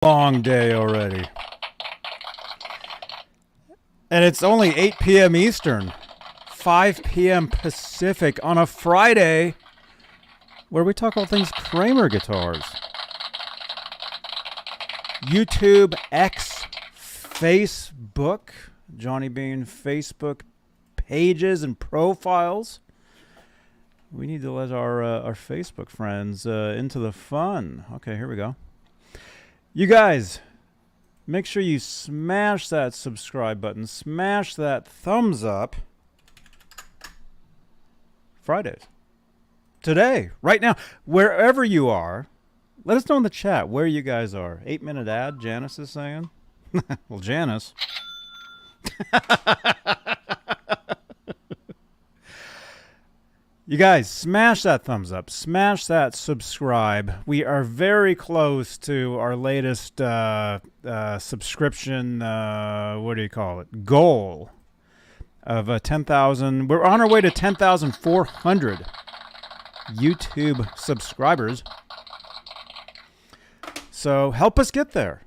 long day already. And it's only 8 p.m. Eastern, 5 p.m. Pacific on a Friday where we talk all things Kramer guitars. YouTube, X, Facebook, Johnny Beane Facebook pages and profiles. We need to let our Facebook friends into the fun. Okay, here we go. You guys, make sure you smash that subscribe button. Smash that thumbs up. Fridays. Today, right now, wherever you are, let us know in the chat where you guys are. 8-minute ad, Janice is saying. Well, Janice. You guys, smash that thumbs up. Smash that subscribe. We are very close to our latest subscription, what do you call it, goal of 10,000. We're on our way to 10,400 YouTube subscribers. So help us get there.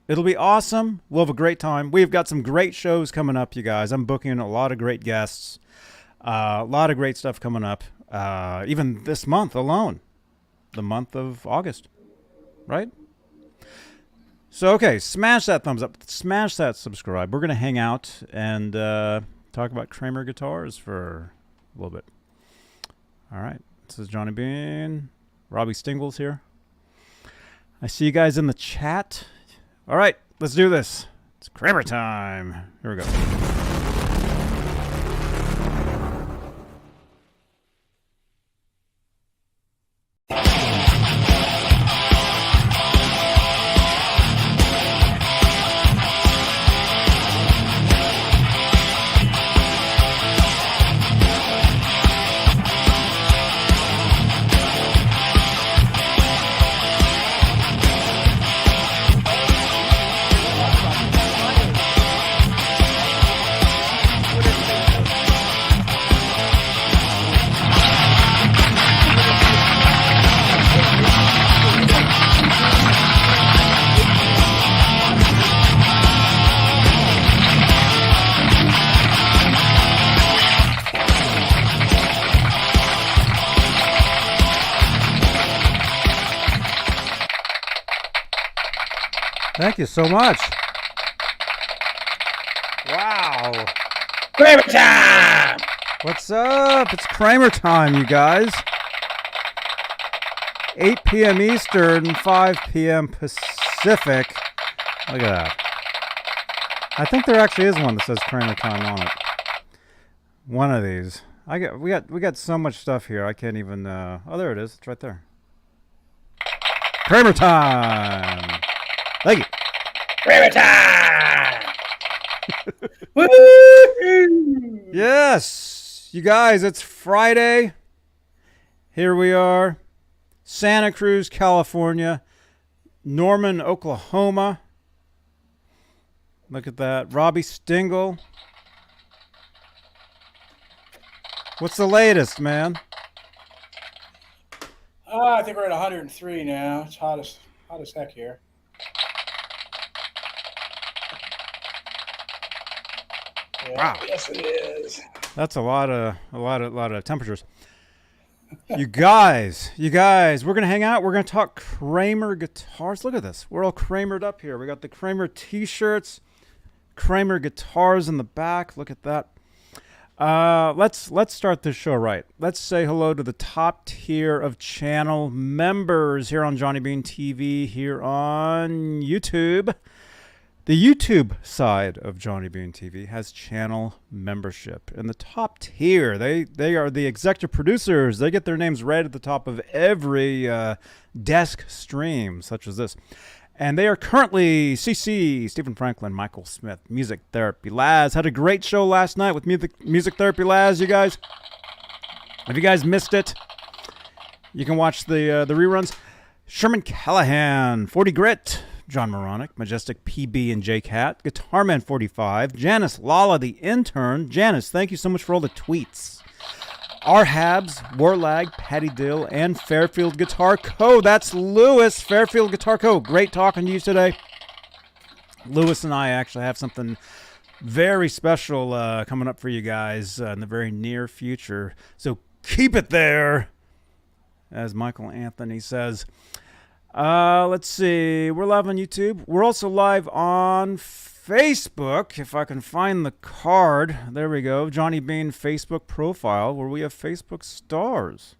It'll be awesome. We'll have a great time. We've got some great shows coming up, you guys. I'm booking a lot of great guests. A lot of great stuff coming up, even this month alone, the month of August, right? So, okay, smash that thumbs up, smash that subscribe. We're going to hang out and talk about Kramer guitars for a little bit. All right, this is Johnny Beane. Robbie Stingle's here. I see you guys in the chat. All right, let's do this. It's Kramer time. Here we go. Thank you so much. Wow. Kramer time! What's up? It's Kramer time, you guys. 8 p.m. Eastern, 5 p.m. Pacific. Look at that. I think there actually is one that says Kramer time on it. One of these. We got so much stuff here. I can't even. Oh, there it is. It's right there. Kramer time. Thank you. Kramer time! Yes, you guys, it's Friday. Here we are. Santa Cruz, California. Norman, Oklahoma. Look at that. Robbie Stingle. What's the latest, man? I think we're at 103 now. It's hot as heck here. Yeah, wow. Yes, it is. That's a lot of temperatures. You guys, we're gonna hang out. We're gonna talk Kramer guitars. Look at this. We're all Kramered up here. We got the Kramer T-shirts, Kramer guitars in the back. Look at that. Let's start this show right. Let's say hello to the top tier of channel members here on Johnny Beane TV, here on YouTube. The YouTube side of Johnny Beane TV has channel membership. And the top tier, they are the executive producers. They get their names read at the top of every desk stream, such as this. And they are currently CC, Stephen Franklin, Michael Smith, Music Therapy Laz. Had a great show last night with Music Therapy Laz, you guys. If you guys missed it, you can watch the reruns. Sherman Callahan, 40 Grit. John Moronic, Majestic PB and J Cat, Guitarman 45, Janice Lala the intern. Janice, thank you so much for all the tweets. R. Habs, Warlag, Patty Dill, and Fairfield Guitar Co. That's Lewis, Fairfield Guitar Co. Great talking to you today. Lewis and I actually have something very special coming up for you guys in the very near future. So keep it there, as Michael Anthony says. Let's see. We're live on YouTube. We're also live on Facebook, if I can find the card. There we go. Johnny Beane Facebook profile, where we have Facebook stars.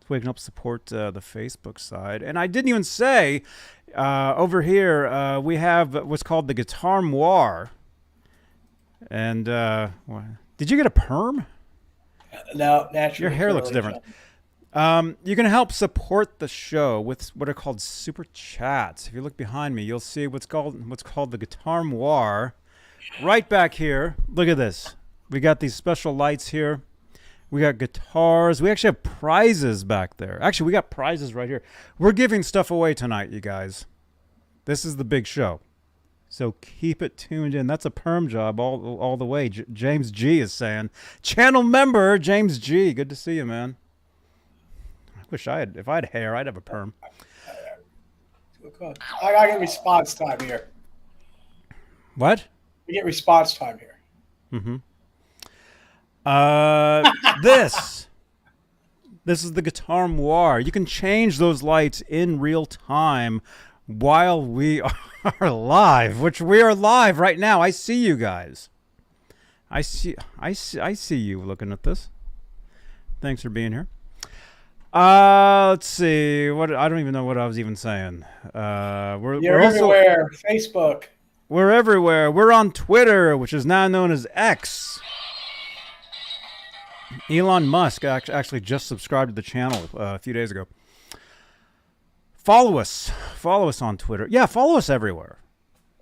So we can help support the Facebook side. And I didn't even say, over here, we have what's called the Guitar Moir. And did you get a perm? No, naturally. Your hair looks different. You can help support the show with what are called super chats. If you look behind me, you'll see what's called the Guitar Moir. Right back here. Look at this. We got these special lights here. We got guitars. We actually have prizes back there. Actually, we got prizes right here. We're giving stuff away tonight, you guys. This is the big show. So keep it tuned in. That's a perm job all the way. James G is saying. Channel member, James G. Good to see you, man. Wish if I had hair, I'd have a perm. I get response time here. What? We get response time here. Mm-hmm. This is the Guitar Moir. You can change those lights in real time while we are live, which we are live right now. I see you guys. I see you looking at this. Thanks for being here. Let's see. I don't even know what I was even saying. We're everywhere. Facebook. We're everywhere. We're on Twitter, which is now known as X. Elon Musk actually just subscribed to the channel a few days ago. Follow us. Follow us on Twitter. Yeah, follow us everywhere.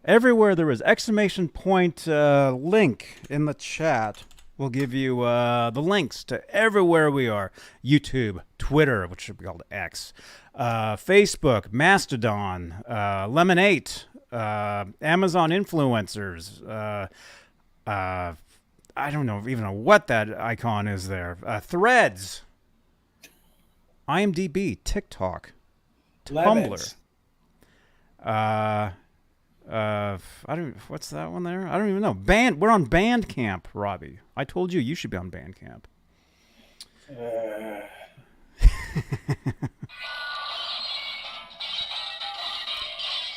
Everywhere there is exclamation point link in the chat. We'll give you the links to everywhere we are. YouTube, Twitter, which should be called X, Facebook, Mastodon, Lemonade, Amazon influencers. I don't even know what that icon is there. Threads, IMDb, TikTok, Lemons. Tumblr. What's that one there? I don't even know. We're on Bandcamp, Robbie. I told you should be on Bandcamp.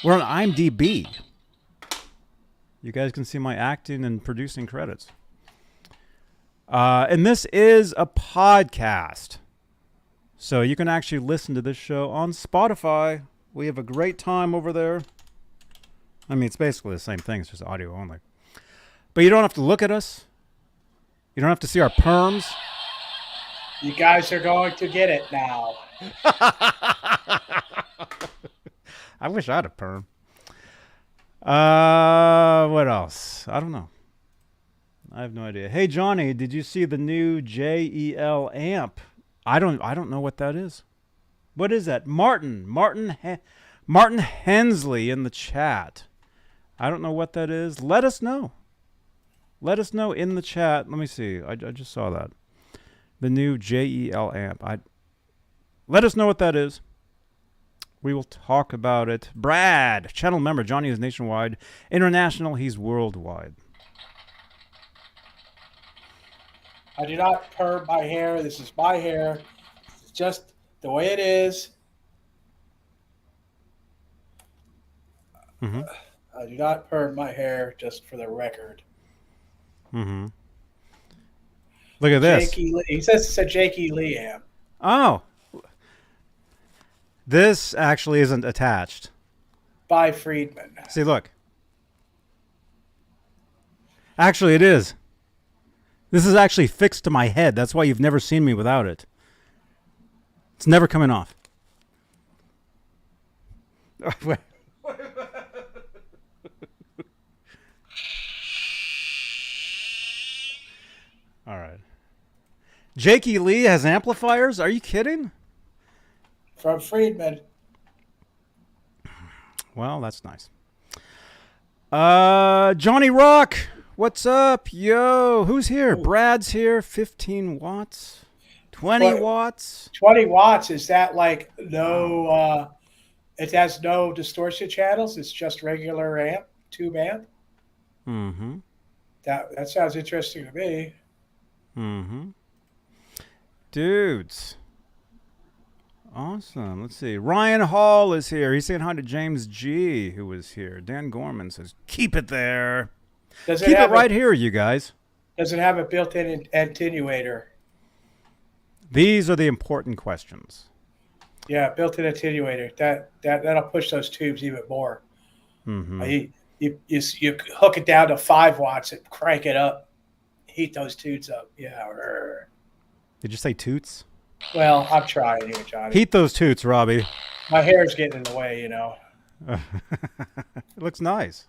We're on IMDb. You guys can see my acting and producing credits. And this is a podcast. So you can actually listen to this show on Spotify. We have a great time over there. I mean, it's basically the same thing. It's just audio only. But you don't have to look at us. You don't have to see our perms. You guys are going to get it now. I wish I had a perm. What else? I don't know. I have no idea. Hey, Johnny, did you see the new JEL amp? I don't know what that is. What is that? Martin Hensley in the chat. I don't know what that is. Let us know. Let us know in the chat. Let me see. I just saw that. The new JEL amp. Let us know what that is. We will talk about it. Brad, channel member. Johnny is nationwide. International, he's worldwide. I do not perm my hair. This is my hair. It's just the way it is. Mm-hmm. I do not perm my hair, just for the record. Mm-hmm. Look at this. He says it's a Jakey Lee amp. Oh. This actually isn't attached. By Friedman. See, look. Actually, it is. This is actually fixed to my head. That's why you've never seen me without it. It's never coming off. Wait. All right. Jakey Lee has amplifiers? Are you kidding? From Friedman. Well, that's nice. Johnny Rock, what's up? Yo, who's here? Brad's here. 15 watts. 20 watts. 20 watts. Is that like no? It has no distortion channels. It's just regular amp, tube amp. Mm-hmm. That sounds interesting to me. Mm-hmm. Dudes. Awesome. Let's see. Ryan Hall is here. He's saying hi to James G, who was here. Dan Gorman says, keep it there. Keep it right here, you guys. Does it have a built-in attenuator? These are the important questions. Yeah, built-in attenuator. That'll push those tubes even more. Mm-hmm. You hook it down to 5 watts and crank it up, heat those tubes up. Yeah. Did you say toots? Well, I'm trying here, Johnny. Heat those toots, Robbie. My hair's getting in the way, you know. It looks nice.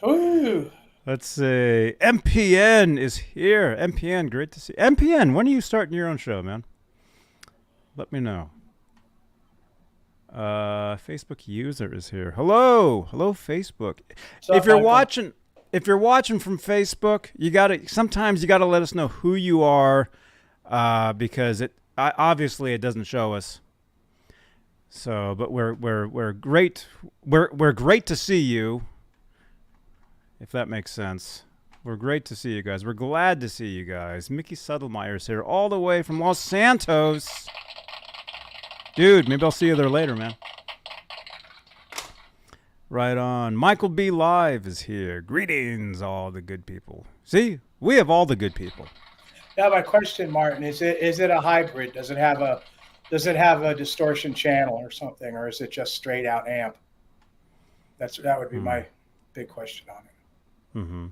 Ooh. Let's see. MPN is here. MPN, great to see. MPN, when are you starting your own show, man? Let me know. Facebook user is here. Hello, Facebook. If you're watching from Facebook, sometimes you gotta let us know who you are, because obviously it doesn't show us. So, but we're great. We're great to see you. If that makes sense. We're great to see you guys. We're glad to see you guys. Mickey Suttlemeyer's here all the way from Los Santos. Dude, maybe I'll see you there later, man. Right on. Michael B. Live is here. Greetings, all the good people. See, we have all the good people. Now, my question, Martin, is it a hybrid? Does it have a distortion channel or something, or is it just straight out amp? That would be my big question on it. Mm-hmm.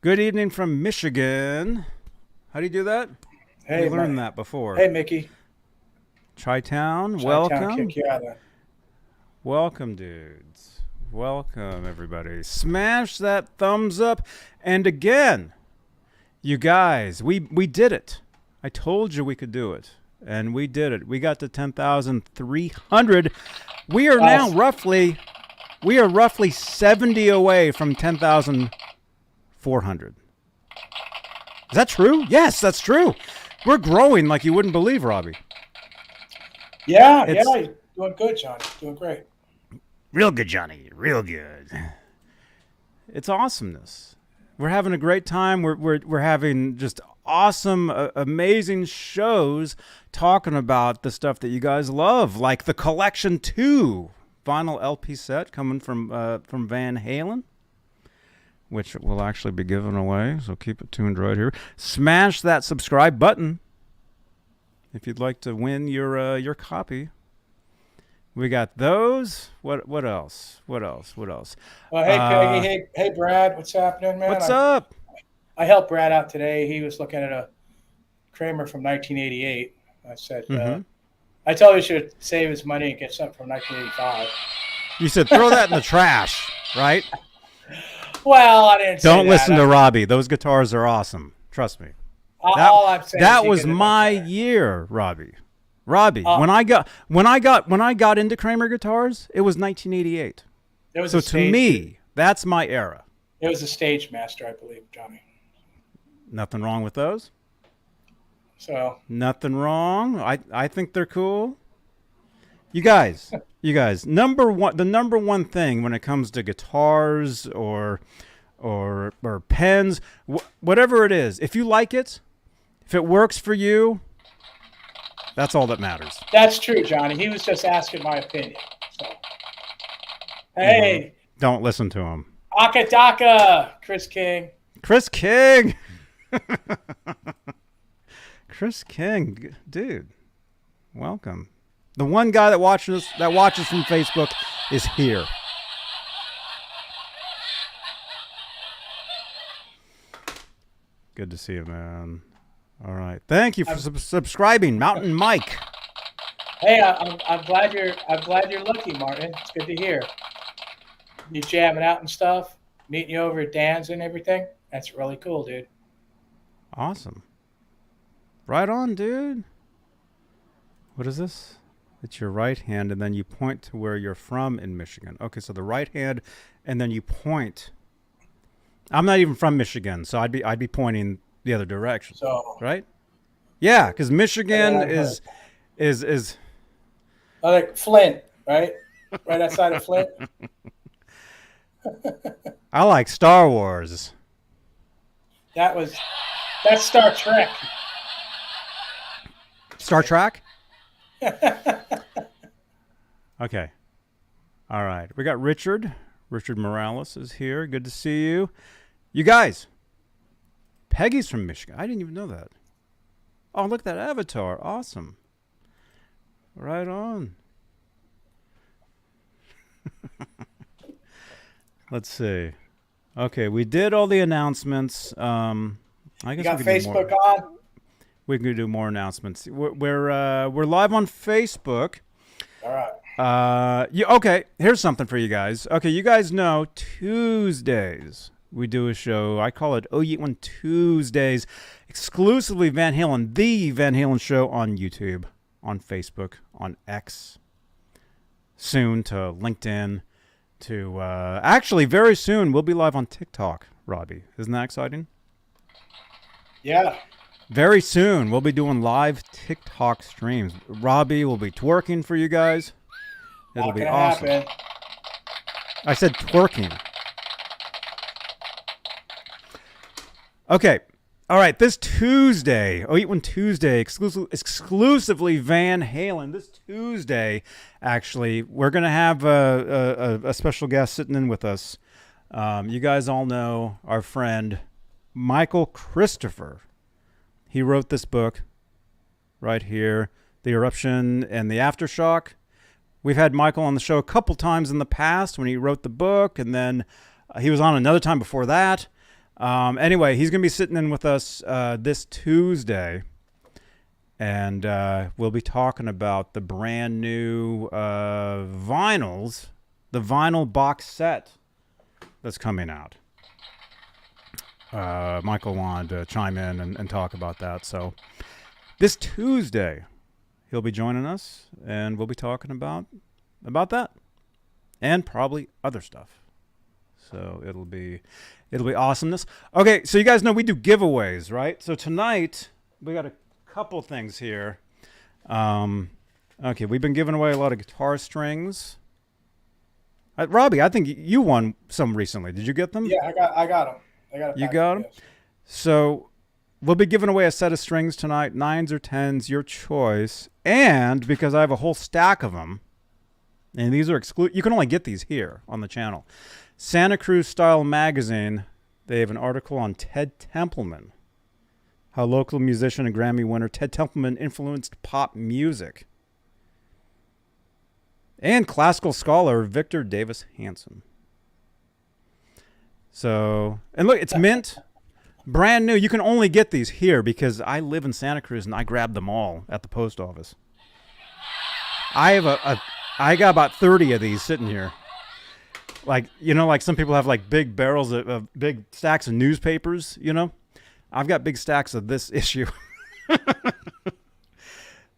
Good evening from Michigan. How do you do that? Hey, we learned that before. Hey, Mickey. Tri-Town, welcome. Kick you out of there. Welcome, dudes. Welcome, everybody. Smash that thumbs up. And again, you guys, we did it. I told you we could do it. And we did it. We got to 10,300. We are now roughly 70 away from 10,400. Is that true? Yes, that's true. We're growing like you wouldn't believe, Robbie. Yeah, you're doing good, Johnny. Doing great. Real good, Johnny. Real good. It's awesomeness. We're having a great time. We're having just awesome, amazing shows talking about the stuff that you guys love, like the Collection 2 vinyl LP set coming from Van Halen, which will actually be given away. So keep it tuned right here. Smash that subscribe button if you'd like to win your copy. We got those. What else? Well, hey, Peggy. Hey, Brad. What's happening, man? What's up? I helped Brad out today. He was looking at a Kramer from 1988. I said, I told him he should save his money and get something from 1985. You said throw that in the trash, right? Well, I didn't say Don't that. listen to Robbie. Those guitars are awesome. Trust me. All I'm saying that was my year, Robbie. When I got into Kramer Guitars, it was 1988. So to me, that's my era. It was a Stage Master, I believe, Johnny. Nothing wrong with those. So nothing wrong. I think they're cool. You guys, the number one thing when it comes to guitars or pens, whatever it is, if you like it, if it works for you, that's all that matters. That's true, Johnny. He was just asking my opinion. So, hey, don't listen to him. Akadaka, Chris King. Chris King, dude, welcome. The one guy that watches from Facebook is here. Good to see you, man. All right, thank you for subscribing, Mountain Mike. Hey, I'm glad you're lucky, Martin. It's good to hear. You jamming out and stuff, meeting you over at Dan's and everything. That's really cool, dude. Awesome. Right on, dude. What is this? It's your right hand, and then you point to where you're from in Michigan. Okay, so the right hand, and then you point I'm not even from Michigan, so I'd be pointing the other direction, So right? Yeah, because Michigan yeah, is like Flint, right? Right outside of Flint. I like Star Wars. That's Star Trek. Star Trek? Okay. All right. We got Richard. Richard Morales is here. Good to see you. You guys. Peggy's from Michigan. I didn't even know that. Oh, look at that avatar. Awesome. Right on. Let's see. Okay, we did all the announcements. I guess You got we can do more. Facebook on? We can do more announcements. We're live on Facebook. All right. Okay, here's something for you guys. Okay, you guys know Tuesdays we do a show. I call it OU1 Tuesdays, exclusively Van Halen, the Van Halen show on YouTube, on Facebook, on X, soon to LinkedIn, to actually very soon we'll be live on TikTok, Robbie. Isn't that exciting? Yeah. Very soon we'll be doing live TikTok streams. Robbie will be twerking for you guys. It'll be awesome. Happen. I said twerking. Okay. All right. This Tuesday, OU1 Tuesday, exclusively Van Halen. This Tuesday, actually, we're going to have a special guest sitting in with us. You guys all know our friend, Michael Christopher. He wrote this book right here, The Eruption and the Aftershock. We've had Michael on the show a couple times in the past when he wrote the book, and then he was on another time before that. Anyway, he's going to be sitting in with us this Tuesday, and we'll be talking about the brand new vinyls, the vinyl box set that's coming out. Michael wanted to chime in and talk about that. So this Tuesday, he'll be joining us, and we'll be talking about that and probably other stuff. So it'll be awesomeness. Okay, so you guys know we do giveaways, right? So tonight we got a couple things here. Okay, we've been giving away a lot of guitar strings. Robbie, I think you won some recently. Did you get them? Yeah, I got them. You got them? Yes. So we'll be giving away a set of strings tonight, 9s or 10s, your choice. And because I have a whole stack of them, and these are exclusive, you can only get these here on the channel. Santa Cruz Style Magazine, they have an article on Ted Templeman, how local musician and Grammy winner Ted Templeman influenced pop music. And classical scholar Victor Davis Hanson. So, and look, it's mint, brand new. You can only get these here because I live in Santa Cruz and I grabbed them all at the post office. I got about 30 of these sitting here. Like, you know, like some people have like big barrels of big stacks of newspapers, you know. I've got big stacks of this issue.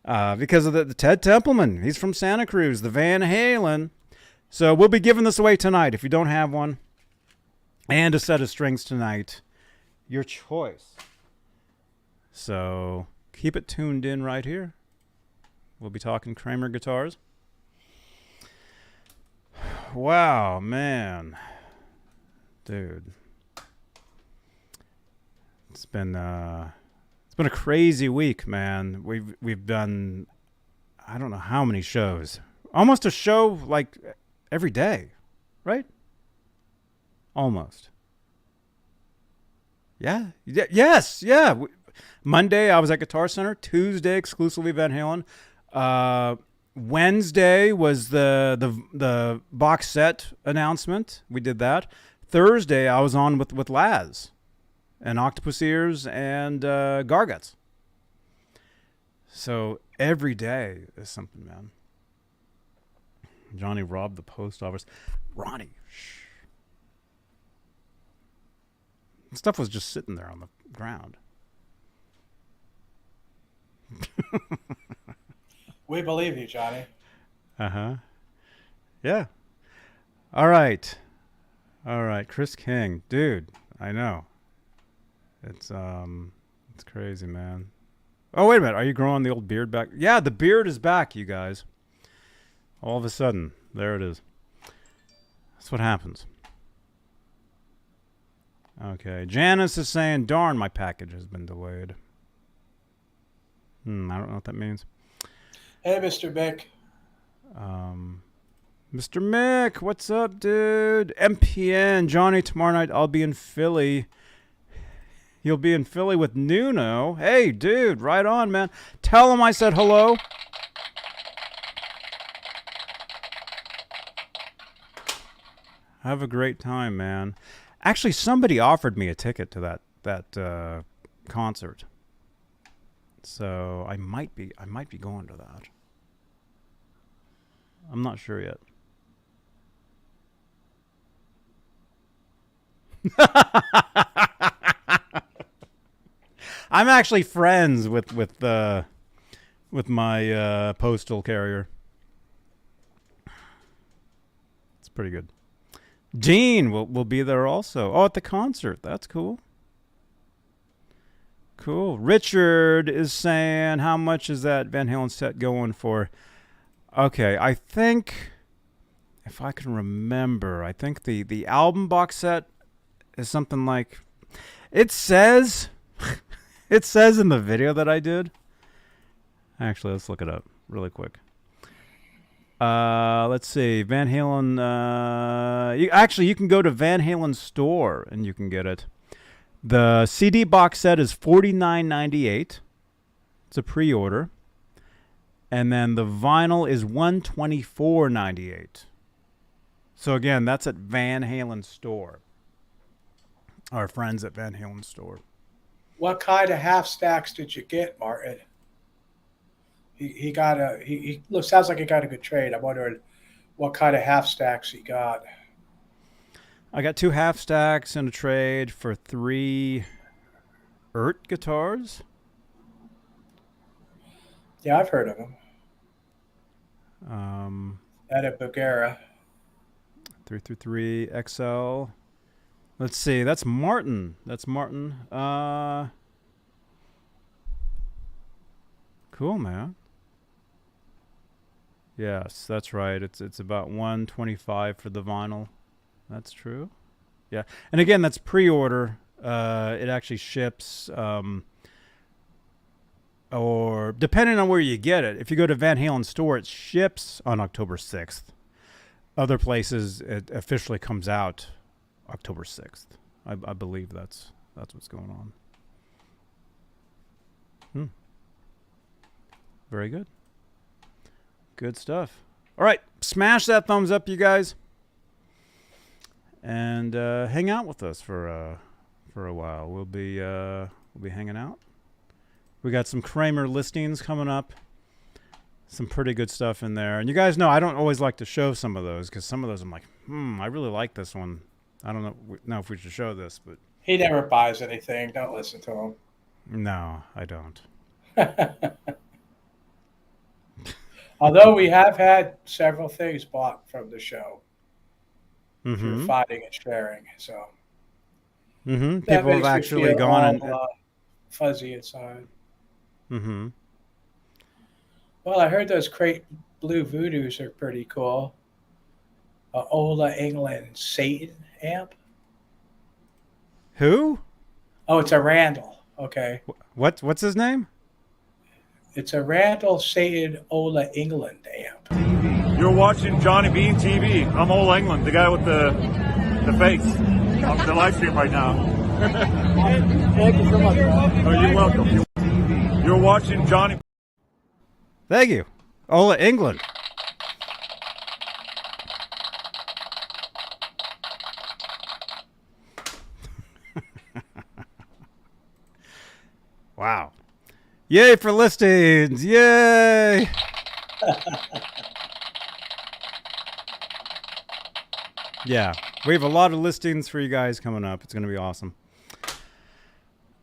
Because of the Ted Templeman. He's from Santa Cruz, the Van Halen. So we'll be giving this away tonight if you don't have one. And a set of strings tonight. Your choice. So keep it tuned in right here. We'll be talking Kramer Guitars. Wow, man. Dude. It's been a crazy week, man. We've done I don't know how many shows. Almost a show like every day, right? Almost. Yeah. Yes. Yeah. Monday I was at Guitar Center. Tuesday exclusively Van Halen. Wednesday was the box set announcement. We did that. Thursday I was on with Laz and Octopus Ears and Garguts. So every day is something, man. Johnny robbed the post office. Ronnie. Shh. Stuff was just sitting there on the ground. We believe you, Johnny. Uh-huh. Yeah. All right. Chris King. Dude, I know. It's crazy, man. Oh, wait a minute. Are you growing the old beard back? Yeah, the beard is back, you guys. All of a sudden, there it is. That's what happens. Okay, Janice is saying, darn, my package has been delayed. I don't know what that means. Hey, Mr. Mick. Mr. Mick, what's up, dude? MPN, Johnny, tomorrow night I'll be in Philly. You'll be in Philly with Nuno. Hey, dude, right on, man. Tell him I said hello. Have a great time, man. Actually, somebody offered me a ticket to that concert. So I might be going to that. I'm not sure yet. I'm actually friends with my postal carrier. It's pretty good. Dean will be there also. Oh, at the concert. That's cool. Cool. Richard is saying, how much is that Van Halen set going for? Okay, I think, if I can remember, I think the album box set is something like, it says in the video that I did. Actually, let's look it up really quick. Let's see, Van Halen. You can go to Van Halen store and you can get it. The CD box set is $49.98. It's a pre-order. And then the vinyl is $124.98. So again, that's at Van Halen store. Our friends at Van Halen store. What kind of half stacks did you get, Martin? He sounds like he got a good trade. I'm wondering what kind of half stacks he got. I got 2 half stacks and a trade for 3 guitars. Yeah, I've heard of them. At a Bagheera. 333 XL. Let's see. That's Martin. Cool, man. Yes, that's right. It's about $125 for the vinyl. That's true. Yeah, and again, that's pre-order. It actually ships, or depending on where you get it. If you go to Van Halen store, it ships on October 6th. Other places, it officially comes out October 6th. I believe that's what's going on. Very good. Good stuff. All right, smash that thumbs up, you guys, and hang out with us for a while. We'll be hanging out. We got some Kramer listings coming up. Some pretty good stuff in there. And you guys know I don't always like to show some of those because some of those I'm like, I really like this one. I don't know if we should show this, but he never buys anything. Don't listen to him. No, I don't. Although we have had several things bought from the show through finding and sharing. So people have actually gone and fuzzy inside. Well, I heard those Crate Blue Voodoos are pretty cool. Ola England Satan amp. Who? Oh, it's a Randall. Okay. What's his name? It's a Randall Satan Ola England amp. You're watching Johnny Beane TV. I'm Ola England, the guy with the face. I'm the live stream right now. Thank you so much. Oh, you're welcome. You're watching Johnny. Thank you. Ola England. Wow. Yay for listings. Yay. Yeah. We have a lot of listings for you guys coming up. It's going to be awesome.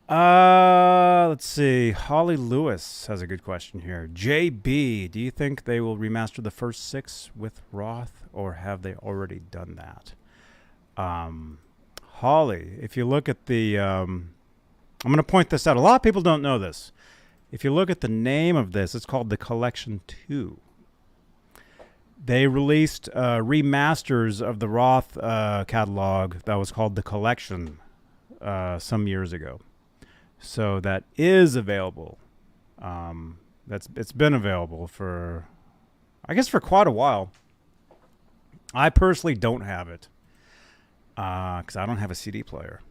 Let's see. Holly Lewis has a good question here. JB, do you think they will remaster the first 6 with Roth, or have they already done that? Holly, if you look at the, I'm going to point this out. A lot of people don't know this. If you look at the name of this, it's called the Collection 2. They released remasters of the Roth catalog that was called the Collection some years ago. So that is available. It's been available for, I guess, for quite a while. I personally don't have it because I don't have a CD player.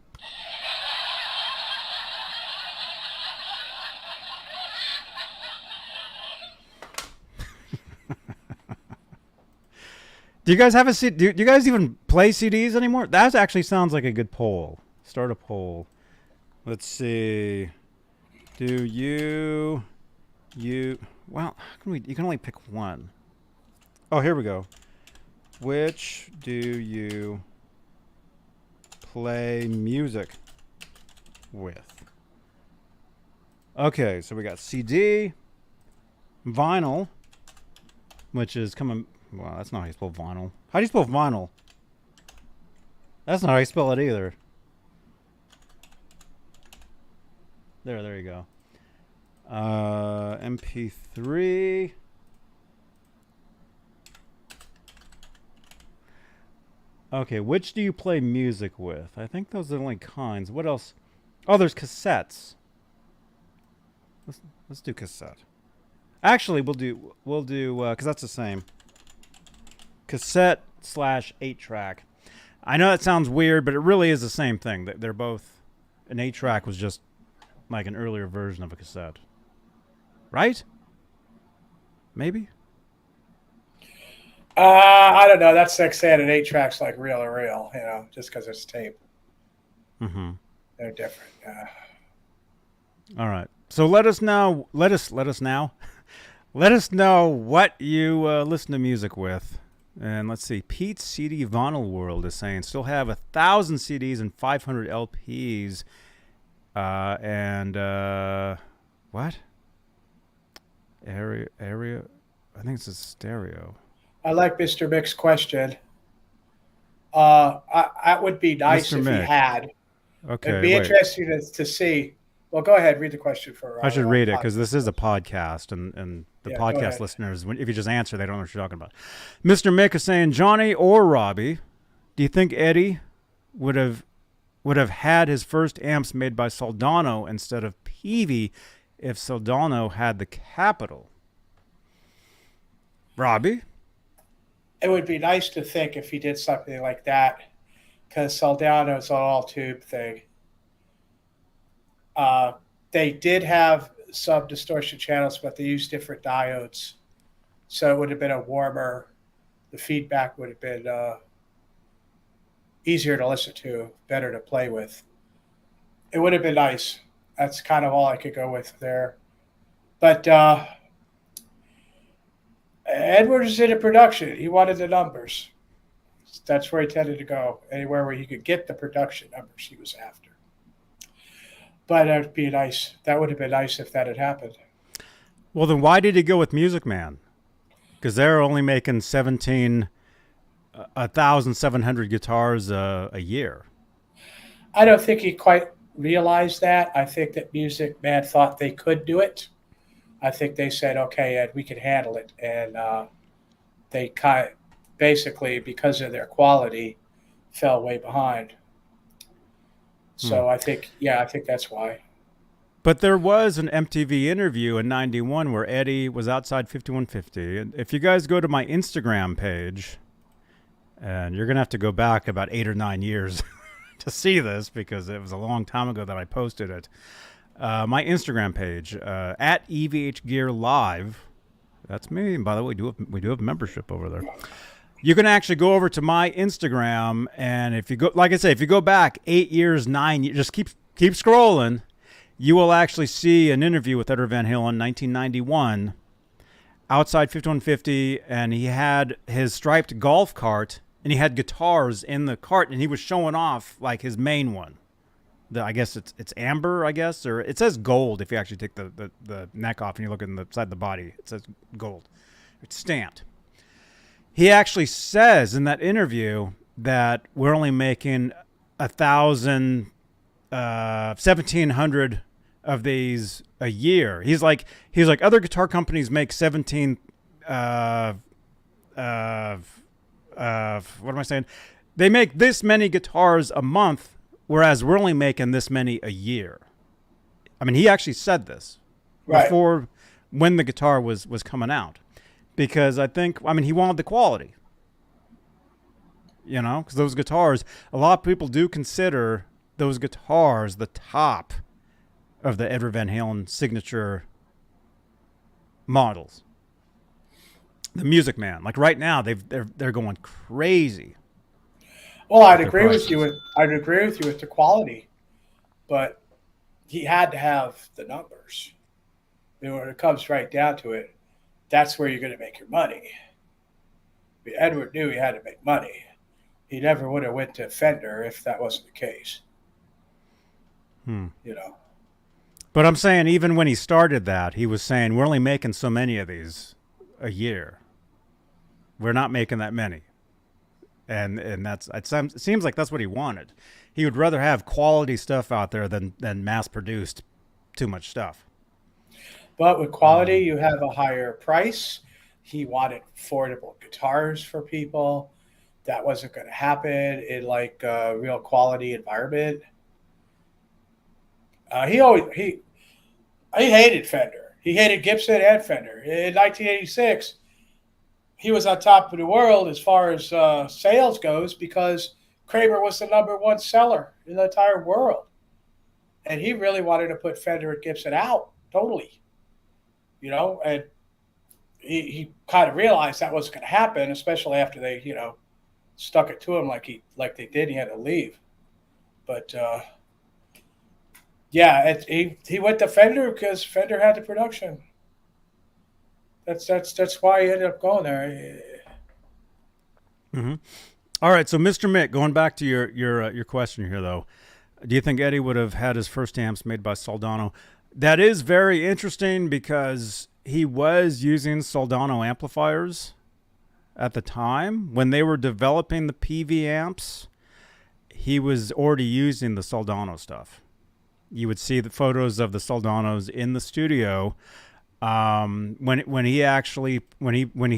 Do you guys have a CD? Do you guys even play CDs anymore? That actually sounds like a good poll. Start a poll. Let's see. Do you? Well, you can only pick one. Oh, here we go. Which do you play music with? Okay, so we got CD, vinyl, which is coming. Well, that's not how you spell vinyl. How do you spell vinyl? That's not how you spell it either. There you go. MP3. Okay, which do you play music with? I think those are the only kinds. What else? Oh, there's cassettes. Let's do cassette. Actually, we'll do because that's the same. Cassette / 8-track. I know that sounds weird, but it really is the same thing. They're both. An 8-track was just like an earlier version of a cassette, right? Maybe. I don't know. That's like saying an 8-track's like reel to reel, just because it's tape. Mm-hmm. They're different. All right. So let us know. Let us now. Let us know what you listen to music with. And let's see. Pete's CD Vinyl World is saying still have 1,000 CDs and 500 LPs. What? Area. I think it's a stereo. I like Mr. Mick's question. That would be nice Mr. if Mick. he had. Okay. It'd be interesting to see. Well, go ahead. Read the question for. I should read it because this is a podcast, and the go podcast ahead. listeners, if you just answer, they don't know what you're talking about. Mr. Mick is saying, Johnny or Robbie, do you think Eddie would have had his first amps made by Soldano instead of Peavey if Soldano had the capital? Robbie? It would be nice to think if he did something like that, because Soldano's an all-tube thing. They did have some distortion channels, but they used different diodes. So it would have been a warmer, the feedback would have been easier to listen to, better to play with. It would have been nice. That's kind of all I could go with there. But Edward is into production. He wanted the numbers. That's where he tended to go. Anywhere where he could get the production numbers he was after. But it would be nice. That would have been nice if that had happened. Well, then why did he go with Music Man? Because they're only making 1,700 guitars a year. I don't think he quite realized that. I think that Music Man thought they could do it. I think they said, okay, Ed, we can handle it. And they basically, because of their quality, fell way behind. So I think that's why. But there was an MTV interview in '91 where Eddie was outside 5150. And if you guys go to my Instagram page, and you're going to have to go back about 8 or 9 years to see this because it was a long time ago that I posted it. My Instagram page, at EVH Gear Live. That's me. And by the way, we do have membership over there. You can actually go over to my Instagram, and if you go, like I say, if you go back 8 years, 9 years, just keep scrolling, you will actually see an interview with Edward Van Halen in 1991, outside 5150, and he had his striped golf cart, and he had guitars in the cart, and he was showing off like his main one. I guess it's amber, I guess, or it says gold if you actually take the neck off and you look in the side of the body. It says gold. It's stamped. He actually says in that interview that we're only making 1,000, 1,700 of these a year. He's like other guitar companies make 17. What am I saying? They make this many guitars a month, whereas we're only making this many a year. I mean, he actually said this before when the guitar was coming out, because I mean, he wanted the quality. You know, because those guitars, a lot of people do consider those guitars the top of the Edward Van Halen signature models. The Music Man, like right now, they're going crazy. Well, I'd agree with you with the quality, but he had to have the numbers. You know, when it comes right down to it, that's where you're going to make your money. Edward knew he had to make money. He never would have went to Fender if that wasn't the case. You know. But I'm saying, even when he started that, he was saying, we're only making so many of these a year. We're not making that many. And it seems like that's what he wanted. He would rather have quality stuff out there than mass-produced too much stuff. But with quality, you have a higher price. He wanted affordable guitars for people. That wasn't going to happen in like a real quality environment. He hated Fender. He hated Gibson and Fender. In 1986, he was on top of the world as far as sales goes because Kramer was the #1 seller in the entire world. And he really wanted to put Fender and Gibson out totally. You know, and he kind of realized that wasn't going to happen, especially after they, you know, stuck it to him like they did. He had to leave. But yeah, he went to Fender because Fender had the production. That's why he ended up going there. Mm-hmm. All right, so Mr. Mick, going back to your question here, though, do you think Eddie would have had his first amps made by Soldano? That is very interesting because he was using Soldano amplifiers at the time. When they were developing the PV amps, he was already using the Soldano stuff. You would see the photos of the Soldanos in the studio. When he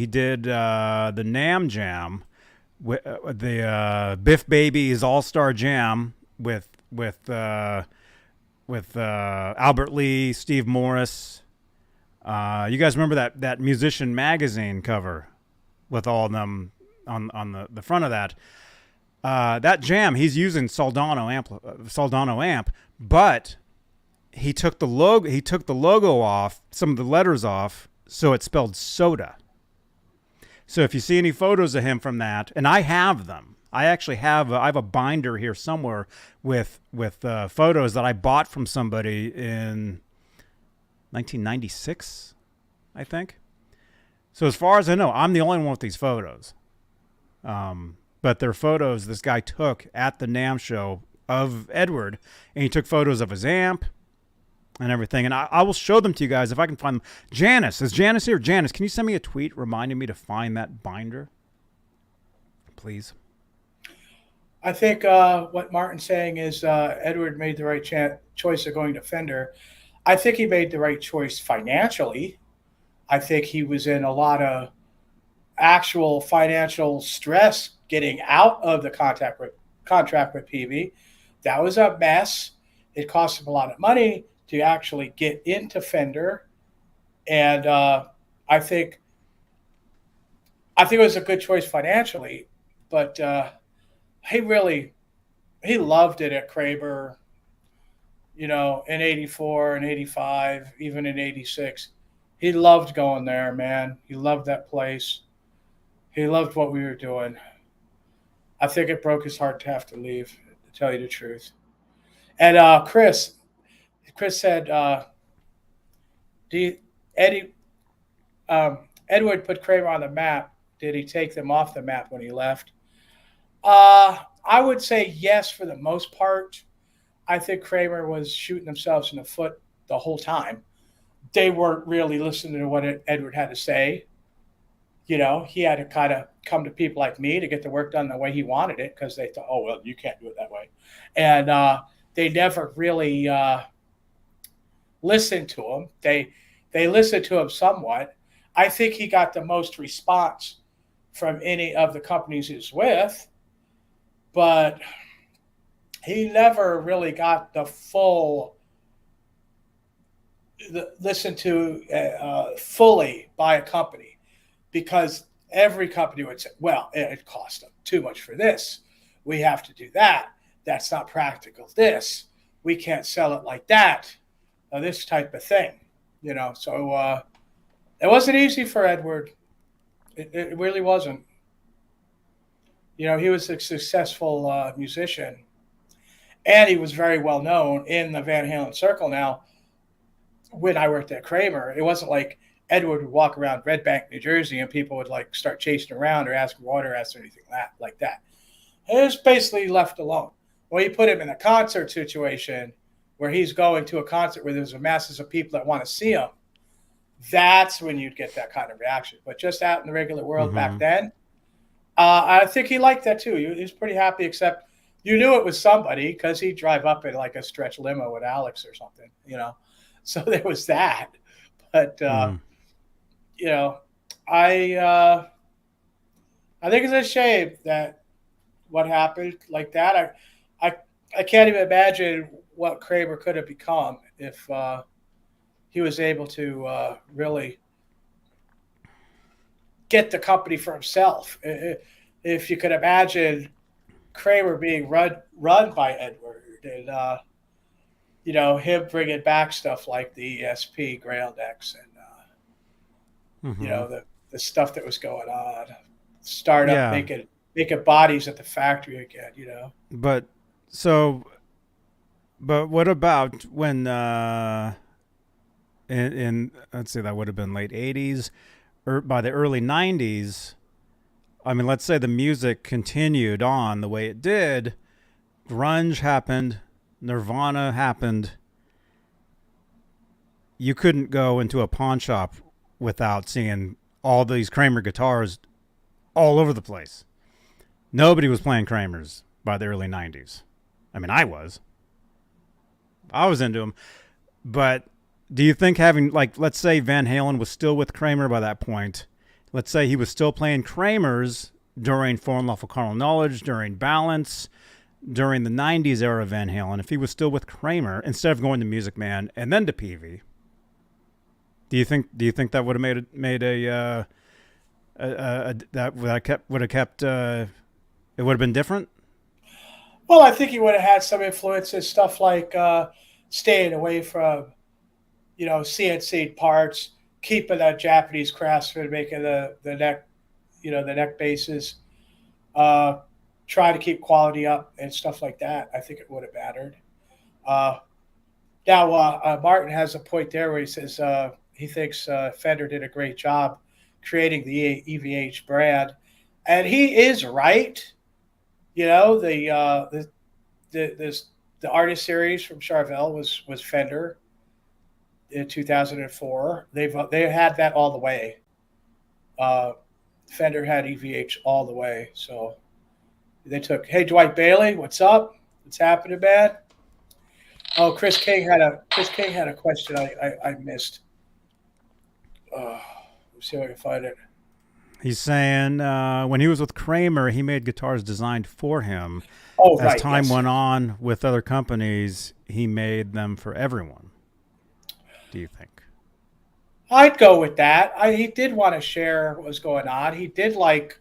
did the NAMM Jam, the Biff Babies All-Star Jam with Albert Lee, Steve Morris. You guys remember that Musician magazine cover with all of them on the front of that? That jam, he's using Soldano amp, but he took the logo off, some of the letters off, so it spelled soda. So if you see any photos of him from that, and I have them, I actually have a binder here somewhere with photos that I bought from somebody in 1996, I think. So as far as I know, I'm the only one with these photos. But they're photos this guy took at the NAMM show of Edward, and he took photos of his amp and everything. And I will show them to you guys if I can find them. Janice, is Janice here? Janice, can you send me a tweet reminding me to find that binder, please? I think what Martin's saying is Edward made the right choice of going to Fender. I think he made the right choice financially. I think he was in a lot of actual financial stress getting out of the contract with PV. That was a mess. It cost him a lot of money to actually get into Fender. And I think it was a good choice financially, but he loved it at Kramer, you know, in 84 and 85, even in 86. He loved going there, man. He loved that place. He loved what we were doing. I think it broke his heart to have to leave, to tell you the truth. And Chris said, Edward put Kramer on the map. Did he take them off the map when he left? I would say yes for the most part. I think Kramer was shooting themselves in the foot the whole time. They weren't really listening to what Edward had to say. he had to kind of come to people like me to get the work done the way he wanted it, because they thought, oh, well, you can't do it that way. And they never really listened to him. They listened to him somewhat. I think he got the most response from any of the companies he was with, but he never really got the full listened to fully by a company, because every company would say, well, it cost them too much for this. We have to do that. That's not practical. This, we can't sell it like that. This type of thing, So it wasn't easy for Edward. It really wasn't. He was a successful musician, and he was very well known in the Van Halen circle. Now, when I worked at Kramer, it wasn't like Edward would walk around Red Bank, New Jersey, and people would like start chasing around or ask water, ask anything like that. It was basically left alone. Well, you put him in a concert situation where he's going to a concert where there's masses of people that want to see him. That's when you'd get that kind of reaction. But just out in the regular world back then, I think he liked that too. He was pretty happy, except you knew it was somebody because he'd drive up in like a stretch limo with Alex or something, So there was that. But, I think it's a shame that what happened like that. I can't even imagine what Kramer could have become if he was able to really get the company for himself. If you could imagine Kramer being run by Edward, and him bringing back stuff like the ESP Grail decks and the stuff that was going on, start up making bodies at the factory again. But what about when in let's say that would have been late 80s, or by the early 90s? I mean, let's say the music continued on the way it did. Grunge happened. Nirvana happened. You couldn't go into a pawn shop without seeing all these Kramer guitars all over the place. Nobody was playing Kramers by the early 90s. I mean, I was into them. But do you think having, like, let's say Van Halen was still with Kramer by that point. Let's say he was still playing Kramers during Foreign Lawful Carnal Knowledge, during Balance, during the 90s era of Van Halen. If he was still with Kramer, instead of going to Music Man and then to PV, do you think that would have made a that would have kept it would have been different? Well, I think he would have had some influences, stuff like staying away from, CNC parts, keeping that Japanese craftsman making the neck, the neck bases, try to keep quality up and stuff like that. I think it would have mattered. Now, Martin has a point there where he says he thinks Fender did a great job creating the EVH brand, and he is right. The artist series from Charvel was Fender in 2004. They had that all the way. Fender had EVH all the way. So they took, hey, Dwight Bailey, what's up? What's happening, man? Oh, Chris King had a question I missed. Let's see if I can find it. He's saying when he was with Kramer, he made guitars designed for him. Oh, As time went on with other companies, he made them for everyone. Do you think? I'd go with that. He did want to share what was going on. He did like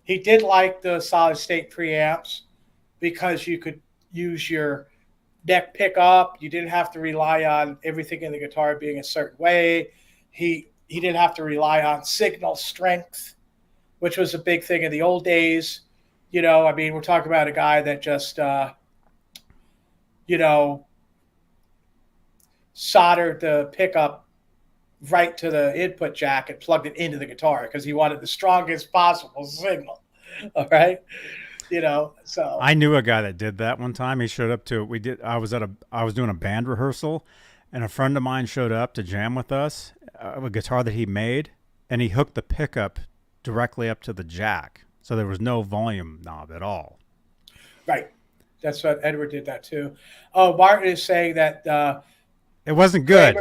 the solid state preamps because you could use your neck pickup. You didn't have to rely on everything in the guitar being a certain way. He didn't have to rely on signal strength, which was a big thing in the old days. I mean, we're talking about a guy that just, soldered the pickup right to the input jack and plugged it into the guitar because he wanted the strongest possible signal. All right. So I knew a guy that did that one time. He showed up to, I was doing a band rehearsal, and a friend of mine showed up to jam with us, a guitar that he made, and he hooked the pickup directly up to the jack. So there was no volume knob at all. Right. That's what Edward did that too. Oh, Martin is saying that It wasn't good.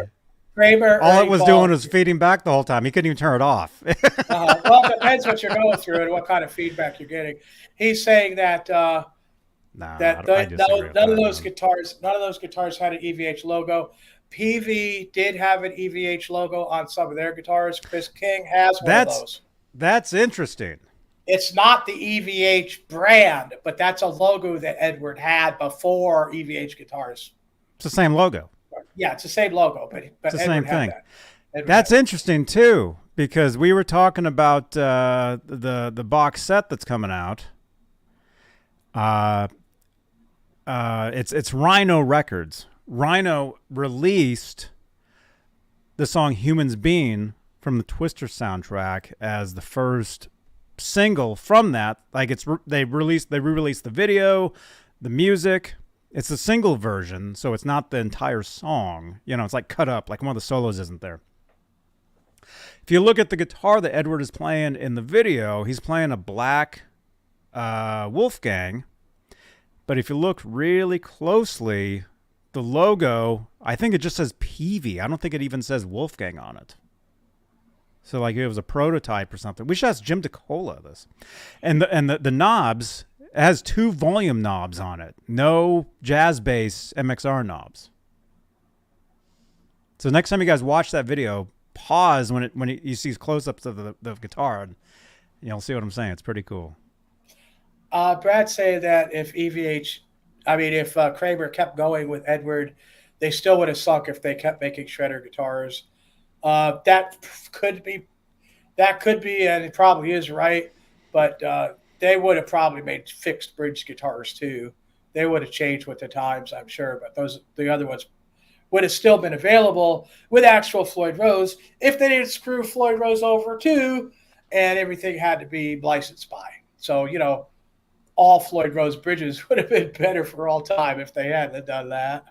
Kramer All it was doing was feeding back the whole time. He couldn't even turn it off. Well, it depends what you're going through and what kind of feedback you're getting. He's saying that Nah, that I disagree with none of that, those man. guitars had an EVH logo. PV did have an EVH logo on some of their guitars. Chris King has one of those. That's interesting. It's not the EVH brand, but that's a logo that Edward had before EVH guitars. It's the same logo. Yeah, it's the same logo, but It's the Edward same had thing. that. That's interesting too, because we were talking about the box set that's coming out. It's Rhino Records. Rhino released the song "Humans Beane" from the Twister soundtrack as the first single from that. Like they re-released the video, the music. It's a single version, so it's not the entire song. You know, it's like cut up, like one of the solos isn't there. If you look at the guitar that Edward is playing in the video, he's playing a black Wolfgang. But if you look really closely, the logo, I think it just says PV. I don't think it even says Wolfgang on it. So like it was a prototype or something. We should ask Jim DeCola this. And the knobs, it has 2 volume knobs on it. No jazz bass MXR knobs. So next time you guys watch that video, pause when you see close-ups of the guitar, and you'll see what I'm saying. It's pretty cool. Brad saying that if Kramer kept going with Edward, they still would have sunk if they kept making shredder guitars. That could be, and it probably is right, but they would have probably made fixed bridge guitars too. They would have changed with the times, I'm sure, but the other ones would have still been available with actual Floyd Rose if they didn't screw Floyd Rose over too, and everything had to be licensed by. So, all Floyd Rose bridges would have been better for all time if they hadn't done that.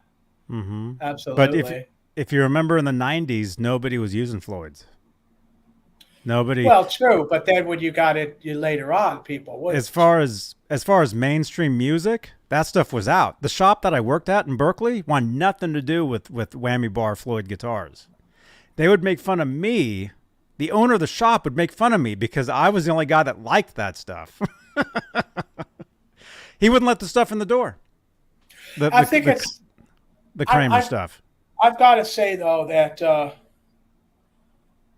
Mm-hmm. Absolutely. But if you remember in the 90s, nobody was using Floyd's. Nobody. Well, true, but then when you got it later on, people would. As far as mainstream music, that stuff was out. The shop that I worked at in Berkeley wanted nothing to do with whammy bar Floyd guitars. They would make fun of me. The owner of the shop would make fun of me because I was the only guy that liked that stuff. He wouldn't let the stuff in the door. I think it's the Kramer stuff. I've got to say though that.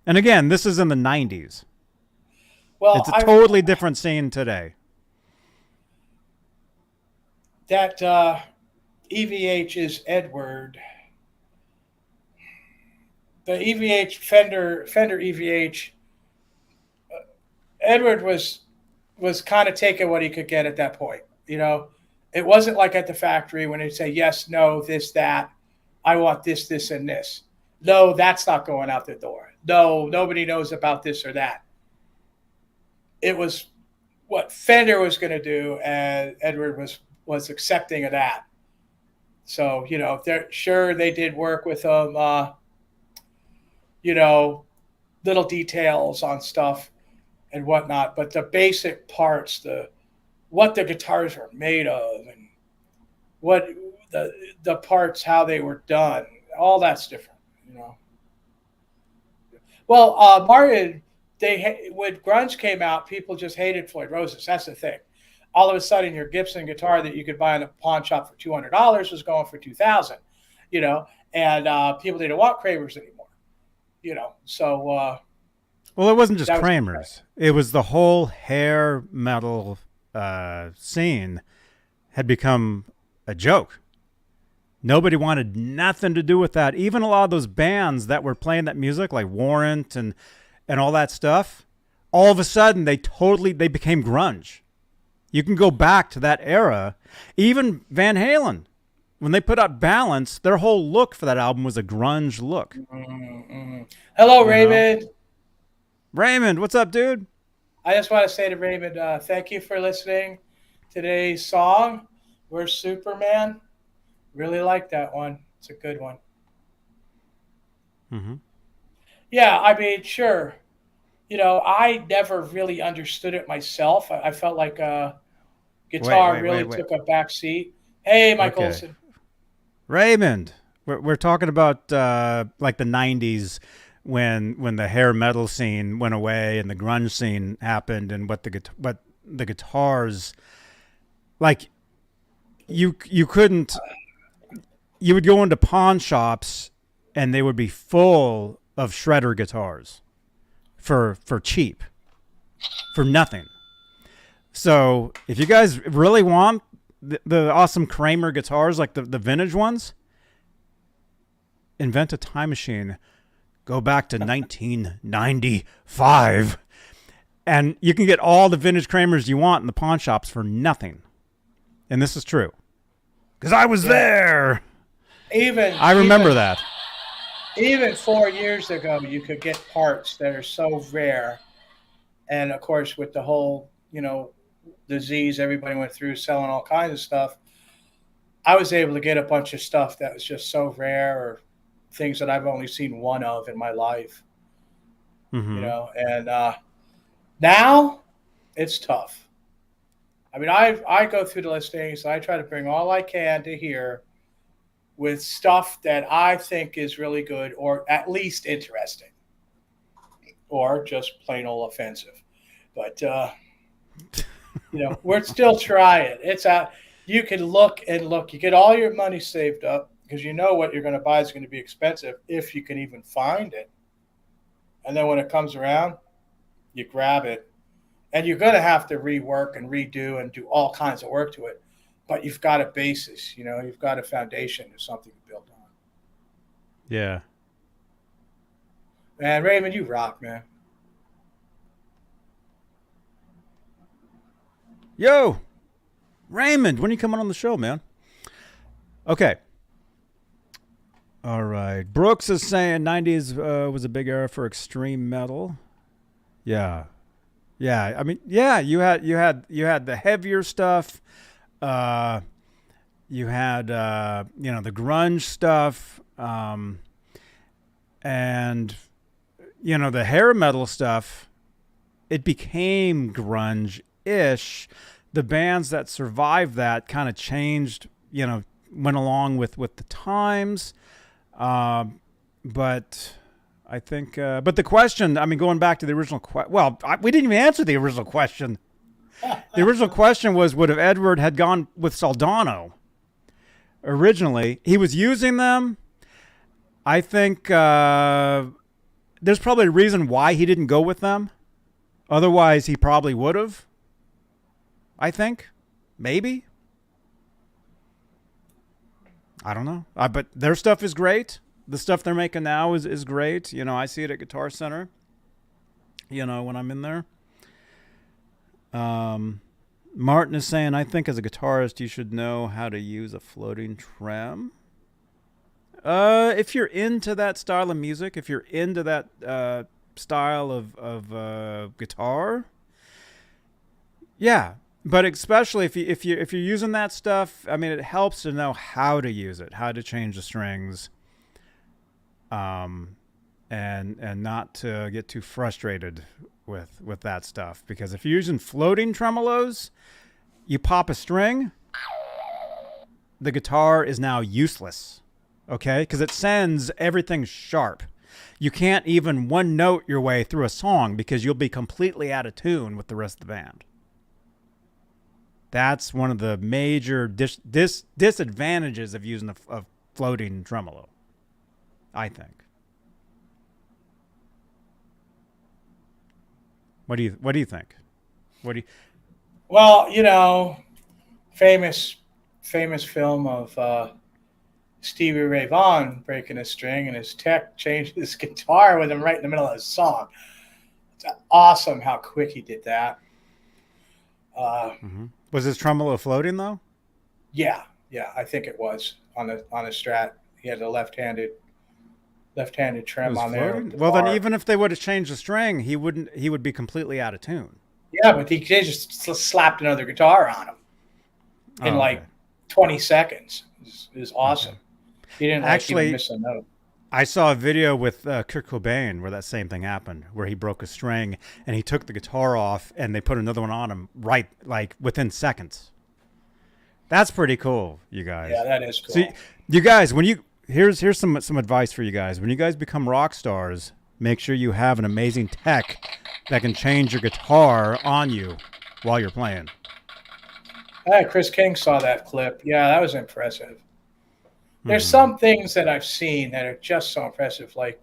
And again, this is in the 90s. Well, it's a totally different scene today. That EVH is Edward. The EVH Fender EVH. Edward was kind of taking what he could get at that point. It wasn't like at the factory when they'd say yes, no, this, that. I want this, this, and this. No, that's not going out the door. No, nobody knows about this or that. It was what Fender was going to do, and Edward was accepting of that. So, they did work with them, little details on stuff and whatnot, but the basic parts, what the guitars were made of and what the parts, how they were done, all that's different. Well, Martin, when grunge came out, people just hated Floyd Roses. That's the thing. All of a sudden, your Gibson guitar that you could buy in a pawn shop for $200 was going for $2,000. And people didn't want Kramers anymore. So. Well, it wasn't just Kramers. It was the whole hair metal scene had become a joke. Nobody wanted nothing to do with that. Even a lot of those bands that were playing that music, like Warrant and all that stuff, all of a sudden they became grunge. You can go back to that era. Even Van Halen, when they put out Balance, their whole look for that album was a grunge look. Mm-hmm. Hello, Raymond. Raymond, what's up, dude? I just want to say to Raymond, thank you for listening. Today's song, We're Superman. Really like that one. It's a good one. Mm-hmm. Yeah, I mean, sure. I never really understood it myself. I felt like guitar really Wait. took a back seat. Hey, Mike Okay. Olson. Raymond, we're talking about like the '90s when the hair metal scene went away and the grunge scene happened, and what the guitars, like, you couldn't, you would go into pawn shops and they would be full of shredder guitars for cheap, for nothing. So if you guys really want the awesome Kramer guitars, like the vintage ones, invent a time machine. Go back to 1995, and you can get all the vintage Kramers you want in the pawn shops for nothing. And this is true, because I was there. I remember that. Even 4 years ago, you could get parts that are so rare. And of course, with the whole, disease everybody went through, selling all kinds of stuff, I was able to get a bunch of stuff that was just so rare, or things that I've only seen one of in my life. Mm-hmm. And now it's tough. I mean, I go through the listings. I try to bring all I can to here with stuff that I think is really good, or at least interesting, or just plain old offensive. But we're still trying. It's out. You can look and look. You get all your money saved up, because what you're going to buy is going to be expensive if you can even find it. And then when it comes around, you grab it, and you're going to have to rework and redo and do all kinds of work to it. But you've got a basis, you've got a foundation of something to build on. Yeah. Man, Raymond, you rock, man. Yo, Raymond, when are you coming on the show, man? Okay. All right. Brooks is saying 90s was a big era for extreme metal. Yeah. Yeah. I mean, yeah, you had the heavier stuff. You had the grunge stuff, and the hair metal stuff. It became grunge-ish. The bands that survived that kind of changed, went along with the times. But I think, but the question, I mean, going back to the original question, we didn't even answer the original question. The original question was, would have Edward had gone with Soldano originally? He was using them. I think there's probably a reason why he didn't go with them. Otherwise, he probably would have. I think. Maybe. I don't know. But their stuff is great. The stuff they're making now is great. I see it at Guitar Center, when I'm in there. Martin is saying, I think as a guitarist, you should know how to use a floating trem. If you're into that style of music, if you're into that style of guitar, yeah. But especially if you're using that stuff, I mean, it helps to know how to use it, how to change the strings, and not to get too frustrated with that stuff. Because if you're using floating tremolos, you pop a string, the guitar is now useless. Okay, because it sends everything sharp. You can't even one note your way through a song because you'll be completely out of tune with the rest of the band. That's one of the major disadvantages of using a floating tremolo, I think. What do you think? Well, famous film of Stevie Ray Vaughan breaking a string, and his tech changed his guitar with him right in the middle of the song. It's awesome how quick he did that. Was his tremolo floating though? Yeah, I think it was on a Strat. He had a left-handed trem on there. Well, then even if they would have changed the string, he would be completely out of tune. Yeah, but he just slapped another guitar on him in 20 seconds. It was awesome. Okay. He didn't actually miss a note. I saw a video with Kurt Cobain where that same thing happened, where he broke a string and he took the guitar off and they put another one on him right, like within seconds. That's pretty cool, you guys. Yeah, that is cool. So you guys, when you here's some advice for you guys. When you guys become rock stars, make sure you have an amazing tech that can change your guitar on you while you're playing. Chris King saw that clip. Yeah, that was impressive. There's some things that I've seen that are just so impressive. Like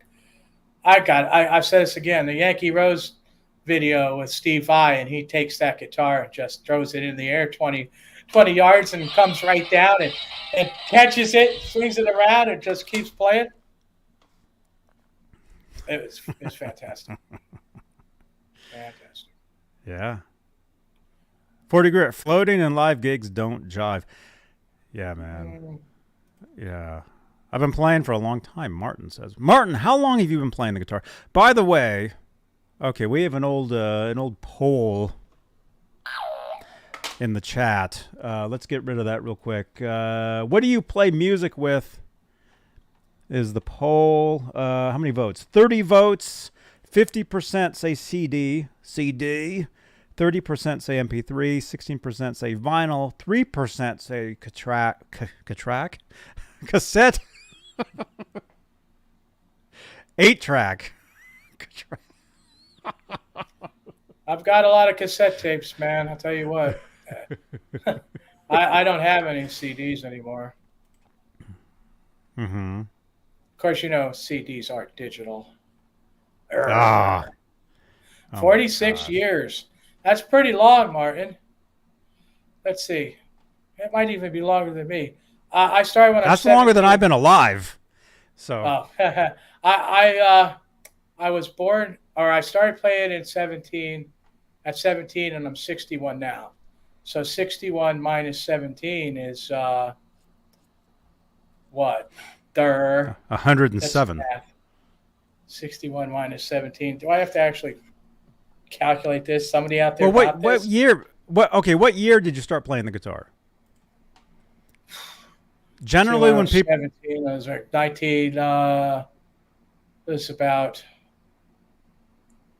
I've said this again, the Yankee Rose video with Steve Vai, and he takes that guitar and just throws it in the air 20 yards and comes right down and catches it, swings it around, and just keeps playing. It's fantastic. Fantastic. Yeah. 40 grit. Floating and live gigs don't jive. Yeah, man. Yeah. I've been playing for a long time, Martin says. Martin, how long have you been playing the guitar? By the way, okay, we have an old poll in the chat. Let's get rid of that real quick. What do you play music with? Is the poll. How many votes? 30 votes. 50% say CD. 30% say MP3. 16% say vinyl. 3% say cassette. 8-track. I've got a lot of cassette tapes, man. I'll tell you what. I don't have any CDs anymore. Mm-hmm. Of course, you know CDs aren't digital. 46 years. That's pretty long, Martin. Let's see. It might even be longer than me. I started when I was 17. That's longer than I've been alive. So. I was born, or I started playing at 17, and I'm 61 now. So 61 minus 17 is what? 107. 61 minus 17. Do I have to actually calculate this? Somebody out there? Well, what year? What year did you start playing the guitar? Generally, when people 17, I was like 19. It was about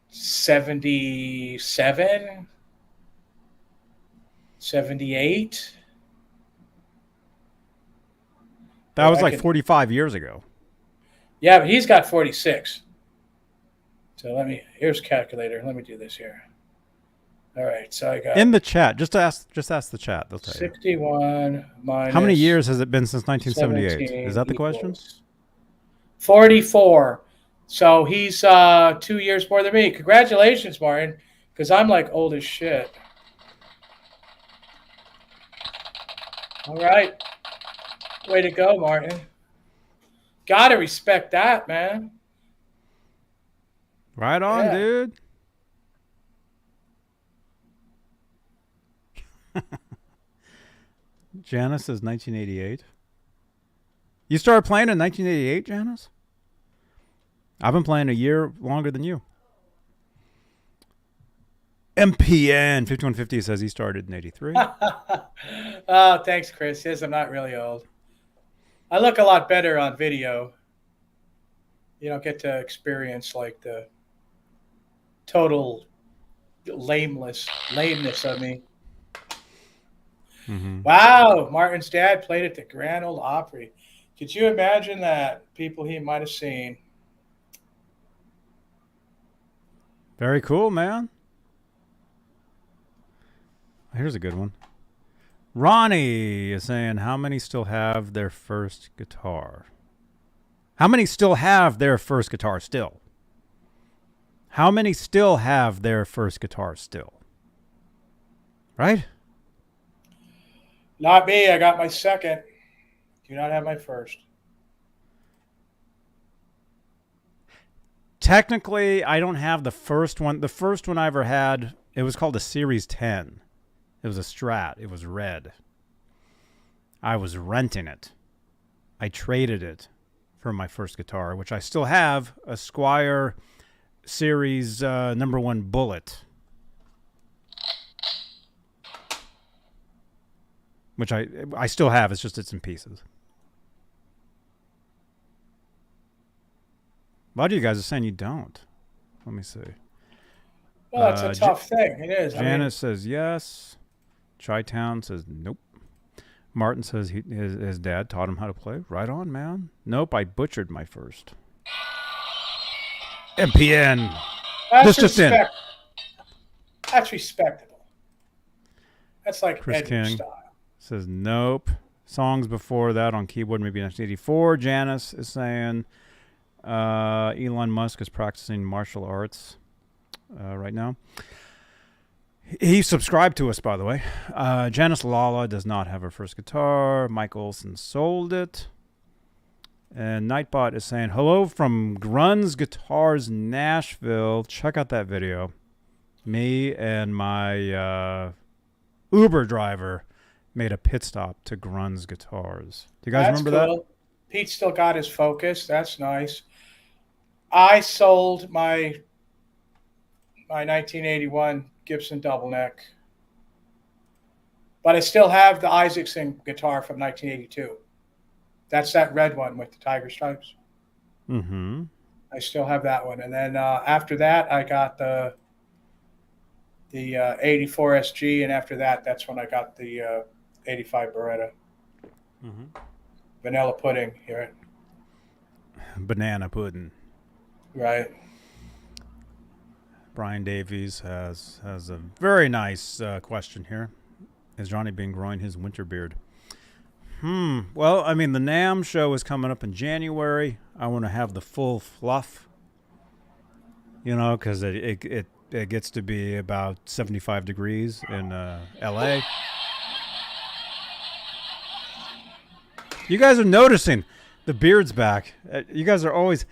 77, 78. That was like 45 years ago. Yeah, but he's got 46. So here's a calculator. Let me do this here. All right, so I got in the chat. Just ask the chat. They'll tell 61 minus. How many years has it been since 1978? Is that the question? 44. So he's 2 years more than me. Congratulations, Martin, because I'm like old as shit. All right. Way to go, Martin. Gotta respect that, man. Right on, dude. Janice says 1988. You started playing in 1988, Janice? I've been playing a year longer than you. MPN 5150 says he started in 83. Oh, thanks, Chris. Yes, I'm not really old. I look a lot better on video. You don't get to experience like the total lameness of me. Mm-hmm. Wow, Martin's dad played at the Grand Ole Opry. Could you imagine that? People he might have seen. Very cool, man. Here's a good one. Ronnie is saying, how many still have their first guitar? How many still have their first guitar still? How many still have their first guitar still? Right? Not me. I got my second. Do not have my first. Technically, I don't have the first one. The first one I ever had, it was called a Series 10. It was a Strat. It was red. I was renting it. I traded it for my first guitar, which I still have, a Squier Series number 1 Bullet. Which I still have. It's just it's in pieces. A lot of you guys are saying you don't. Let me see. Well, that's a tough thing. It is. Janice says yes. Chi-Town says nope. Martin says his dad taught him how to play. Right on, man. Nope, I butchered my first. MPN. That's just in. That's respectable. That's like Chris Edward King style. says nope. Songs before that on keyboard, maybe 1984. Janice is saying Elon Musk is practicing martial arts right now. He subscribed to us, by the way. Janice Lala does not have her first guitar. Mike Olson sold it. And Nightbot is saying, hello from Grunge Guitars, Nashville. Check out that video. Me and my Uber driver made a pit stop to Grunge Guitars. Do you guys remember that? Pete still got his Focus. That's nice. I sold my 1981 Gibson double neck, but I still have the Isaacson guitar from 1982. That's that red one with the tiger stripes. Mm-hmm. I still have that one. And then after that, I got the 84 SG, and after that, that's when I got the 85 Beretta. Mm-hmm. Vanilla pudding here. Banana pudding. Right. Brian Davies has a very nice question here. Is Johnny Beane growing his winter beard? Well, I mean, the NAMM show is coming up in January. I want to have the full fluff, you know, because it gets to be about 75 degrees in L.A. You guys are noticing the beard's back. You guys are always...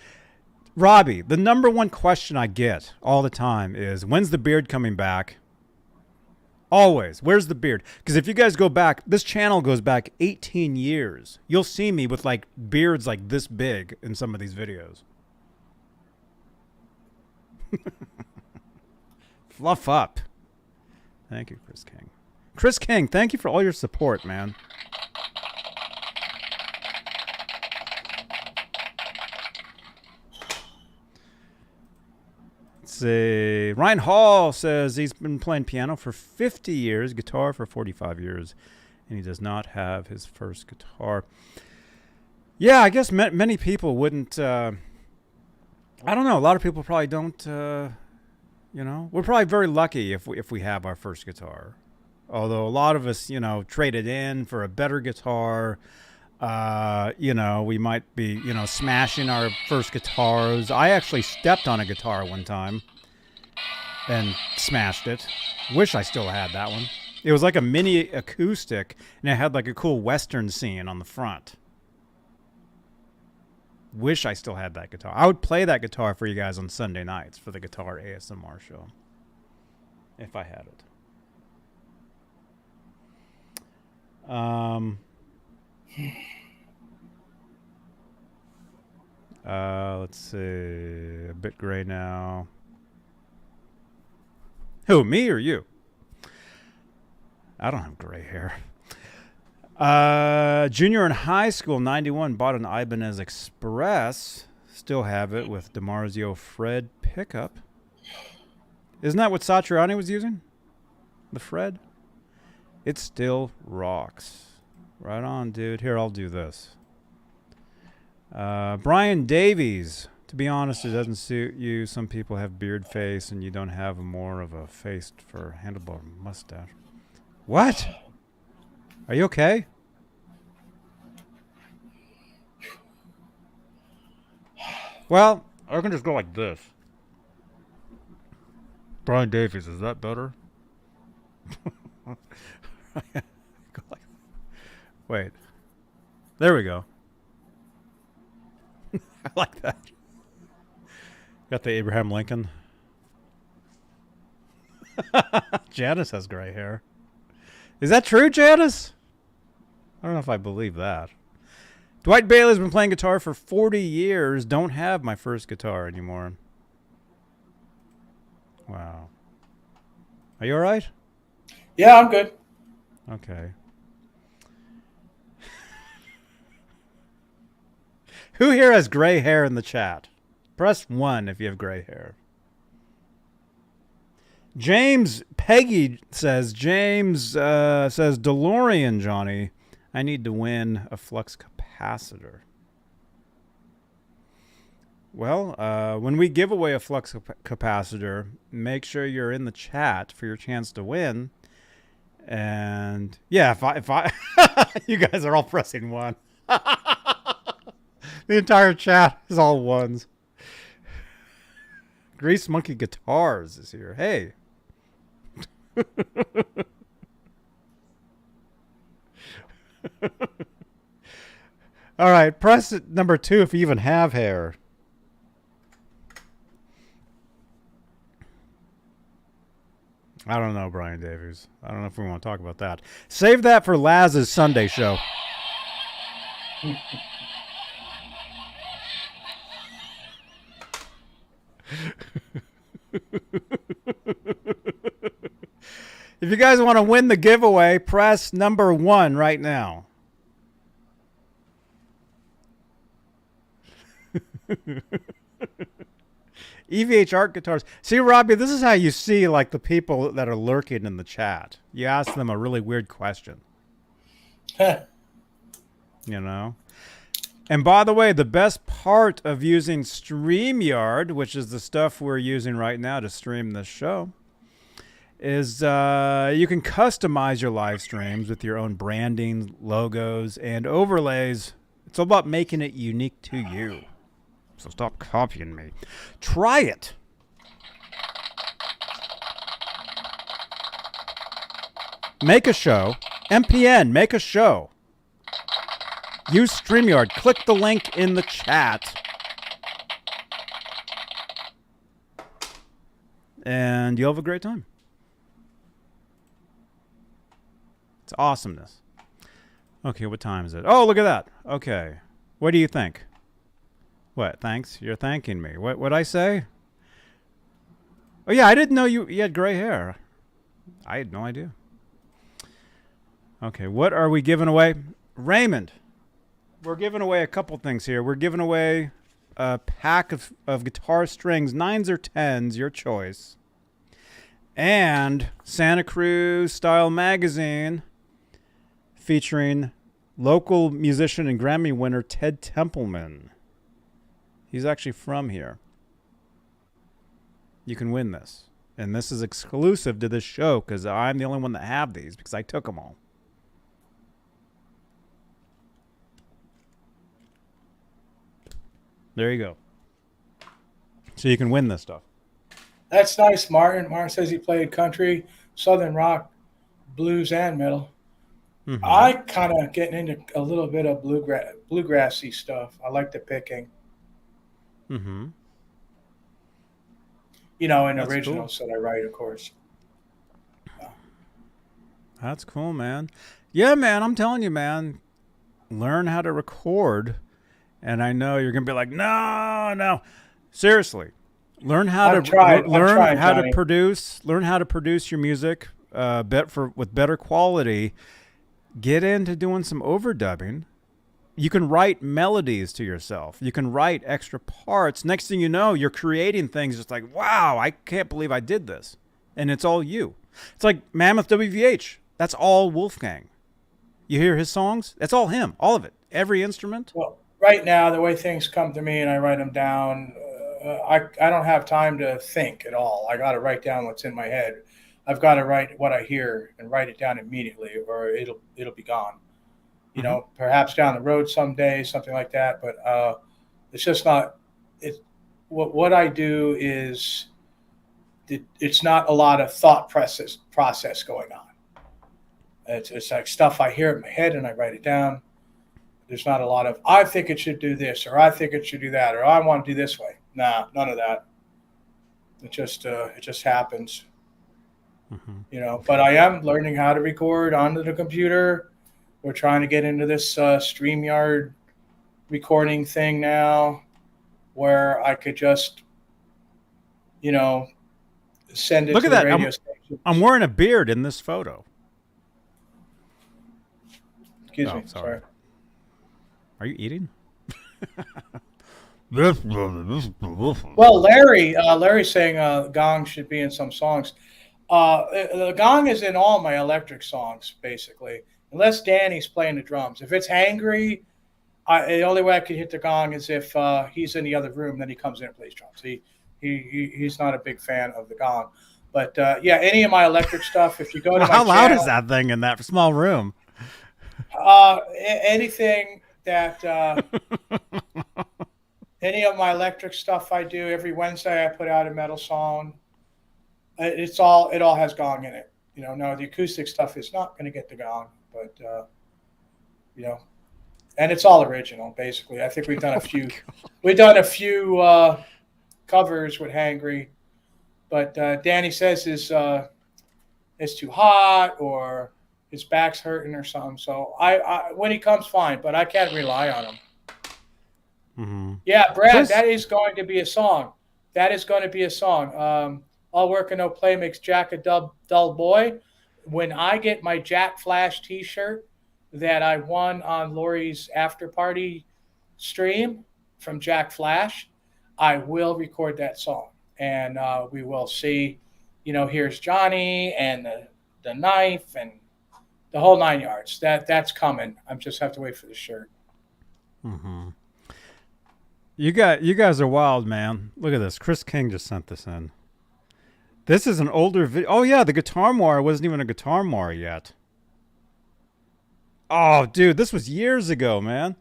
Robbie, the number one question I get all the time is, when's the beard coming back? Always. Where's the beard? Because if you guys go back, this channel goes back 18 years. You'll see me with like beards like this big in some of these videos. Fluff up. Thank you, Chris King. Chris King, thank you for all your support, man. Say Ryan Hall says he's been playing piano for 50 years, guitar for 45 years, and he does not have his first guitar. Yeah, I guess many people wouldn't. I don't know. A lot of people probably don't. You know, we're probably very lucky if we have our first guitar. Although a lot of us, you know, traded in for a better guitar. You know, we might be, you know, smashing our first guitars. I actually stepped on a guitar one time and smashed it. Wish I still had that one. It was like a mini acoustic, and it had like a cool Western scene on the front. Wish I still had that guitar. I would play that guitar for you guys on Sunday nights for the Guitar ASMR show. If I had it. Let's see. A bit gray now. Who, me or you? I don't have gray hair. Junior in high school, 91, bought an Ibanez Express. Still have it with DiMarzio Fred pickup. Isn't that what Satriani was using? The Fred? It still rocks. Right on, dude. Here, I'll do this. Brian Davies. To be honest, it doesn't suit you. Some people have beard face, and you don't have more of a face for handlebar mustache. What? Are you okay? Well, I can just go like this. Brian Davies, is that better? Wait. There we go. I like that. Got the Abraham Lincoln. Janice has gray hair. Is that true, Janice? I don't know if I believe that. Dwight Bailey's been playing guitar for 40 years. Don't have my first guitar anymore. Wow. Are you all right? Yeah, I'm good. Okay. Who here has gray hair in the chat? Press 1 if you have gray hair. Peggy says, says, DeLorean, Johnny, I need to win a flux capacitor. Well, when we give away a flux capacitor, make sure you're in the chat for your chance to win. And yeah, if I you guys are all pressing 1. The entire chat is all 1s. Grease Monkey Guitars is here. Hey. All right, press number 2 if you even have hair. I don't know, Brian Davies. I don't know if we want to talk about that. Save that for Laz's Sunday show. If you guys want to win the giveaway, press number 1 right now. EVH Art Guitars. See, Robbie, this is how you see like the people that are lurking in the chat. You ask them a really weird question. You know? And by the way, the best part of using StreamYard, which is the stuff we're using right now to stream this show, is you can customize your live streams with your own branding, logos, and overlays. It's all about making it unique to you. So stop copying me. Try it. Make a show. MPN, make a show. Use StreamYard. Click the link in the chat. And you'll have a great time. It's awesomeness. Okay, what time is it? Oh, look at that. Okay. What do you think? What? Thanks? You're thanking me. What'd I say? Oh, yeah, I didn't know you had gray hair. I had no idea. Okay, what are we giving away? Raymond, we're giving away a couple things here. We're giving away a pack of guitar strings, 9s or 10s, your choice. And Santa Cruz Style Magazine featuring local musician and Grammy winner Ted Templeman. He's actually from here. You can win this. And this is exclusive to this show because I'm the only one that have these because I took them all. There you go. So you can win this stuff. That's nice, Martin. Martin says he played country, southern rock, blues, and metal. Mm-hmm. I kind of getting into a little bit of bluegrassy stuff. I like the picking. Mm-hmm. You know, in That's originals cool. that I write, of course. That's cool, man. Yeah, man, I'm telling you, man. Learn how to record. And I know you're going to be like, no. Seriously. Learn how to produce your music with better quality. Get into doing some overdubbing. You can write melodies to yourself. You can write extra parts. Next thing you know, you're creating things just like, wow, I can't believe I did this. And it's all you. It's like Mammoth WVH. That's all Wolfgang. You hear his songs? That's all him. All of it. Every instrument. Well, right now, the way things come to me and I write them down, I don't have time to think at all. I got to write down what's in my head. I've got to write what I hear and write it down immediately, or it'll be gone. You know, perhaps down the road someday, something like that. But it's just not. What I do is it's not a lot of thought process going on. It's like stuff I hear in my head and I write it down. There's not a lot of I think it should do this, or I think it should do that, or I want to do this way. Nah, none of that. It just happens. Mm-hmm. You know, but I am learning how to record onto the computer. We're trying to get into this StreamYard recording thing now where I could just, you know, send it to the radio station. I'm wearing a beard in this photo. Excuse me. Sorry. Are you eating? Well, Larry's saying gong should be in some songs. The gong is in all my electric songs, basically, unless Danny's playing the drums. If it's hangry, the only way I could hit the gong is if he's in the other room, then he comes in and plays drums. He's not a big fan of the gong. But, yeah, any of my electric stuff, if you go to my How loud channel, is that thing in that small room? anything that any of my electric stuff I do, every Wednesday I put out a metal song. It all has gong in it. No, the acoustic stuff is not going to get the gong, but, and it's all original, basically. I think we've done a few covers with Hangry, but Danny says it's too hot or his back's hurting or something. So I when he comes, fine, but I can't rely on him. Mm-hmm. Yeah, Brad, that is going to be a song. All work and no play makes Jack a dull boy. When I get my Jack Flash T-shirt that I won on Lori's after party stream from Jack Flash, I will record that song, and we will see. Here's Johnny and the knife and the whole 9 yards. That's coming. I just have to wait for the shirt. Mm-hmm. You guys are wild, man. Look at this. Chris King just sent this in. This is an older video. Oh, yeah, the Guitar Moire wasn't even a Guitar Moire yet. Oh, dude, this was years ago, man.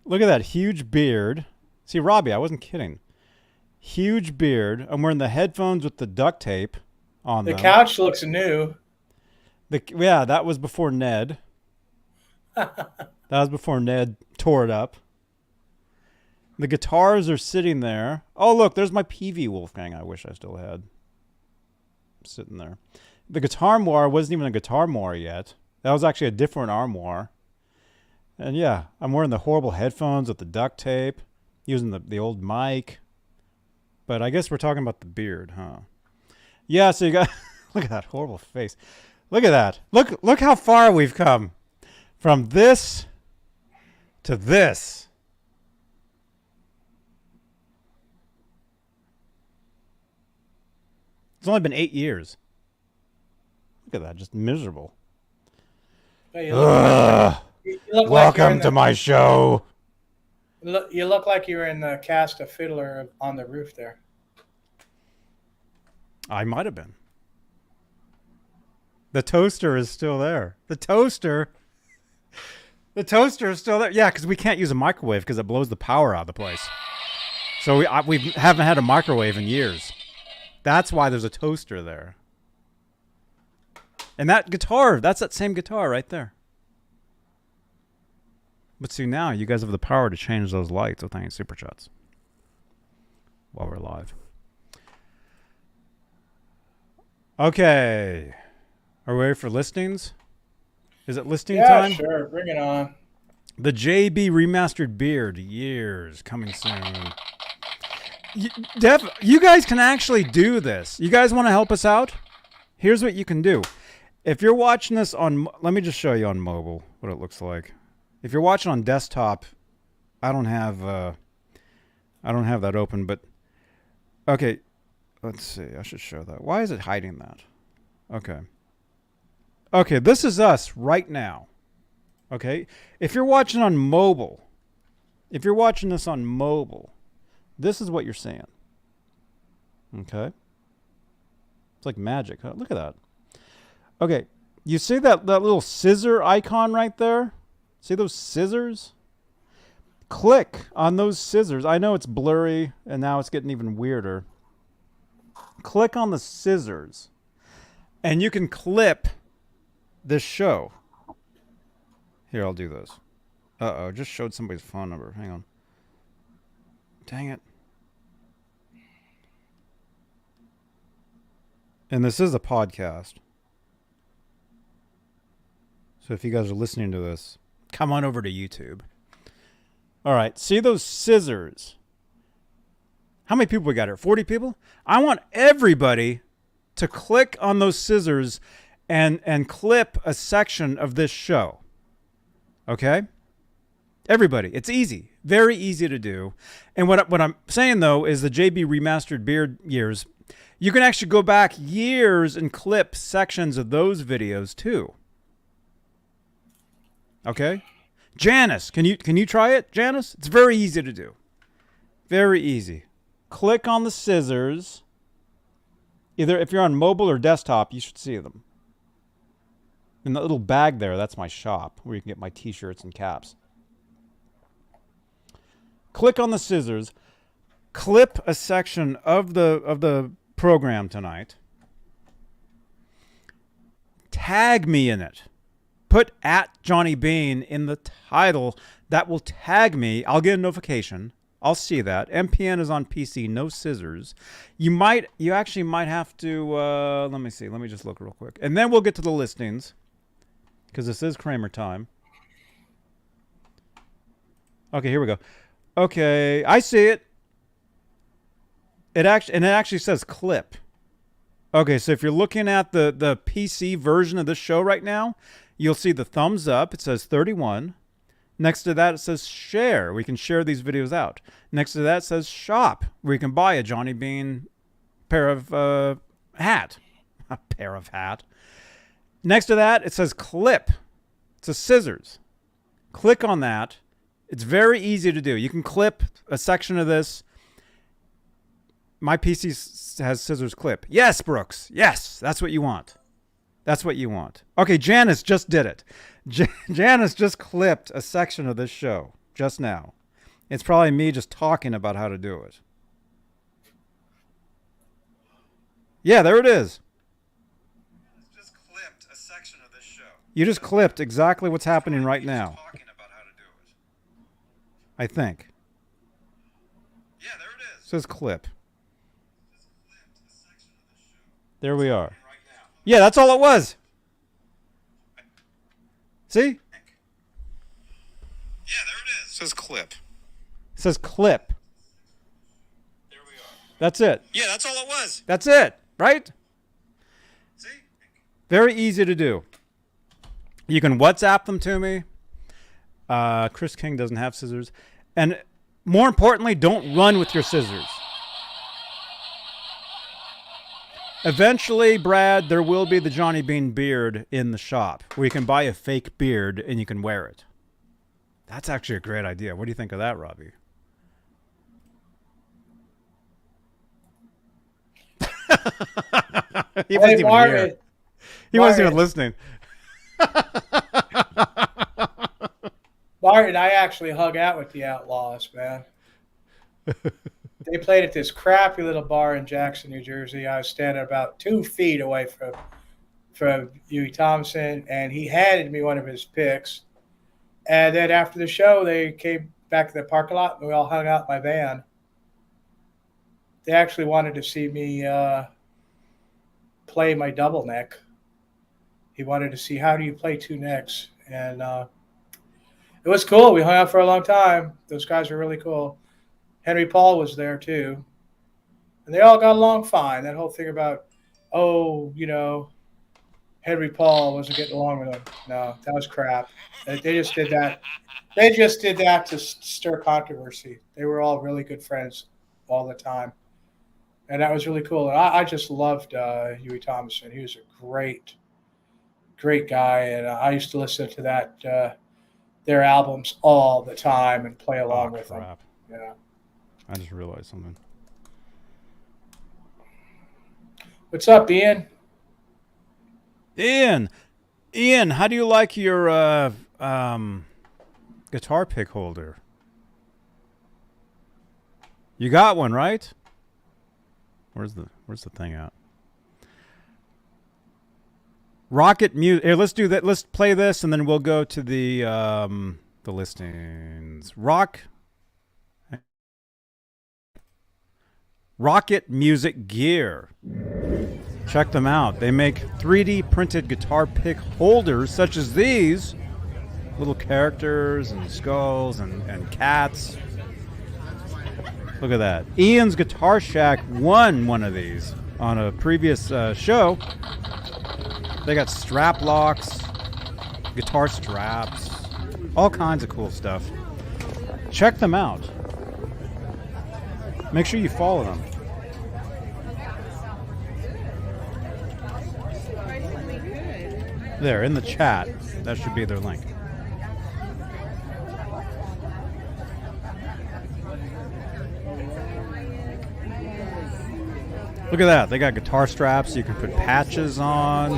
Look at that huge beard. See, Robbie, I wasn't kidding. Huge beard. I'm wearing the headphones with the duct tape on them. The couch looks new. Yeah, that was before Ned. That was before Ned tore it up. The guitars are sitting there. Oh, look, there's my PV Wolfgang I wish I still had. Sitting there. The Guitar Moire wasn't even a Guitar Moire yet. That was actually a different armoire. And yeah, I'm wearing the horrible headphones with the duct tape, using the old mic. But I guess we're talking about the beard, huh? Yeah, so you got... Look at that horrible face. Look at that. Look how far we've come. From this to this. It's only been 8 years. Look at that, just miserable. Welcome to my show. You look like you were in the cast of Fiddler on the Roof there. I might have been. The toaster is still there. The toaster is still there. Yeah, because we can't use a microwave because it blows the power out of the place. So we haven't had a microwave in years. That's why there's a toaster there. And that guitar, that's that same guitar right there. But see, now you guys have the power to change those lights with any super chats while we're live. Okay. Are we ready for listings? Is it listing time? Yeah, sure. Bring it on. The JB Remastered Beard. Years. Coming soon. You guys can actually do this. You guys want to help us out? Here's what you can do. If you're watching this on... Let me just show you on mobile what it looks like. If you're watching on desktop, I don't have that open, but... Okay. Let's see. I should show that. Why is it hiding that? Okay. Okay, this is us right now. Okay? If you're watching on mobile, if you're watching this on mobile, this is what you're seeing. Okay? It's like magic, huh? Look at that. Okay, you see that little scissor icon right there? See those scissors? Click on those scissors. I know it's blurry, and now it's getting even weirder. Click on the scissors, and you can clip this show. Here, I'll do this. Uh-oh, just showed somebody's phone number. Hang on. Dang it. And this is a podcast. So if you guys are listening to this, come on over to YouTube. All right, see those scissors? How many people we got here? 40 people? I want everybody to click on those scissors and clip a section of this show. Okay? Everybody. It's easy. Very easy to do. And what I'm saying, though, is the JB Remastered Beard years, you can actually go back years and clip sections of those videos, too. Okay? Janice, can you try it, Janice? It's very easy to do. Very easy. Click on the scissors. Either if you're on mobile or desktop, you should see them. In the little bag there, that's my shop, where you can get my t-shirts and caps. Click on the scissors. Clip a section of the program tonight. Tag me in it. Put @Johnny Beane in the title. That will tag me. I'll get a notification. I'll see that. MPN is on PC, no scissors. You actually might have to, let me see. Let me just look real quick. And then we'll get to the listings, because this is Kramer time. Okay, here we go. Okay, I see it. It actually says clip. Okay, so if you're looking at the PC version of this show right now, you'll see the thumbs up. It says 31. Next to that, it says share. We can share these videos out. Next to that, it says shop, where you can buy a Johnny Beane pair of hat. A pair of hat. Next to that, it says clip. It's a scissors. Click on that. It's very easy to do. You can clip a section of this. My PC has scissors clip. Yes, Brooks. Yes, that's what you want. That's what you want. Okay, Janice just did it. Janice just clipped a section of this show just now. It's probably me just talking about how to do it. Yeah, there it is. Just clipped a section of this show. You just clipped exactly what's happening right now. I think. Yeah, there it is. It says clip. There we are. Yeah, that's all it was. See? Yeah, there it is. It says clip. It says clip. There we are. That's it. Yeah, that's all it was. That's it, right? See? Very easy to do. You can WhatsApp them to me. Chris King doesn't have scissors. And more importantly, don't run with your scissors. Eventually, Brad, there will be the Johnny Beane beard in the shop where you can buy a fake beard and you can wear it. That's actually a great idea. What do you think of that, Robbie? He wasn't even here. He wasn't even listening. Martin, I actually hung out with the Outlaws, man. They played at this crappy little bar in Jackson, New Jersey. I was standing about 2 feet away from Huey Thompson, and he handed me one of his picks. And then after the show, they came back to the parking lot, and we all hung out in my van. They actually wanted to see me play my double neck. He wanted to see, how do you play 2 necks? And it was cool. We hung out for a long time. Those guys were really cool. Henry Paul was there too. And they all got along fine. That whole thing about, Henry Paul wasn't getting along with him. No, that was crap. They just did that. They just did that to stir controversy. They were all really good friends all the time. And that was really cool. And I just loved Huey Thompson. He was a great guy. And I used to listen to their albums all the time and play along with them. Yeah. I just realized something. What's up, Ian? Ian, how do you like your guitar pick holder? You got one, right? Where's the thing at? Rocket music. Here, let's do that. Let's play this, and then we'll go to the listings. Rocket Music Gear. Check them out. They make 3D printed guitar pick holders such as these. Little characters and skulls and cats. Look at that. Ian's Guitar Shack won one of these on a previous show. They got strap locks, guitar straps, all kinds of cool stuff. Check them out. Make sure you follow them. There, in the chat. That should be their link. Look at that. They got guitar straps you can put patches on.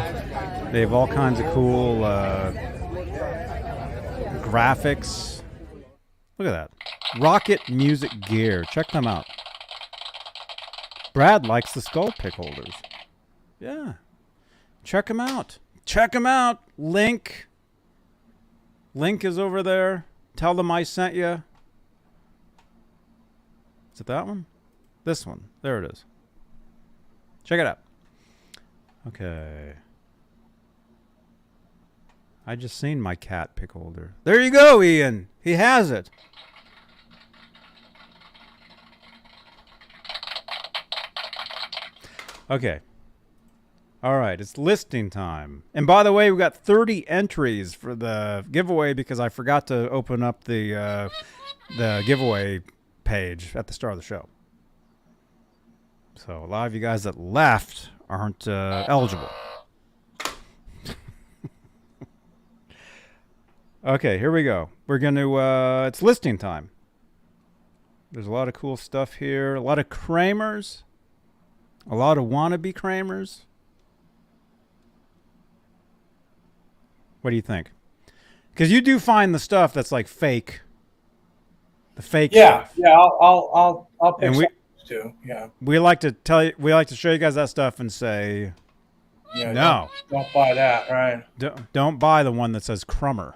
They have all kinds of cool graphics. Look at that. Rocket Music Gear. Check them out. Brad likes the skull pick holders. Yeah. Check them out. Check them out. Link is over there. Tell them I sent you. Is it that one? This one. There it is. Check it out. Okay. I just seen my cat pick holder. There you go, Ian. He has it. Okay. All right, it's listing time. And by the way, we got 30 entries for the giveaway because I forgot to open up the giveaway page at the start of the show. So a lot of you guys that left aren't eligible. Okay, here we go. We're going to, it's listing time. There's a lot of cool stuff here. A lot of Kramers. A lot of wannabe Kramers. What do you think? Because you do find the stuff that's like fake. The fake stuff. Yeah, I'll pick some too. Yeah. We like to show you guys that stuff and say, yeah, no. Don't buy that, right? Don't buy the one that says Kramer.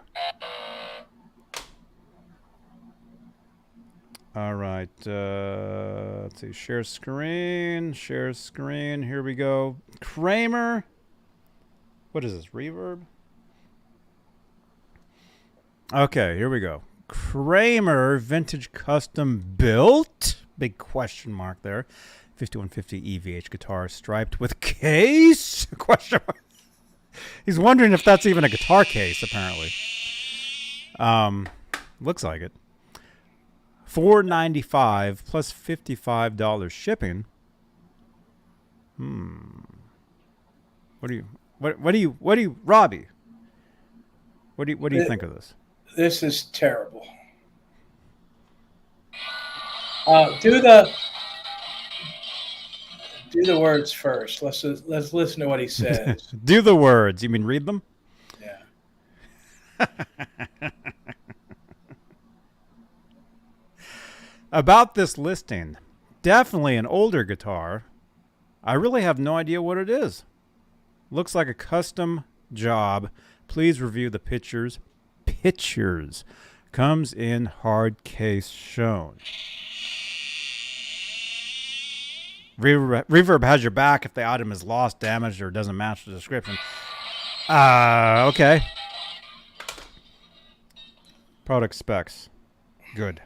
All right. Let's see. Share screen. Share screen. Here we go. Kramer. What is this? Reverb? Okay, here we go. Kramer Vintage Custom Built. Big question mark there. 5150 EVH guitar striped with case? Question mark. He's wondering if that's even a guitar case, apparently. Looks like it. $495 plus $55 shipping. What do you Robbie? What do you think of this? This is terrible. Do the words first. Let's listen to what he says. Do the words. You mean read them? Yeah. About this listing, definitely an older guitar. I really have no idea what it is. Looks like a custom job. Please review the pictures. Pictures. Comes in hard case shown. Reverb has your back if the item is lost, damaged, or doesn't match the description. Okay. Product specs. Good.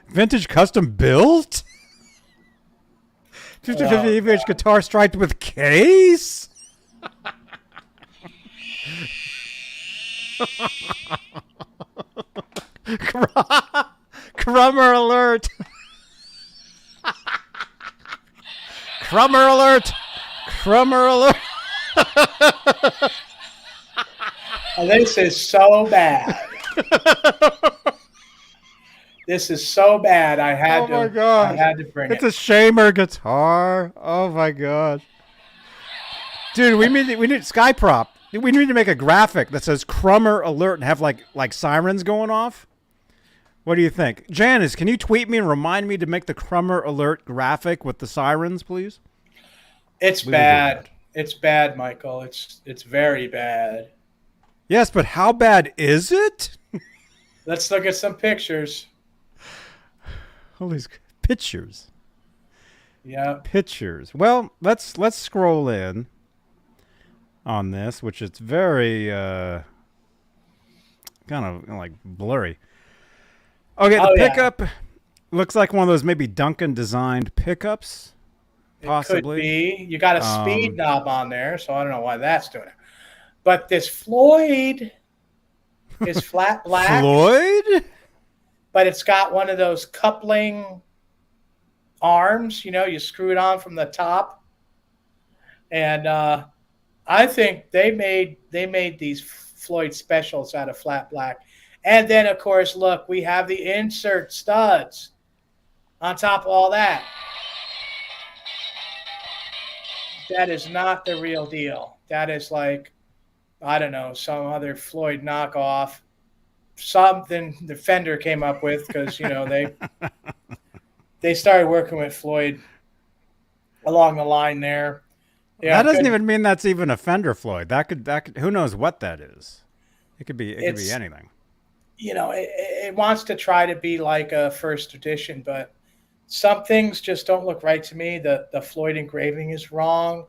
Vintage custom built? 5050 EVH guitar striped with case? Kramer alert. Kramer alert. Kramer alert. This is so bad. This is so bad. I had to bring it. It's a Shamer guitar. Oh my god. Dude, we need Sky Prop. We need to make a graphic that says Kramer alert and have like sirens going off. What do you think? Janice, can you tweet me and remind me to make the Kramer alert graphic with the sirens, please? It's bad. It's bad, Michael. It's very bad. Yes, but how bad is it? Let's look at some pictures. All these pictures. Yeah. Pictures. Well, let's scroll in on this, which it's very kind of like blurry. Okay, the pickup looks like one of those maybe Duncan designed pickups. Possibly. It could be. You got a speed knob on there, so I don't know why that's doing it. But this Floyd, is flat black, Floyd? but it's got one of those coupling arms. You know, you screw it on from the top, and I think they made these Floyd specials out of flat black. And then, of course, look, we have the insert studs on top of all that. That is not the real deal. That is like, I don't know, some other Floyd knockoff, something the Fender came up with, because, you know, they started working with Floyd along the line there. Yeah, that doesn't even mean that's even a Fender Floyd. That could who knows what that is. It could be anything. You know, it wants to try to be like a first edition, but some things just don't look right to me. The Floyd engraving is wrong.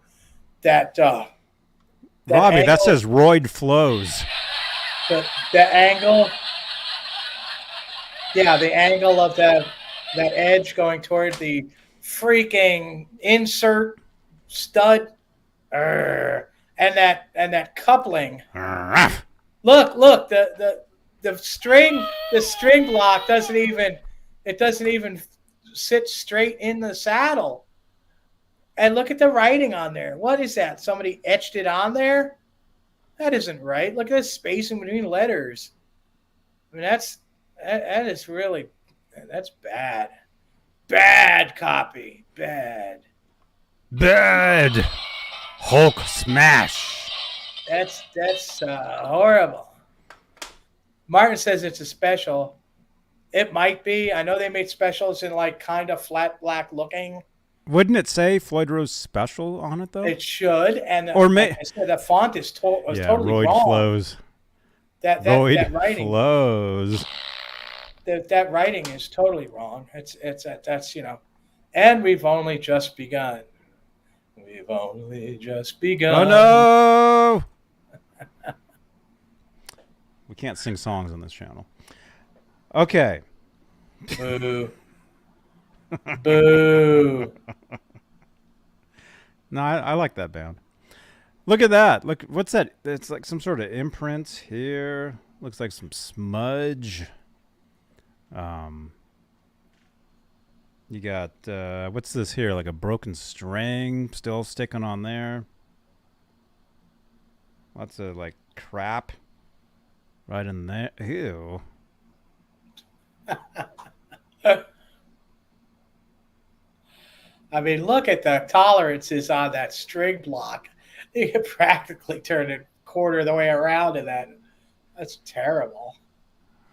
That Robbie, angle, that says Royd Flows. the angle, yeah, the angle of that edge going toward the freaking insert stud, and that coupling. Look, the string block doesn't even sit straight in the saddle. And look at the writing on there. What is that? Somebody etched it on there? That isn't right. Look at the spacing between letters. I mean, that is really, that's bad. Bad copy. Bad. Hulk smash. That's horrible. Martin says it's a special. It might be. I know they made specials in like kind of flat black looking. Wouldn't it say Floyd Rose Special on it though? It should. And like I said, the font is totally Royd wrong. Flows. That writing flows. That writing is totally wrong. That's you know, and we've only just begun. We've only just begun. Oh no! We can't sing songs on this channel. Okay. Boo. Boo. No, I like that band. Look at that. Look, what's that? It's like some sort of imprint here. Looks like some smudge. You got, what's this here? Like a broken string still sticking on there. Lots of like crap right in there. Ew. I mean, look at the tolerances on that string block. You can practically turn it quarter of the way around to that. That's terrible.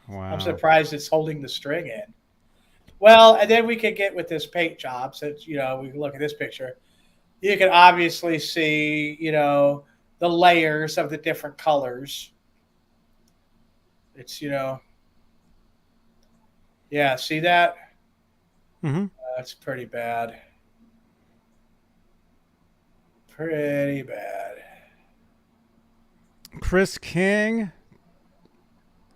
Wow. I'm surprised it's holding the string in. Well, and then we can get with this paint job. So, you know, we can look at this picture. You can obviously see, you know, the layers of the different colors. It's, you know, yeah, see that? Mm-hmm. That's pretty bad. Pretty bad. Chris King.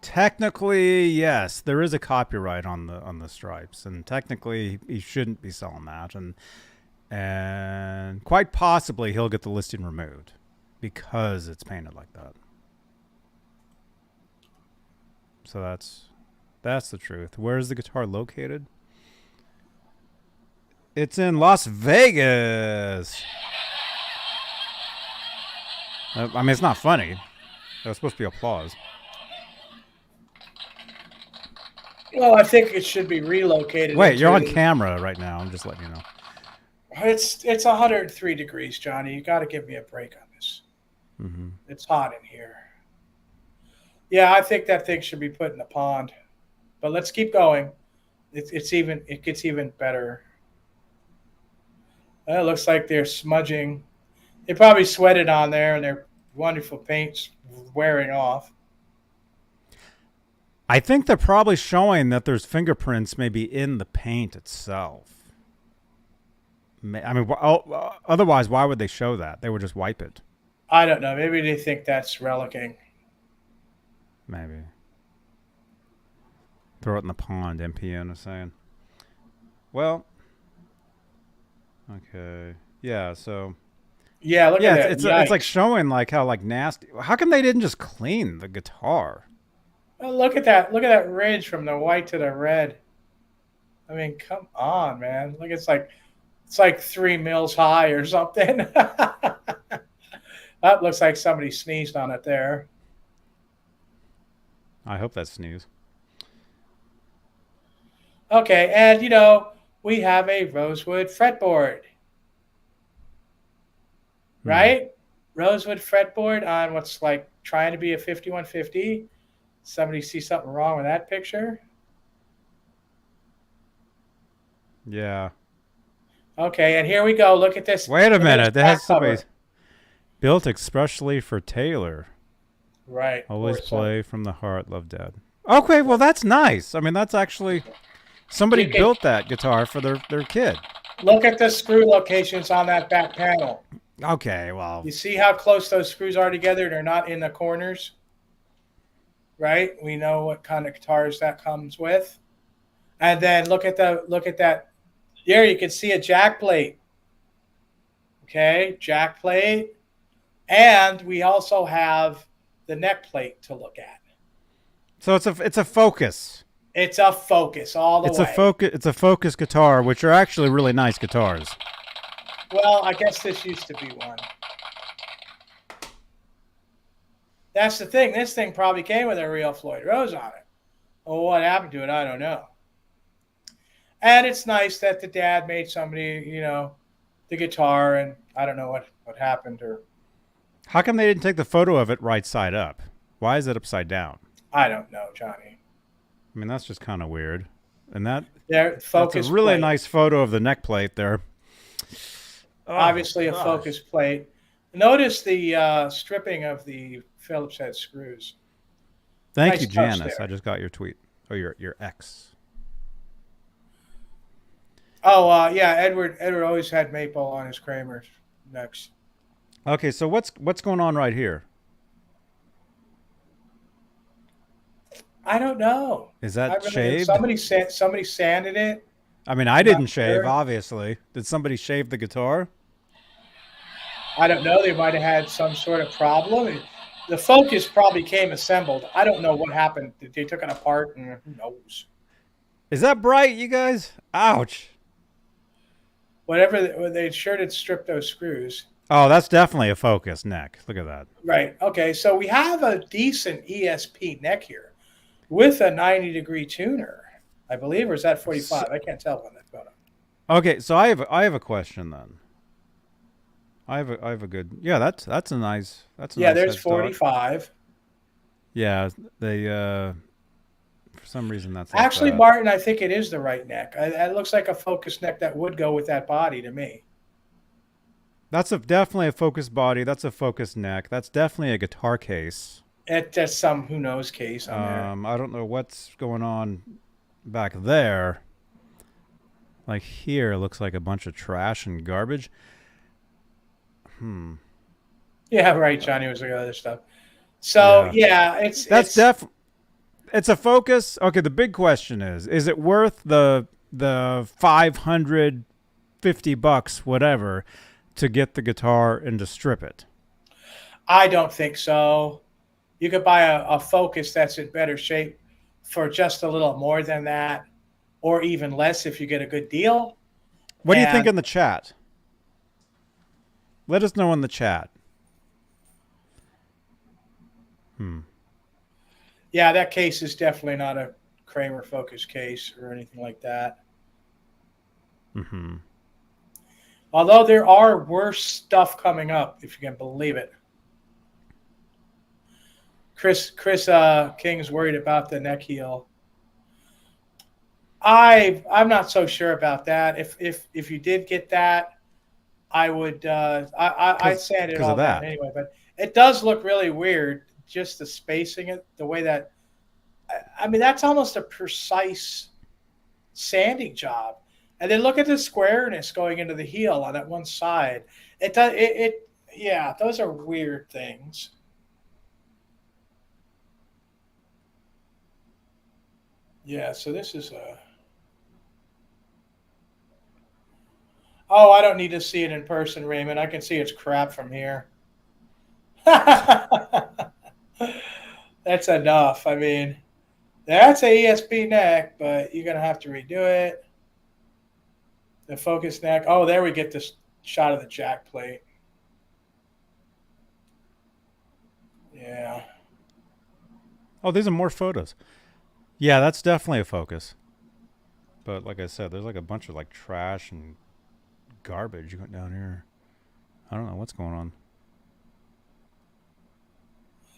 Technically, yes, there is a copyright on the stripes, and technically he shouldn't be selling that, and quite possibly he'll get the listing removed because it's painted like that. So that's the truth. Where is the guitar located? It's in Las Vegas. I mean, it's not funny. That was supposed to be applause. Well, I think it should be relocated. Wait, you're on camera right now. I'm just letting you know. It's 103 degrees, Johnny. You got to give me a break on this. Mm-hmm. It's hot in here. Yeah, I think that thing should be put in the pond. But let's keep going. It gets even better. It looks like they're smudging. They probably sweated on there, and their wonderful paint's wearing off. I think they're probably showing that there's fingerprints maybe in the paint itself. I mean, otherwise, why would they show that? They would just wipe it. I don't know. Maybe they think that's relicking. Maybe. Throw it in the pond, MPN is saying. Well, okay. Yeah, so... Yeah, look at that. It's like showing like how like nasty... How come they didn't just clean the guitar? Oh, look at that! Look at that ridge from the white to the red. I mean, come on, man! Look, it's like 3 mils high or something. That looks like somebody sneezed on it there. I hope that's news. Okay, and we have a rosewood fretboard, right? Rosewood fretboard on what's like trying to be a 5150. Somebody see something wrong with that picture? Yeah. Okay, and here we go. Look at this. Wait a minute. That has cover. somebody built expressly for Taylor. Right. Always play from the heart, love Dad. Okay, well that's nice. I mean, that's actually somebody built that guitar for their kid. Look at the screw locations on that back panel. Okay, well. You see how close those screws are together? They're not in the corners. Right? We know what kind of guitars that comes with. And then look at that. There you can see a jack plate. Okay, jack plate. And we also have the neck plate to look at. So it's a Focus. It's a Focus all the way. It's a Focus guitar, which are actually really nice guitars. Well, I guess this used to be one. That's the thing. This thing probably came with a real Floyd Rose on it. Well, what happened to it, I don't know. And it's nice that the dad made somebody, the guitar, and I don't know what happened. Or how come they didn't take the photo of it right side up? Why is it upside down? I don't know, Johnny. I mean, that's just kind of weird. And that's a really nice photo of the neck plate there. Obviously a Focus plate. Notice the stripping of the Phillips head screws. Thank you, Janice. I just got your tweet. Or your ex. Oh, yeah. Edward always had maple on his Kramer necks. Okay, so what's going on right here? I don't know. Is that shaved? Somebody sanded it. I mean, I didn't shave, obviously. Did somebody shave the guitar? I don't know. They might have had some sort of problem. The Focus probably came assembled. I don't know what happened. They took it apart, and who knows? Is that bright, you guys? Ouch. Whatever, they sure did strip those screws. Oh, that's definitely a Focus neck. Look at that. Right. Okay, so we have a decent ESP neck here with a 90-degree tuner, I believe, or is that 45? I can't tell on that photo. Okay, so I have a question then. I have a good. Yeah, that's a nice. Yeah, there's 45. Yeah, they for some reason that's actually like Martin. I think it is the right neck. It looks like a Focus neck that would go with that body to me. That's definitely a Focus body. That's a Focus neck. That's definitely a guitar case. It's some who knows case on there. I don't know what's going on back there. Like here, it looks like a bunch of trash and garbage. Yeah, right. Johnny was like other stuff. So yeah, it's a Focus. Okay, the big question is it worth the $550 whatever to get the guitar and to strip it? I don't think so. You could buy a Focus that's in better shape for just a little more than that, or even less if you get a good deal. What do you think in the chat? Let us know in the chat. Yeah, that case is definitely not a Kramer Focus case or anything like that. Although there are worse stuff coming up, if you can believe it. Chris King's worried about the neck heel. I'm not so sure about that. If you did get that, I would I'd sand it all down anyway. But it does look really weird, just the spacing, the way that. I mean, that's almost a precise sanding job. And then look at the squareness going into the heel on that one side. Yeah, those are weird things. Yeah, so this is a. Oh, I don't need to see it in person, Raymond. I can see it's crap from here. That's enough. I mean, That's a ESP neck, but you're gonna have to redo it. The focus neck. Oh, there we get this shot of the jack plate. Yeah. Oh, these are more photos. Yeah, that's definitely a focus. But like I said, there's like a bunch of like trash and garbage going down here. I don't know what's going on.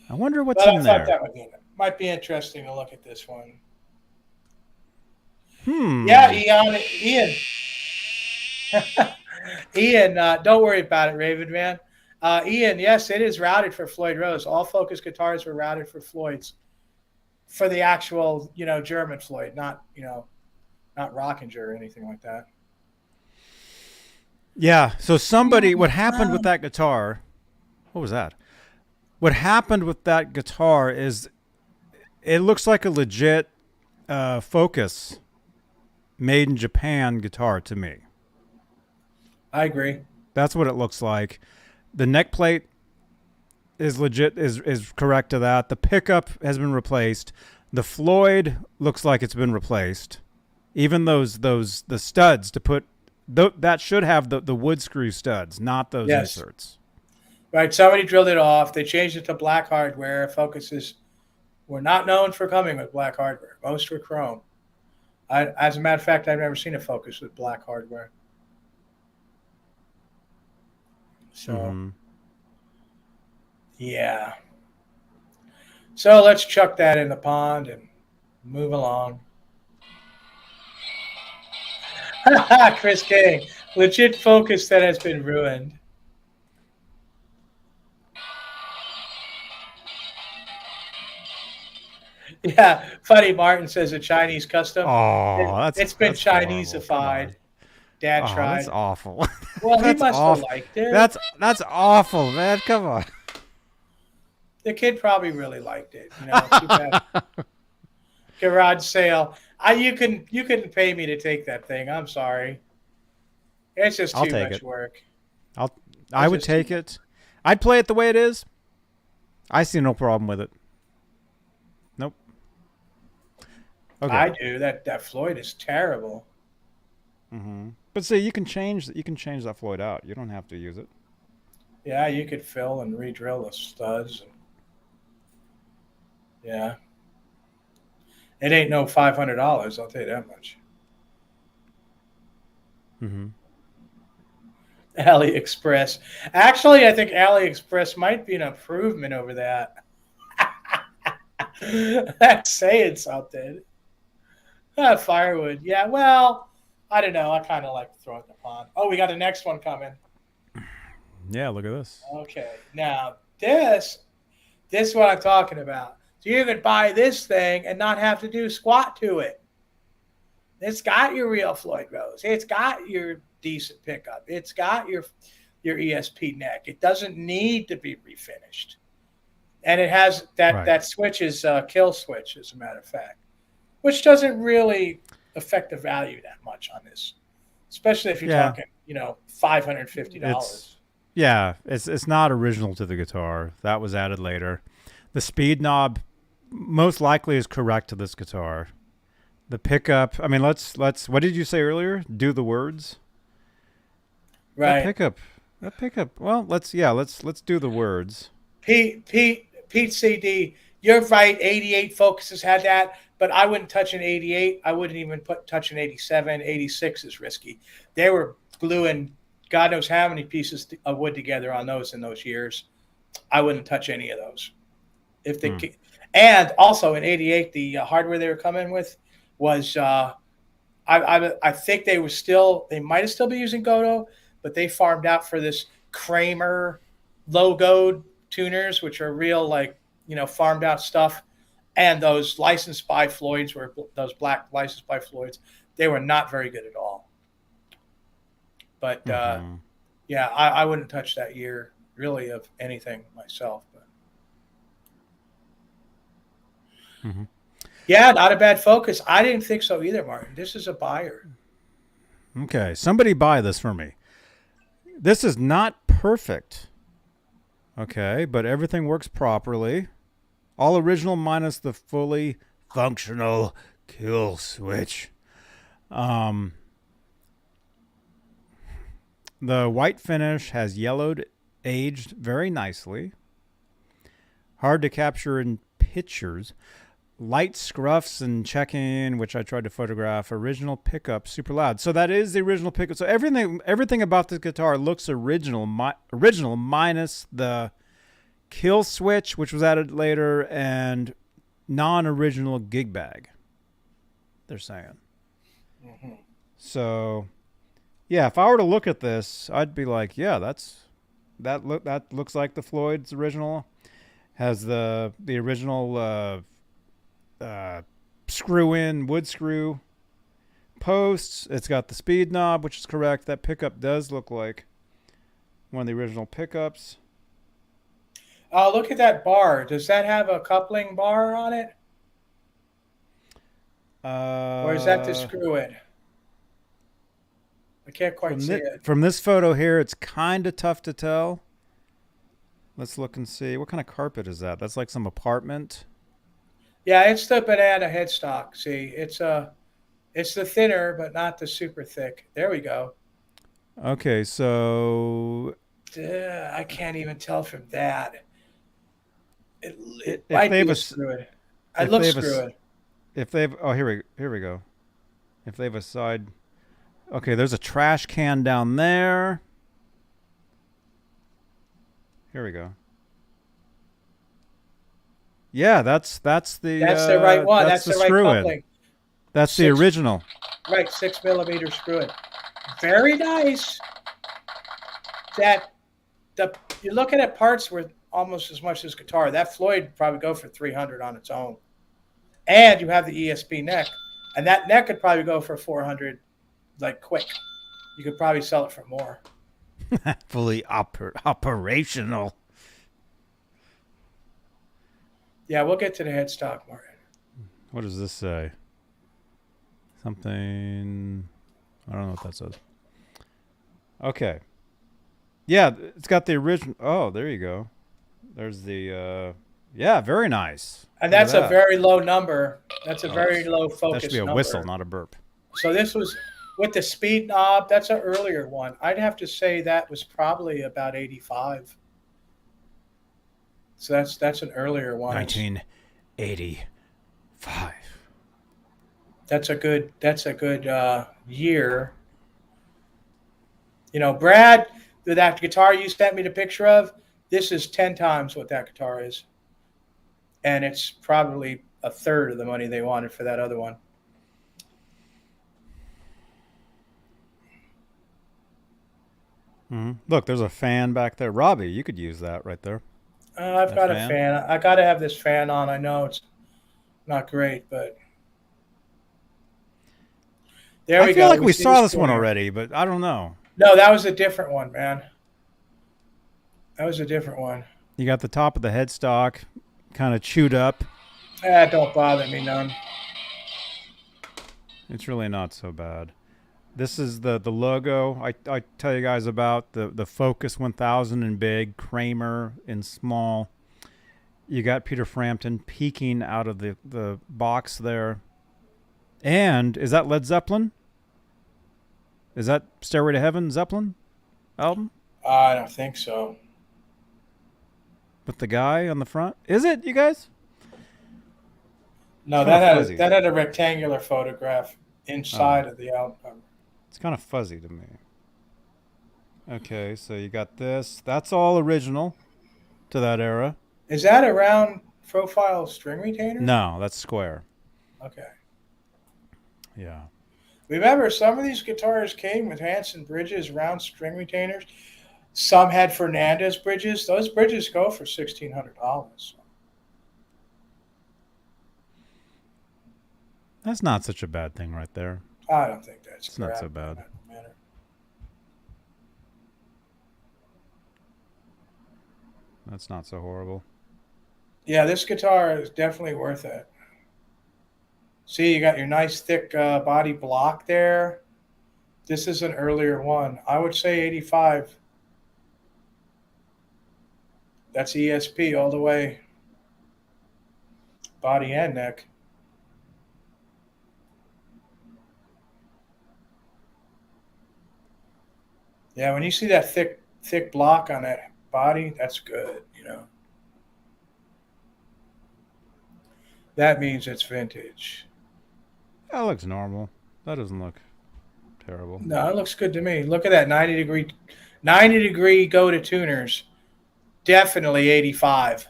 I wonder what's But in I there. thought that might be interesting to look at this one. Yeah, Ian. Ian, don't worry about it, Raven Man. Ian, yes, it is routed for Floyd Rose. All focus guitars were routed for Floyd's, for the actual, German Floyd, not Rockinger or anything like that. Yeah. So what happened with that guitar? What was that? What happened with that guitar is it looks like a legit Focus made in Japan guitar to me. I agree. That's what it looks like. The neck plate is legit, is correct to that. The pickup has been replaced. The Floyd looks like it's been replaced. Even the studs to put that should have the wood screw studs, not those inserts. Right. Somebody drilled it off. They changed it to black hardware. Focuses were not known for coming with black hardware. Most were chrome. As a matter of fact, I've never seen a Focus with black hardware. So, yeah. So let's chuck that in the pond and move along. Chris King, legit Focus that has been ruined. Yeah, funny. Martin says a Chinese custom. Oh, it's been Chinese-ified. Dad tried. That's awful. Well, he must have liked it. That's awful, man. Come on. The kid probably really liked it. Garage sale. You couldn't pay me to take that thing. I'm sorry. It's just too much work. I would take it. I'd play it the way it is. I see no problem with it. Nope. Okay. I do. That Floyd is terrible. Mm-hmm. But see, you can change that Floyd out. You don't have to use it. Yeah, you could fill and re-drill the studs. Yeah. It ain't no $500. I'll tell you that much. Mm-hmm. AliExpress. Actually, I think AliExpress might be an improvement over that. That's saying something. Firewood. Yeah, well, I don't know. I kind of like to throw it in the pond. Oh, we got the next one coming. Yeah, look at this. Okay. Now, this is what I'm talking about. So you can buy this thing and not have to do squat to it. It's got your real Floyd Rose. It's got your decent pickup. It's got your ESP neck. It doesn't need to be refinished. And it has that switch is a kill switch, as a matter of fact, which doesn't really affect the value that much on this, especially if you're talking, $550. It's not original to the guitar. That was added later. The speed knob most likely is correct to this guitar. The pickup, I mean, let's what did you say earlier? Do the words? Right. That pickup. Well, let's do the words. Pete CD, you're right. 88 Focuses had that, but I wouldn't touch an 88. I wouldn't even touch an 87. 86 is risky. They were gluing God knows how many pieces of wood together on those in those years. I wouldn't touch any of those. And also in 88, the hardware they were coming with was I think they might have still been using Godot, but they farmed out for this Kramer logoed tuners, which are real farmed out stuff. And those licensed by Floyds those black licensed by Floyds. They were not very good at all. But I wouldn't touch that year really of anything myself. But yeah, not a bad Focus. I didn't think so either, Martin. This is a buyer. Okay, somebody buy this for me. This is not perfect. Okay, but everything works properly. All original minus the fully functional kill switch. The white finish has yellowed, aged very nicely. Hard to capture in pictures. Light scruffs and checking, which I tried to photograph. Original pickup, super loud. So that is the original pickup. So everything about this guitar looks original. Original minus the kill switch, which was added later, and non-original gig bag. They're saying. Mm-hmm. So, yeah, if I were to look at this, I'd be like, yeah, that looks like the Floyd's original. Has the original screw-in wood screw posts. It's got the speed knob, which is correct. That pickup does look like one of the original pickups. Look at that bar. Does that have a coupling bar on it? Or is that the screw-in? I can't quite see it. From this photo here, it's kind of tough to tell. Let's look and see. What kind of carpet is that? That's like some apartment. Yeah, it's the banana headstock. See, it's the thinner, but not the super thick. There we go. Okay, so I can't even tell from that. It might be a screw-in. It looks screw-in. If they've here we go. If they have a side, okay, there's a trash can down there. Here we go. Yeah, that's the right one. That's the right screw-in. coupling. That's the original. Right, 6mm screw-in. Very nice. You're looking at parts worth almost as much as guitar. That Floyd would probably go for $300 on its own. And you have the ESP neck, and that neck could probably go for $400, like quick. You could probably sell it for more. Fully operational. Yeah, we'll get to the headstock, Martin. What does this say? Something. I don't know what that says. Okay. Yeah, it's got the original. Oh, there you go. There's the. Yeah, very nice. And that's a very low number. That's a very low focus. That should be a whistle, not a burp. So this was with the speed knob. That's an earlier one. I'd have to say that was probably about 85. So that's an earlier one. 1985. That's a good year. You know, Brad, that guitar you sent me the picture of, this is 10 times what that guitar is. And it's probably a third of the money they wanted for that other one. Mm-hmm. Look, there's a fan back there. Robbie, you could use that right there. I've got a fan. I got to have this fan on. I know it's not great, but there we go. I feel like we saw this one already, but I don't know. No, that was a different one, man. That was a different one. You got the top of the headstock kind of chewed up. Don't bother me none. It's really not so bad. This is the logo I tell you guys about, the Focus 1000 in big, Kramer in small. You got Peter Frampton peeking out of the box there. And is that Led Zeppelin? Is that Stairway to Heaven Zeppelin album? I don't think so. With the guy on the front? Is it, you guys? No, that had a rectangular photograph inside of the album. It's kind of fuzzy to me. Okay, so you got this. That's all original to that era. Is that a round profile string retainer? No, that's square. Okay. Yeah. Remember, some of these guitars came with Hanson bridges, round string retainers. Some had Fernandez bridges. Those bridges go for $1,600. That's not such a bad thing right there. I don't think that's It's not so bad. That's not so horrible. Yeah, this guitar is definitely worth it. See, you got your nice thick body block there. This is an earlier one. I would say 85. That's ESP all the way. Body and neck. Yeah, when you see that thick block on that body, that's good, you know. That means it's vintage. That looks normal. That doesn't look terrible. No, it looks good to me. Look at that 90-degree go to tuners. Definitely 85.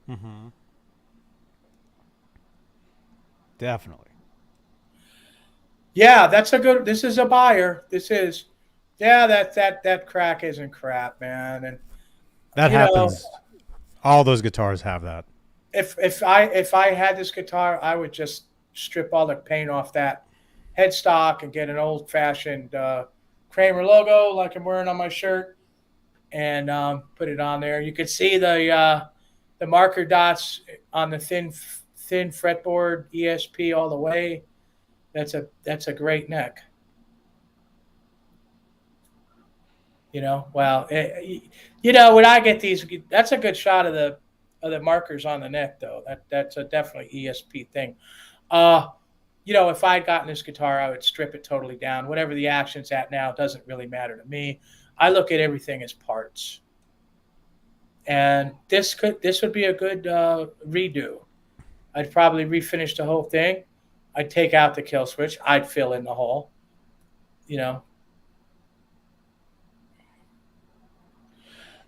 Mm-hmm. Definitely. Yeah, that's a good. This is a buyer. This is. Yeah, that crack isn't crap, man. And That happens. All those guitars have that. If I had this guitar, I would just strip all the paint off that headstock and get an old fashioned Kramer logo like I'm wearing on my shirt, and put it on there. You could see the marker dots on the thin fretboard ESP all the way. That's a great neck. You know, well, when I get these, that's a good shot of the markers on the neck, though. That's a definitely ESP thing. If I'd gotten this guitar, I would strip it totally down. Whatever the action's at now doesn't really matter to me. I look at everything as parts. And this would be a good redo. I'd probably refinish the whole thing. I'd take out the kill switch. I'd fill in the hole. You know.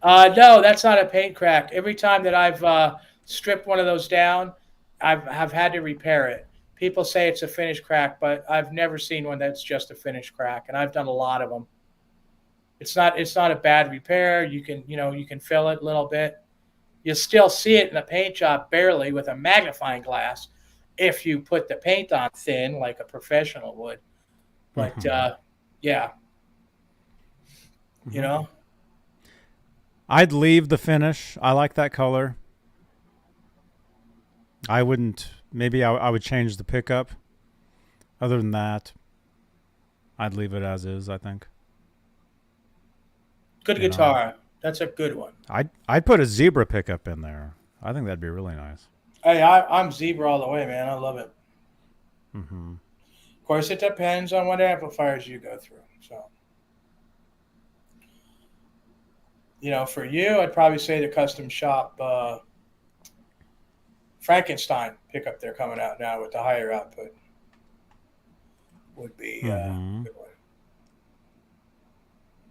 No, that's not a paint crack. Every time that I've stripped one of those down, I've had to repair it. People say it's a finish crack, but I've never seen one that's just a finish crack, and I've done a lot of them. It's not a bad repair. You can fill it a little bit. You still see it in the paint job barely with a magnifying glass if you put the paint on thin like a professional would. But yeah, you know. I'd leave the finish. I like that color. I wouldn't. Maybe I would change the pickup. Other than that, I'd leave it as is, I think. Good guitar. That's a good one. I'd put a zebra pickup in there. I think that'd be really nice. Hey, I'm zebra all the way, man. I love it. Mm-hmm. Of course, it depends on what amplifiers you go through. So, for you, I'd probably say the custom shop Frankenstein pickup they're coming out now with the higher output would be a good one.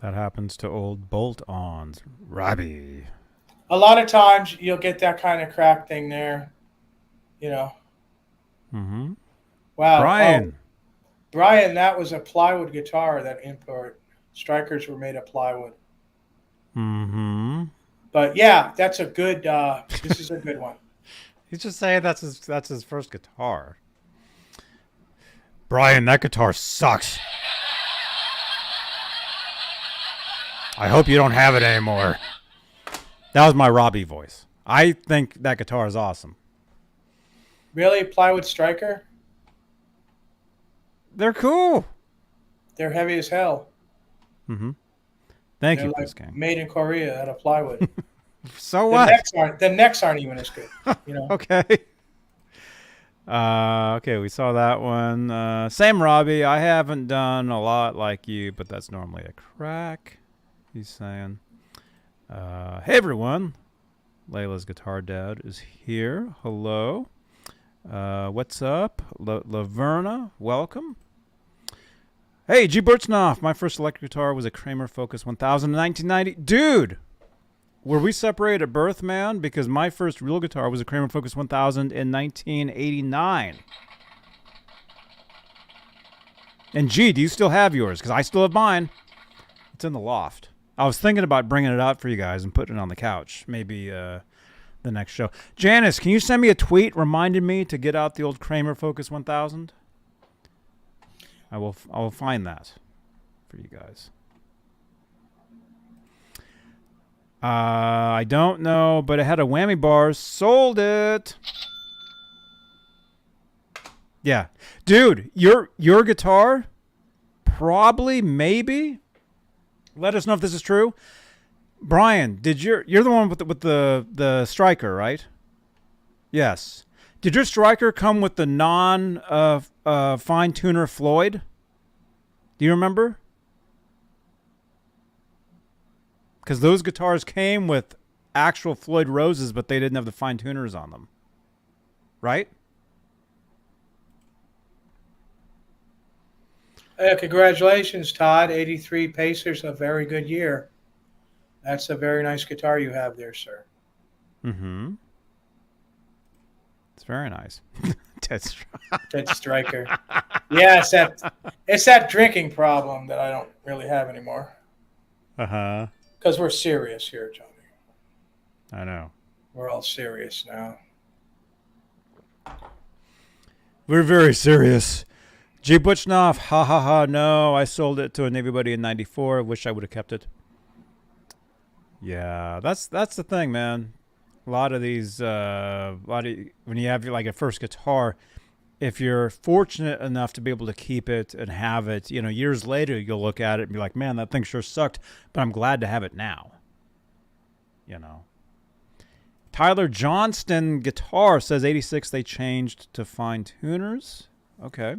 That happens to old bolt-ons. Robbie. A lot of times you'll get that kind of crack thing there, Mm-hmm. Wow. Brian. Brian, that was a plywood guitar, that import. Strikers were made of plywood. Mm-hmm. But yeah, that's a good, this is a good one. He's just saying that's his first guitar. Brian, that guitar sucks. I hope you don't have it anymore. That was my Robbie voice. I think that guitar is awesome. Really? Plywood striker? They're cool. They're heavy as hell. Mm-hmm. Thank They're you, like this game. made in Korea out of plywood. So what? The necks aren't even as good. Okay. Okay, we saw that one. Same Robbie. I haven't done a lot like you, but that's normally a crack. He's saying. Hey everyone. Layla's guitar dad is here. Hello. What's up? Laverna, welcome. Hey, G. Burtznoff. My first electric guitar was a Kramer Focus 1000 in 1990. Dude! Were we separated at birth, man? Because my first real guitar was a Kramer Focus 1000 in 1989. And G, do you still have yours? Because I still have mine. It's in the loft. I was thinking about bringing it out for you guys and putting it on the couch. Maybe the next show. Janice, can you send me a tweet reminding me to get out the old Kramer Focus 1000? I will find that for you guys. I don't know, but it had a whammy bar. Sold it. Yeah. Dude, your guitar, probably, maybe. Let us know if this is true. Brian, you're the one with the striker, right? Yes. Did your striker come with the fine tuner Floyd? Do you remember? Because those guitars came with actual Floyd Roses, but they didn't have the fine tuners on them. Right? Congratulations, Todd. 83 Pacers, a very good year. That's a very nice guitar you have there, sir. Mm-hmm. It's very nice. Ted Striker. Yeah, it's that drinking problem that I don't really have anymore. Uh-huh. Because we're serious here, Johnny. I know. We're all serious now. We're very serious. G. Butchnoff, ha ha ha, no, I sold it to a Navy buddy in 94. Wish I would have kept it. Yeah, that's the thing, man. A lot of these, when you have like a first guitar, if you're fortunate enough to be able to keep it and have it, you know, years later, you'll look at it and be like, man, that thing sure sucked, but I'm glad to have it now. You know. Tyler Johnston Guitar says 86 they changed to fine tuners. Okay.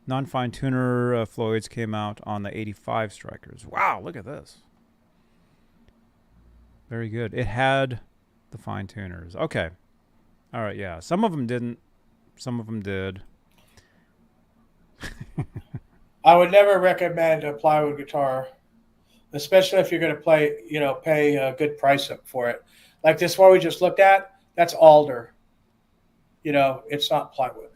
Non-fine tuner Floyds came out on the 85 Strikers. Wow, look at this. Very good. It had the fine tuners. Okay. All right, yeah. Some of them didn't. Some of them did. I would never recommend a plywood guitar, especially if you're going to pay a good price for it. Like this one we just looked at, that's alder. You know, it's not plywood.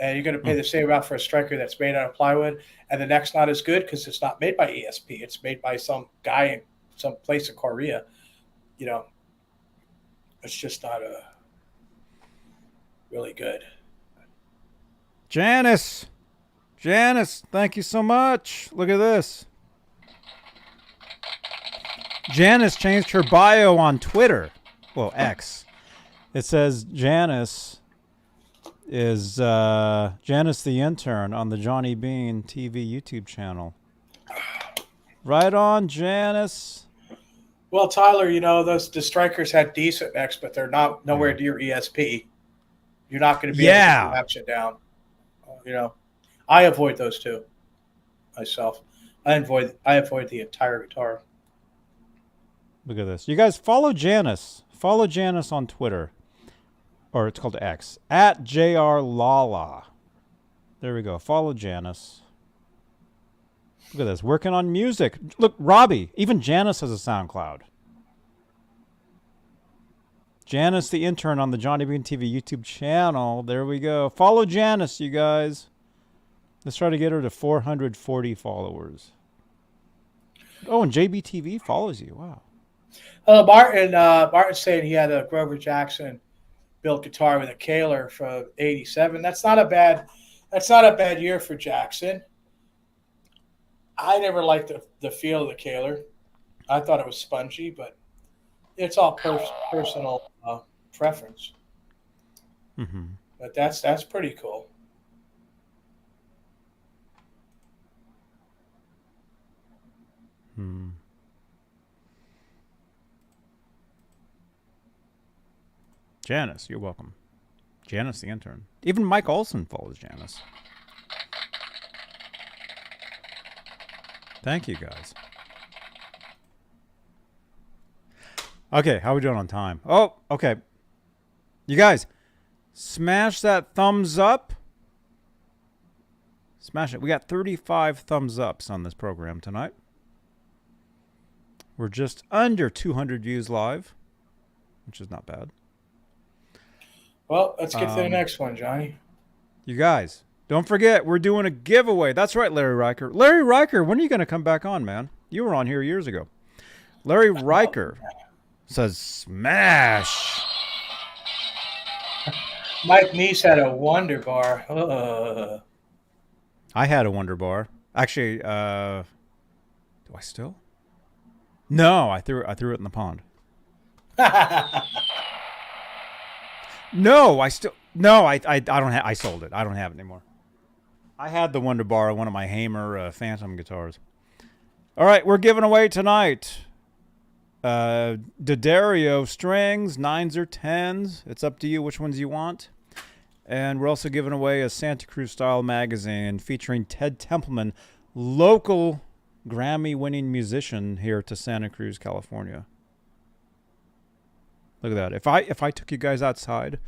And you're going to pay the same amount for a striker that's made out of plywood, and the neck's not as good because it's not made by ESP. It's made by some guy in some place in Korea. You know, it's just not really good. Janice, thank you so much. Look at this. Janice changed her bio on Twitter. Well, X. It says Janice is Janice the intern on the Johnny Beane TV YouTube channel. Right on, Janice. Well, Tyler, you know, the strikers had decent necks, but they're not nowhere near ESP. You're not going to be able to match it down. You know, I avoid those two myself. I avoid the entire guitar. Look at this. You guys follow Janice. Follow Janice on Twitter. Or it's called X. At JR Lala. There we go. Follow Janice. Look at this. Working on music. Look, Robbie. Even Janice has a SoundCloud. Janice, the intern on the Johnny Beane TV YouTube channel. There we go. Follow Janice, you guys. Let's try to get her to 440 followers. Oh, and JBTV follows you. Wow. Martin's saying he had a Grover Jackson built guitar with a Kaler from '87. That's not a bad year for Jackson. I never liked the feel of the Kaler. I thought it was spongy, but it's all personal preference. Mm-hmm. But that's pretty cool. Hmm. Janice, you're welcome. Janice, the intern. Even Mike Olson follows Janice. Thank you, guys. Okay, how are we doing on time? Oh, okay. You guys, smash that thumbs up. Smash it. We got 35 thumbs ups on this program tonight. We're just under 200 views live, which is not bad. Well, let's get to the next one, Johnny. You guys, don't forget, we're doing a giveaway. That's right, Larry Riker. Larry Riker, when are you going to come back on, man? You were on here years ago. Larry Riker says smash. Mike Neese had a Wonder Bar. I had a Wonder Bar. Actually, do I still? No, I threw it in the pond. No, I don't have. I sold it. I don't have it anymore. I had the Wonder Bar, one of my Hamer Phantom guitars. All right, we're giving away tonight. D'Addario strings, 9s or 10s. It's up to you which ones you want. And we're also giving away a Santa Cruz style magazine featuring Ted Templeman, local Grammy-winning musician here to Santa Cruz, California. Look at that. If I took you guys outside,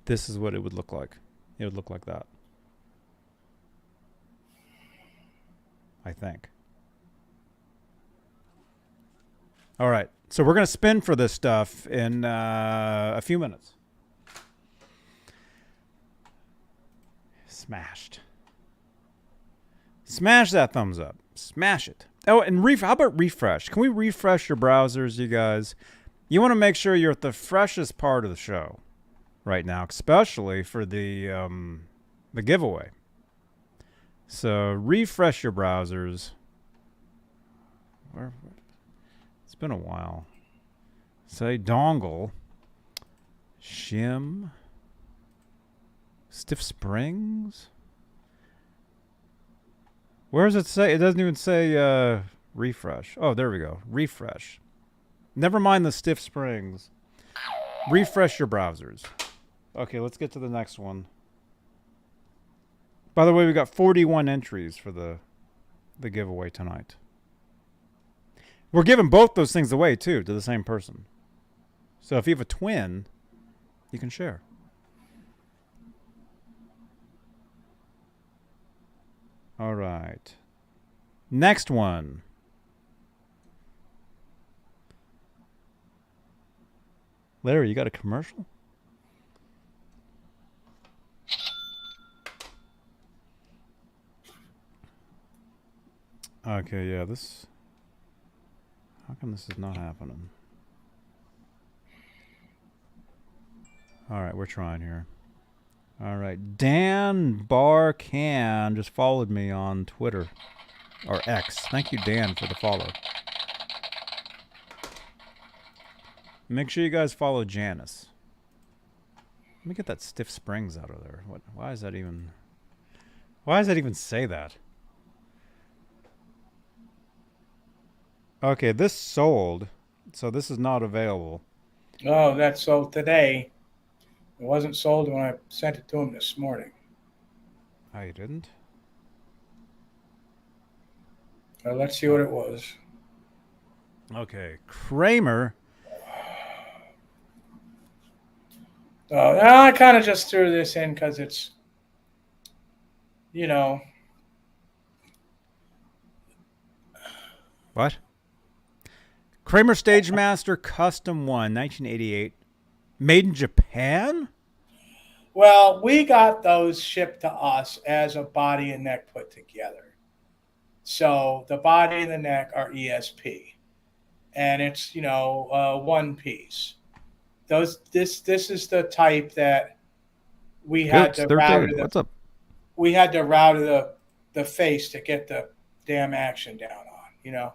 this is what it would look like. It would look like that. I think. All right. So we're going to spin for this stuff in a few minutes. Smashed. Smash that thumbs up. Smash it. Oh, and how about refresh? Can we refresh your browsers, you guys? You want to make sure you're at the freshest part of the show right now, especially for the giveaway. So refresh your browsers. It's been a while. Say dongle, shim, stiff springs. Where does it say? It doesn't even say refresh. Oh, there we go. Refresh. Never mind the stiff springs. Refresh your browsers. Okay, let's get to the next one. By the way, we got 41 entries for the giveaway tonight. We're giving both those things away, too, to the same person. So if you have a twin, you can share. All right. Next one. Larry, you got a commercial? Okay, yeah, this... How come this is not happening? All right, we're trying here. All right, Dan Barcan just followed me on Twitter, or X. Thank you, Dan, for the follow. Make sure you guys follow Janice. Let me get that stiff springs out of there. Why is that even... Why does that even say that? Okay, this sold, so this is not available. Oh, that sold today. It wasn't sold when I sent it to him this morning. Oh, you didn't? Well, let's see what it was. Okay, Kramer. I kind of just threw this in because it's, you know. What? Kramer Stagemaster Custom 1, 1988. Made in Japan? Well, we got those shipped to us as a body and neck put together. So the body and the neck are ESP. And it's, one piece. This is the type that we had to route. What's up? We had to route the face to get the damn action down on,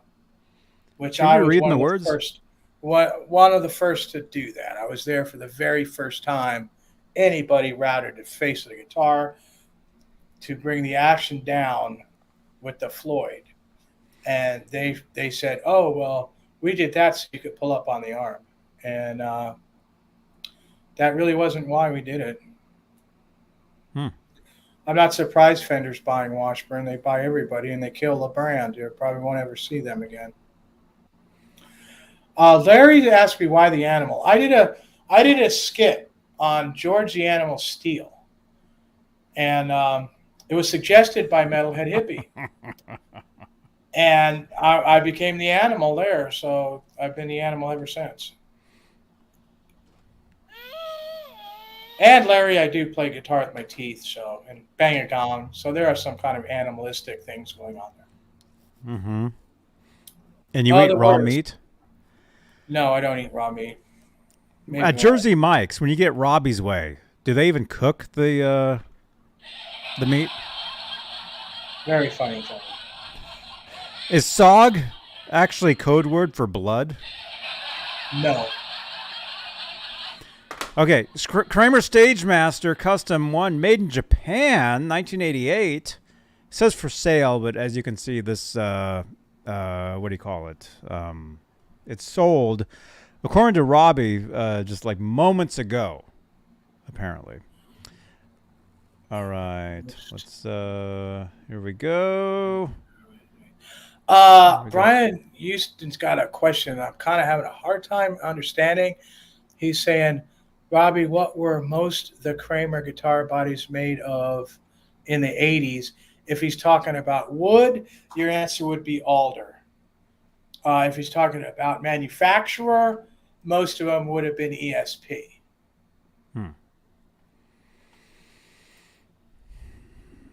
which I was reading the words? One of the first to do that. I was there for the very first time anybody routed the face of the guitar to bring the action down with the Floyd. And they said, oh, well, we did that so you could pull up on the arm. And that really wasn't why we did it. I'm not surprised Fender's buying Washburn. They buy everybody and they kill the brand. You probably won't ever see them again. Larry asked me why the Animal. I did a skit on George the Animal Steele, and it was suggested by Metalhead Hippie, and I became the Animal there. So I've been the Animal ever since. And Larry, I do play guitar with my teeth, and bang a gong. So there are some kind of animalistic things going on there. Mm-hmm. And you eat raw meat? No, I don't eat raw meat. Maybe At Jersey Mike's, when you get Robbie's Way, do they even cook the meat? Very funny thing. Is SOG actually code word for blood? No. Okay, Kramer Stagemaster Custom 1, made in Japan, 1988. Says for sale, but as you can see, this, what do you call it? It's sold, according to Robbie, just like moments ago, apparently. All right, let's, here we go. Brian Houston's got a question I'm kind of having a hard time understanding. He's saying, Robbie, what were most the Kramer guitar bodies made of in the 80s? If he's talking about wood, your answer would be alder. If he's talking about manufacturer, most of them would have been ESP.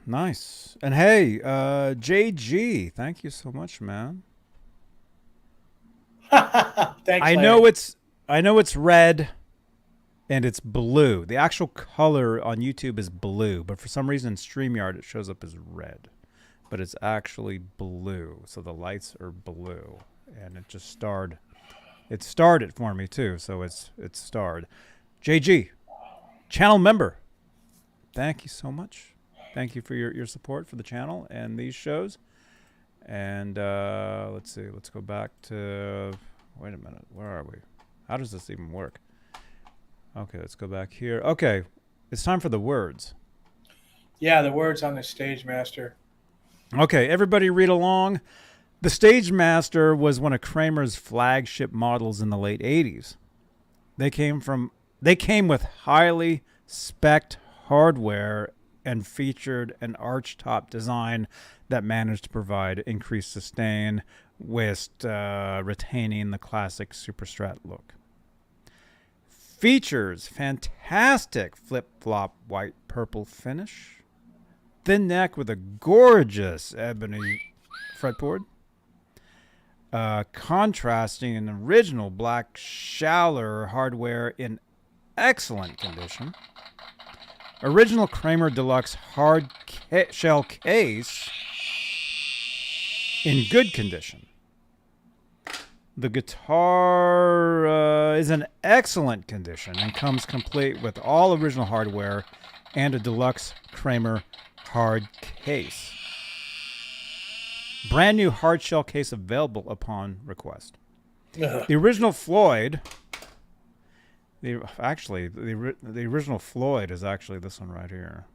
Nice. And hey, JG, thank you so much, man. Thanks. I know it's red and it's blue. The actual color on YouTube is blue, but for some reason in StreamYard it shows up as red. But it's actually blue. So the lights are blue. And it just starred. It starred for me too, so it's starred. JG, channel member. Thank you so much. Thank you for your support for the channel and these shows. And let's see. Let's go back to... Wait a minute. Where are we? How does this even work? Okay, let's go back here. Okay, it's time for the words. Yeah, the words on the Stage Master. Okay, everybody read along. The Stage Master was one of Kramer's flagship models in the late 80s. They came with highly spec'd hardware and featured an archtop design that managed to provide increased sustain whilst retaining the classic Superstrat look. Features fantastic flip-flop white-purple finish, thin neck with a gorgeous ebony fretboard, contrasting an original black Schaller hardware in excellent condition, original Kramer Deluxe hard shell case in good condition. The guitar is in excellent condition and comes complete with all original hardware and a deluxe Kramer hard case. Brand new hard shell case available upon request. The original Floyd... The original Floyd is actually this one right here.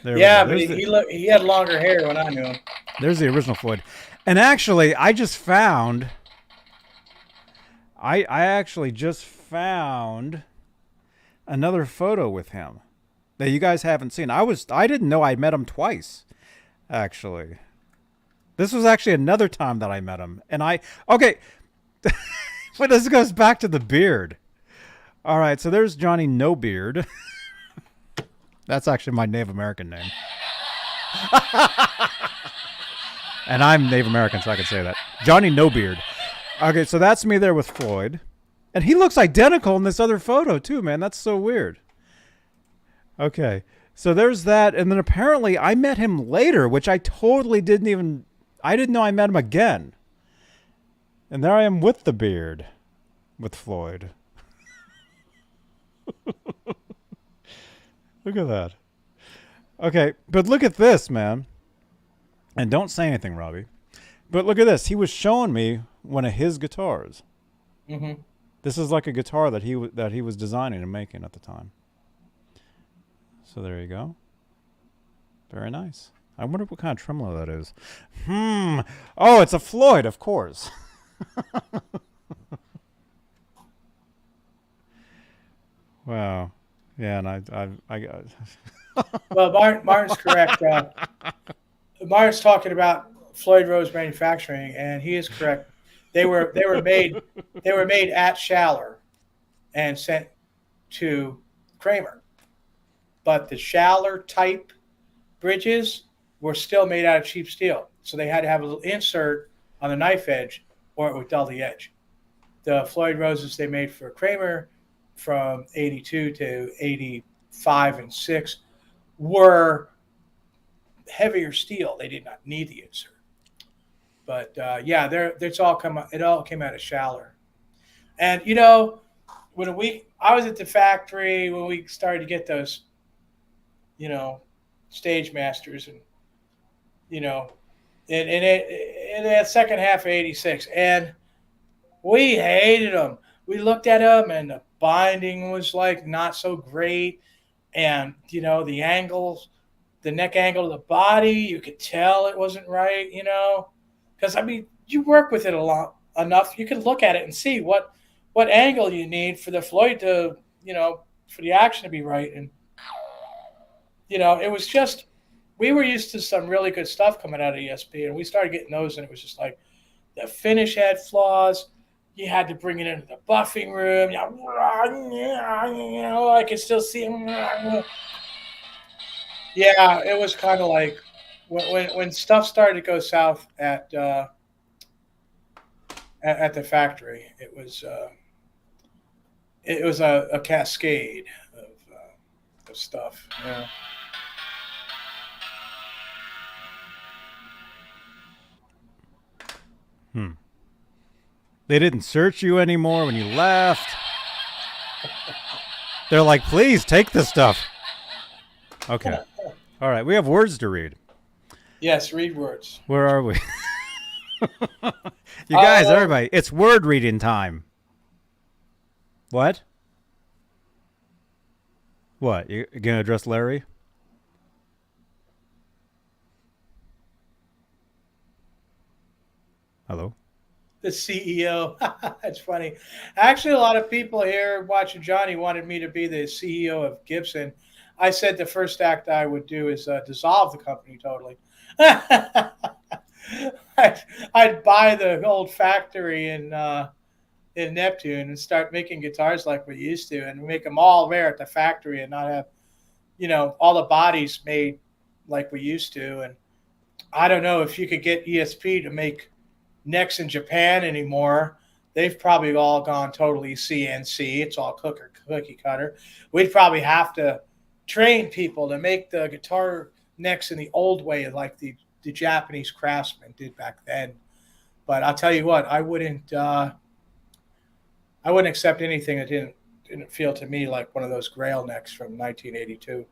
Yeah, but he had longer hair when I knew him. There's the original Floyd. And actually, I actually just found another photo with him that you guys haven't seen. I didn't know I met him twice, actually. This was actually another time that I met him. And okay. But this goes back to the beard. All right, so there's Johnny No Beard. That's actually my Native American name. And I'm Native American, so I can say that. Johnny No Beard. Okay, so that's me there with Floyd. And he looks identical in this other photo, too, man. That's so weird. Okay, so there's that. And then apparently I met him later, which I totally didn't know I met him again. And there I am with the beard, with Floyd. Look at that. Okay, but look at this, man. And don't say anything, Robbie. But look at this. He was showing me one of his guitars. Mm-hmm. This is like a guitar that he was designing and making at the time. So there you go. Very nice. I wonder what kind of tremolo that is. Oh, it's a Floyd, of course. Wow. Yeah, and I got. Well, Martin's correct. Martin's talking about Floyd Rose Manufacturing, and he is correct. They were made at Schaller and sent to Kramer, but the Schaller type bridges were still made out of cheap steel, so they had to have a little insert on the knife edge, or it would dull the edge. The Floyd Roses they made for Kramer from 82 to 85 and 6 were heavier steel. They did not need the insert. But yeah, it all came out of Schaller. And you know, I was at the factory when we started to get those, you know, Stage Masters, and you know, in the second half of 86, and we hated them. We looked at them, and the binding was like not so great, and you know, the angles the neck angle of the body. You could tell it wasn't right, you know, because I mean, you work with it a lot enough. You can look at it and see what angle you need for the Floyd to, you know, for the action to be right. And you know, it was just, we were used to some really good stuff coming out of ESP, and we started getting those, and it was just like the finish had flaws. You had to bring it into the buffing room. You know, I could still see him. Yeah, it was kind of like when stuff started to go south at the factory. It was a cascade of stuff. Yeah. They didn't search you anymore when you left. They're like, please take this stuff. Okay. All right. We have words to read. Yes, read words. Where are we? You guys, everybody, it's word reading time. What? What? You going to address Larry? Hello? The CEO. That's funny. Actually, a lot of people here watching Johnny wanted me to be the CEO of Gibson. I said the first act I would do is dissolve the company totally. I'd buy the old factory in Neptune and start making guitars like we used to, and make them all there at the factory, and not have, you know, all the bodies made like we used to. And I don't know if you could get ESP to make necks in Japan anymore. They've probably all gone totally CNC. It's all cookie cutter. We'd probably have to train people to make the guitar necks in the old way, like the Japanese craftsmen did back then. But I'll tell you what, I wouldn't accept anything that didn't feel to me like one of those Grail necks from 1982.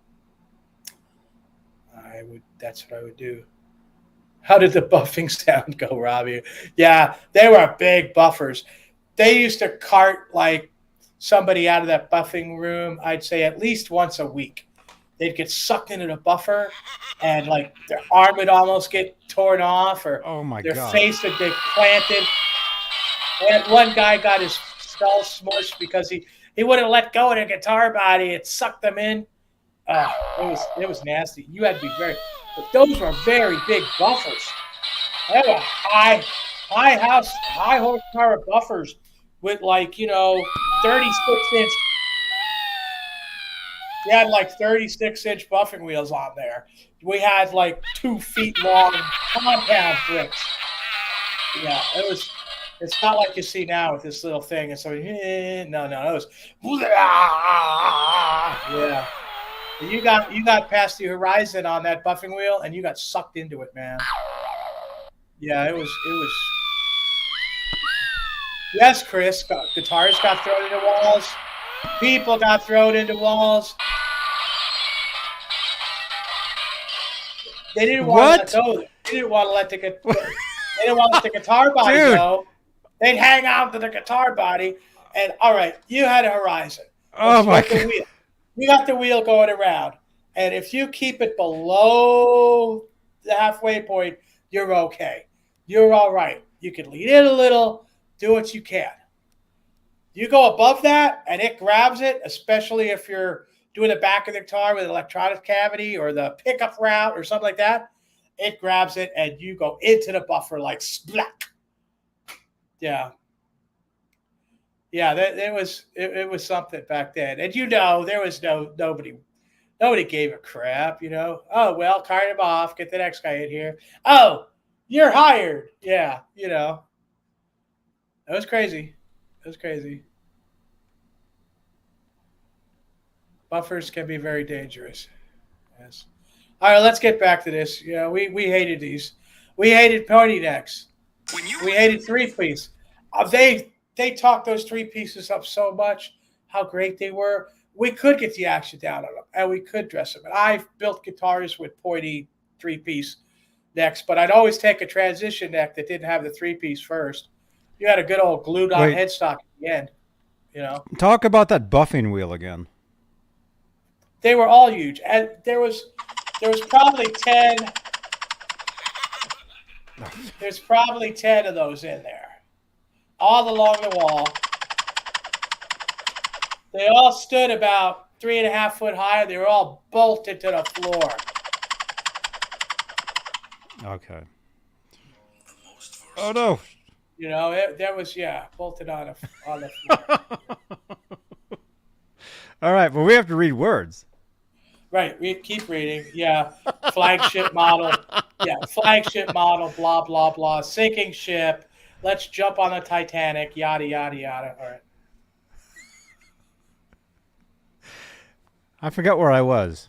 That's what I would do. How did the buffing sound go, Robbie? Yeah, they were big buffers. They used to cart like somebody out of that buffing room, I'd say at least once a week. They'd get sucked into the buffer, and like their arm would almost get torn off, or their face would get planted. And one guy got his skull smushed because he wouldn't let go of the guitar body. It sucked them in. It was nasty. You had to be but those were very big buffers. They were high horsepower buffers with, like, you know, 36-inch. You had like 36-inch buffing wheels on there. We had like 2 feet long compound bricks. Yeah, it's not like you see now with this little thing. And so, no, it was, yeah. You got past the horizon on that buffing wheel, and you got sucked into it, man. Yeah, it was. Yes, Chris. Guitars got thrown into walls. People got thrown into walls. They didn't want to let go. They didn't want to let the guitar body go. They'd hang on to the guitar body, and all right, you had a horizon. Oh my God. You got the wheel going around, and if you keep it below the halfway point, you're okay. You're all right. You can lean in a little, do what you can. You go above that, and it grabs it, especially if you're doing the back of the guitar with an electronic cavity or the pickup route or something like that. It grabs it, and you go into the buffer like splat. Yeah. Yeah, it was something back then. And, you know, there was nobody gave a crap, you know. Oh, well, cart him off, get the next guy in here. Oh, you're hired. Yeah, you know. That was crazy. Buffers can be very dangerous. Yes. All right, let's get back to this. You know, we hated these. We hated pony necks. We hated 3-piece. They talked those 3 pieces up so much, how great they were. We could get the action down on them, and we could dress them. And I've built guitars with pointy 3-piece necks, but I'd always take a transition neck that didn't have the 3-piece first. You had a good old glued-on headstock at the end, you know. Talk about that buffing wheel again. They were all huge, and there was There was probably 10. There's probably 10 of those in there, all along the wall. They all stood about 3.5 foot high. They were all bolted to the floor. Okay. Oh no. You know, that was bolted on the floor. All right, well, we have to read words. Right, keep reading. Yeah, flagship model. Yeah, flagship model. Blah blah blah. Sinking ship. Let's jump on the Titanic. Yada yada yada. All right. I forgot where I was.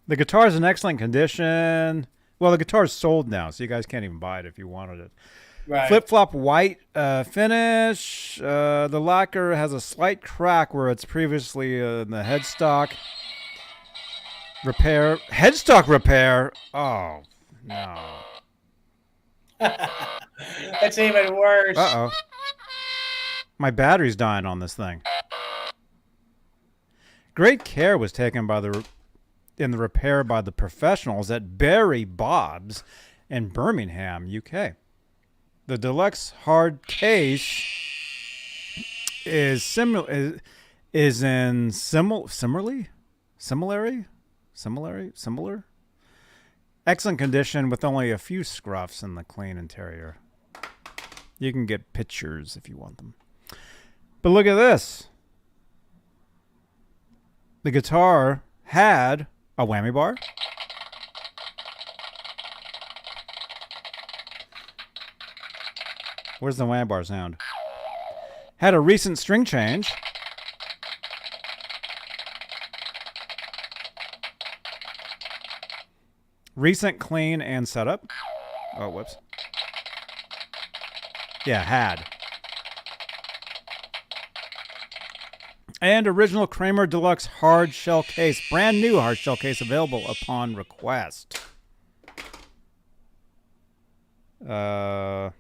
The guitar's in excellent condition. Well, the guitar's sold now, so you guys can't even buy it if you wanted it. Right. Flip-flop white finish. The lacquer has a slight crack where it's previously in the headstock. Repair. Headstock repair? Oh, no. That's even worse. Uh-oh. My battery's dying on this thing. Great care was taken in the repair by the professionals at Barry Bob's in Birmingham, UK. The deluxe hard case is similar. Excellent condition with only a few scruffs in the clean interior. You can get pictures if you want them. But look at this. The guitar had a whammy bar. Where's the whammy bar sound? Had a recent string change. Recent clean and setup. Oh, whoops. Yeah, had. And original Kramer Deluxe hard shell case. Brand new hard shell case available upon request. The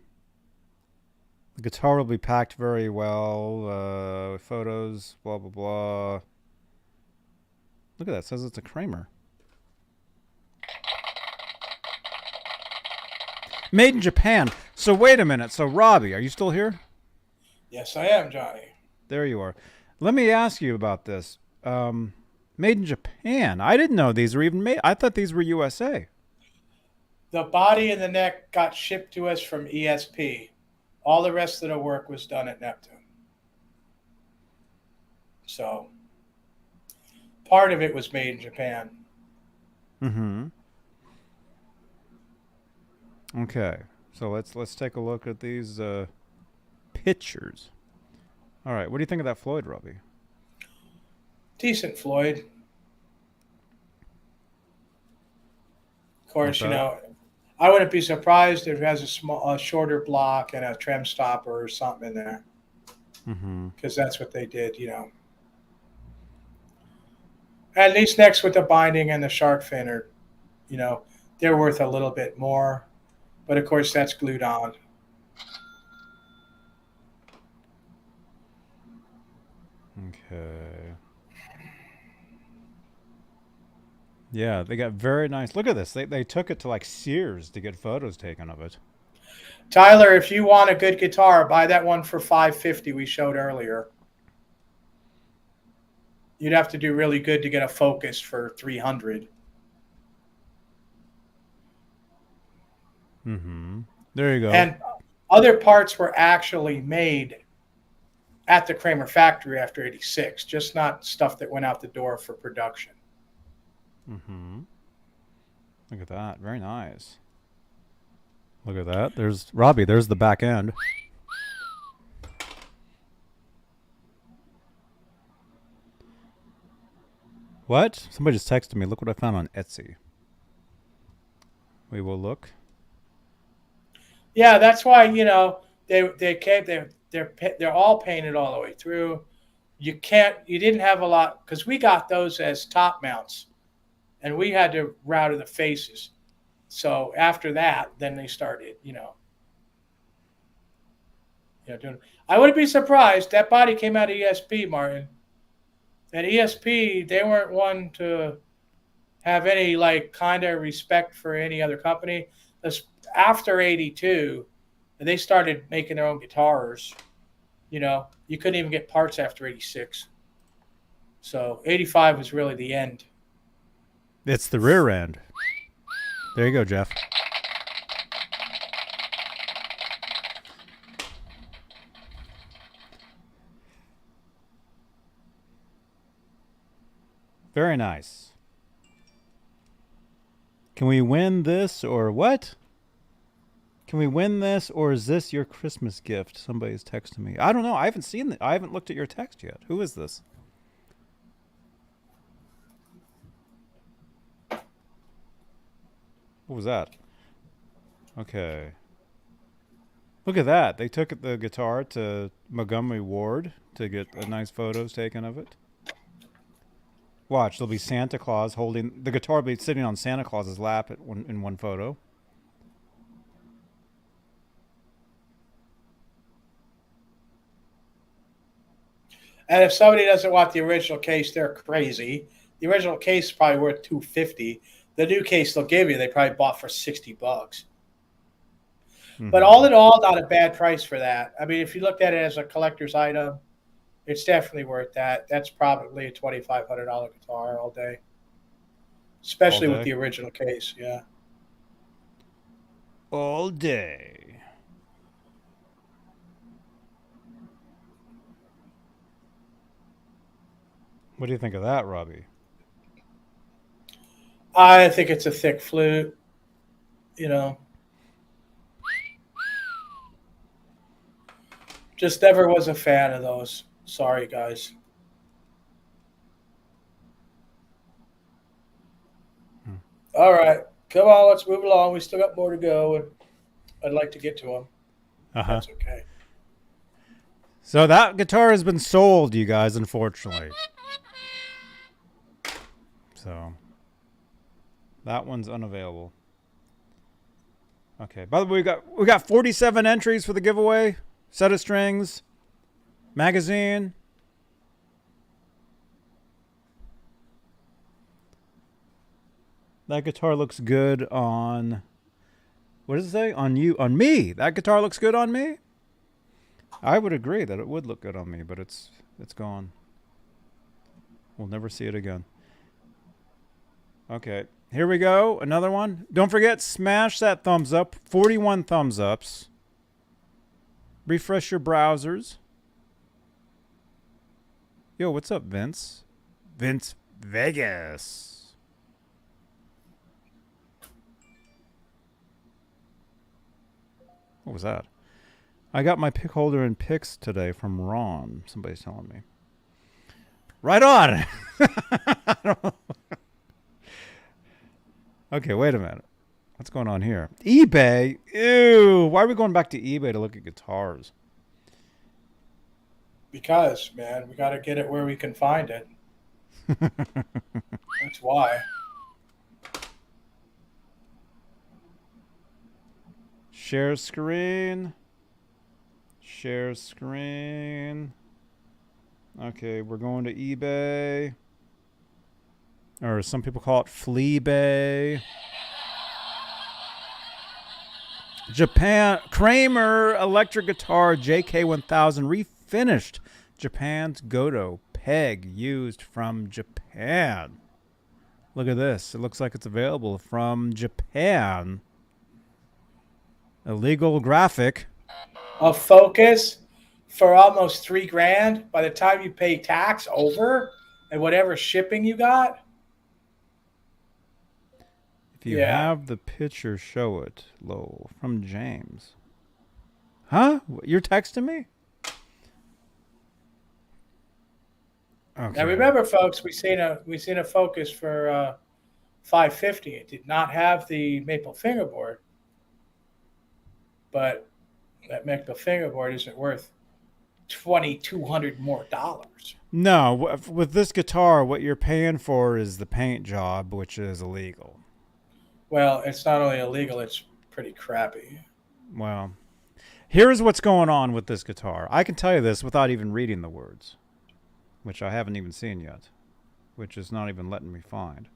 guitar will be packed very well. Photos, blah, blah, blah. Look at that. It says it's a Kramer. Made in Japan. So wait a minute. So Robbie, are you still here? Yes, I am, Johnny. There you are. Let me ask you about this. Made in Japan. I didn't know these were even made. I thought these were USA. The body and the neck got shipped to us from ESP. All the rest of the work was done at Neptune. So part of it was made in Japan. Mm-hmm. Okay. So let's take a look at these pictures. All right. What do you think of that Floyd, Robbie? Decent Floyd. Of course, you know, I wouldn't be surprised if it has a shorter block and a trem stopper or something in there. Mm-hmm. Because that's what they did, you know. At least next with the binding and the shark fin are, you know, they're worth a little bit more. But of course, that's glued on. Okay. Yeah, they got very nice. Look at this. They took it to like Sears to get photos taken of it. Tyler, if you want a good guitar, buy that one for $550 we showed earlier. You'd have to do really good to get a Focus for $300. Mm-hmm. There you go. And other parts were actually made at the Kramer factory after '86, just not stuff that went out the door for production. Mm-hmm. Look at that. Very nice. Look at that. There's Robbie. There's the back end. What? Somebody just texted me. Look what I found on Etsy. We will look. Yeah, that's why, you know, they're all painted all the way through. You didn't have a lot, because we got those as top mounts, and we had to router the faces. So after that, then they started, doing. I wouldn't be surprised. That body came out of ESP, Martin. And ESP, they weren't one to have any like kind of respect for any other company. After '82, they started making their own guitars. You know, you couldn't even get parts after '86. So '85 was really the end. It's the rear end. There you go, Jeff. Very nice. Can we win this or what? Can we win this or is this your Christmas gift? Somebody's texting me. I don't know. I haven't seen it. I haven't looked at your text yet. Who is this? What was that? Okay. Look at that. They took the guitar to Montgomery Ward to get nice photos taken of it. Watch, there'll be Santa Claus holding the guitar, will be sitting on Santa Claus's lap in one photo. And if somebody doesn't want the original case, they're crazy. The original case is probably worth $250. The new case they'll give you, they probably bought for $60. Mm-hmm. But all in all, not a bad price for that. I mean, if you looked at it as a collector's item, it's definitely worth that. That's probably a $2,500 guitar all day, especially with the original case. Yeah. All day. What do you think of that, Robbie? I think it's a thick flute, you know. Just never was a fan of those. Sorry, guys. All right. Come on, let's move along. We still got more to go, and I'd like to get to them. That's okay. So that guitar has been sold, you guys, unfortunately. So that one's unavailable. Okay. By the way, we got 47 entries for the giveaway. Set of strings. Magazine. That guitar looks good on, what does it say? On you, on me. That guitar looks good on me. I would agree that it would look good on me, but it's gone. We'll never see it again. Okay, here we go. Another one. Don't forget, smash that thumbs up. 41 thumbs ups. Refresh your browsers. Yo, what's up, Vince? Vince Vegas. What was that? I got my pick holder and picks today from Ron. Somebody's telling me. Right on. I don't know. Okay, wait a minute. What's going on here? eBay? Ew. Why are we going back to eBay to look at guitars? Because, man, we got to get it where we can find it. That's why. Share screen. Share screen. Okay, we're going to eBay. Or some people call it Fleabay. Japan. Kramer electric guitar JK1000 refinished. Japan's Goto peg used from Japan. Look at this. It looks like it's available from Japan. Illegal graphic. A Focus for almost $3,000 by the time you pay tax over and whatever shipping you got. If you have the picture, show it. Low from James. Huh? You're texting me? Okay. Now remember, folks, we seen a Focus for $550. It did not have the maple fingerboard, but that maple fingerboard isn't worth $2,200 more. No, with this guitar, what you're paying for is the paint job, which is illegal. Well, it's not only illegal; it's pretty crappy. Well, here's what's going on with this guitar. I can tell you this without even reading the words. which I haven't even seen yet, which is not even letting me find.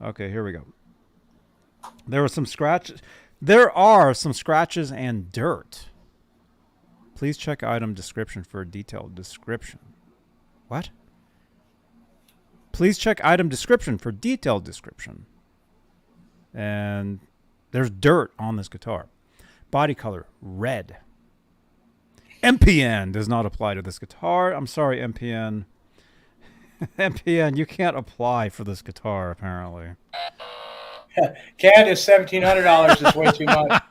Okay, here we go. There are some scratches and dirt. Please check item description for a detailed description. What? Please check item description for detailed description. And there's dirt on this guitar. Body color, red. MPN does not apply to this guitar. I'm sorry, MPN. MPN, you can't apply for this guitar, apparently. Canada's $1,700 is way too much.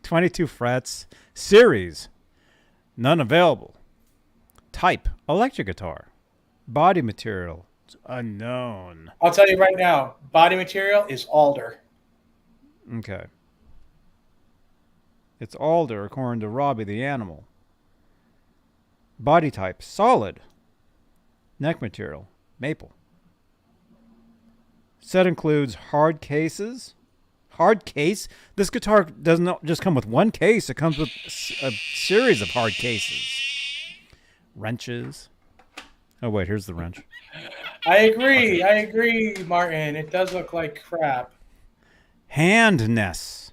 22 frets. Series, none available. Type, electric guitar. Body material, unknown. I'll tell you right now, body material is alder. Okay. It's alder, according to Robbie the Animal. Body type, solid. Neck material, maple. Set includes hard cases. Hard case? This guitar does not just come with one case. It comes with a series of hard cases. Wrenches. Oh, wait, here's the wrench. I agree, Martin. It does look like crap. Handness.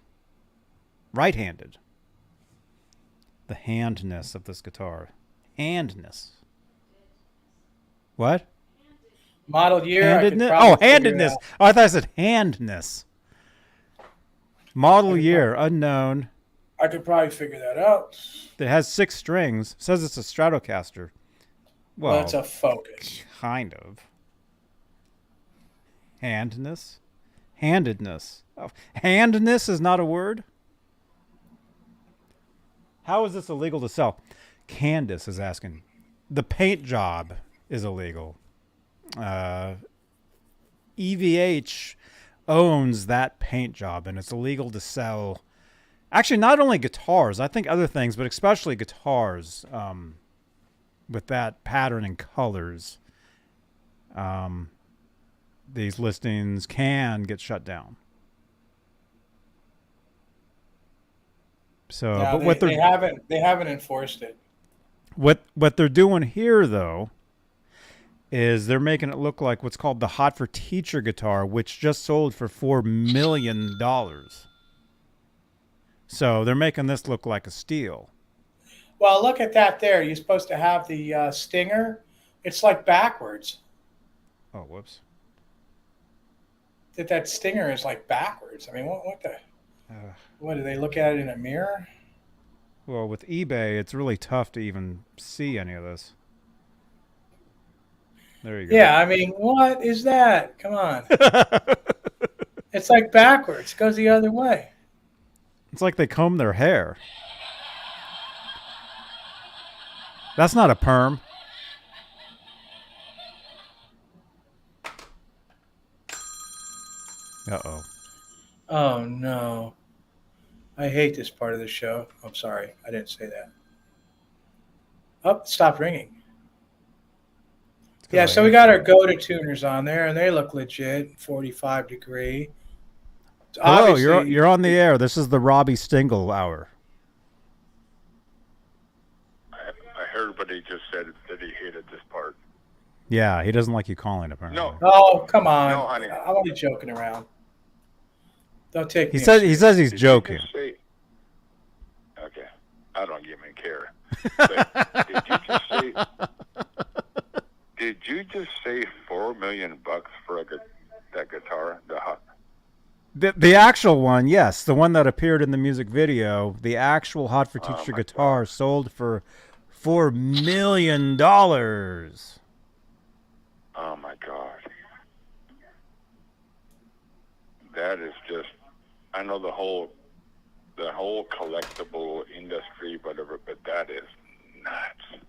Right-handed. The handness of this guitar. Handness. What? Model year. Handedness? Oh, handedness. Oh, I thought I said handness. Model year, unknown. I could probably figure that out. It has 6 strings. It says it's a Stratocaster. Well, That's a Focus. Kind of. Handness? Handedness. Oh, handness is not a word? How is this illegal to sell? Candace is asking. The paint job is illegal. EVH owns that paint job, and it's illegal to sell. Actually, not only guitars, I think other things, but especially guitars with that pattern and colors. These listings can get shut down. So, Yeah, but they haven't enforced it. What they're doing here, though, is they're making it look like what's called the Hot for Teacher guitar, which just sold for $4 million. So they're making this look like a steal. Well, look at that there. You're supposed to have the stinger. It's like backwards. Oh, whoops. That stinger is like backwards. I mean, what the? What, do they look at it in a mirror? Well, with eBay, it's really tough to even see any of this. There you go. Yeah, I mean, what is that? Come on. It's like backwards. It goes the other way. It's like they comb their hair. That's not a perm. Uh-oh. Oh, no. I hate this part of the show. I'm sorry. I didn't say that. Oh, stop ringing. Yeah, so we got our Go-To tuners on there, and they look legit, 45 degree. So hello, you're on the air. This is the Robbie Stingle hour. I heard what he just said, that he hated this part. Yeah, he doesn't like you calling, apparently. No. Oh, come on. No, honey. I'm only joking around. Don't take He me. says he's Did joking. you just say, okay, I don't even care. But did you just say $4 million for that guitar? The actual one, yes, the one that appeared in the music video, the actual Hot for Teacher guitar sold for $4 million. Oh my God, that is just. I know the whole collectible industry, whatever, but that is nuts.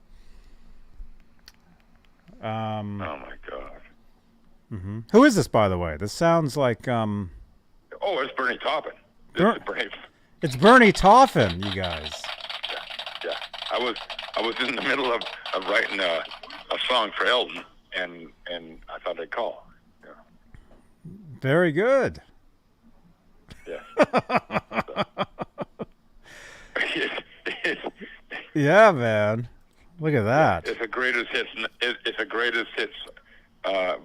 Oh my God. Mm-hmm. Who is this, by the way? This sounds like Oh, it's Bernie Taupin. It's Bernie Taupin, you guys. Yeah. I was in the middle of writing a song for Elton, and I thought I'd call. Yeah. Very good. Yeah. Yeah, man. Look at that. It's a greatest hits. It's a greatest hits,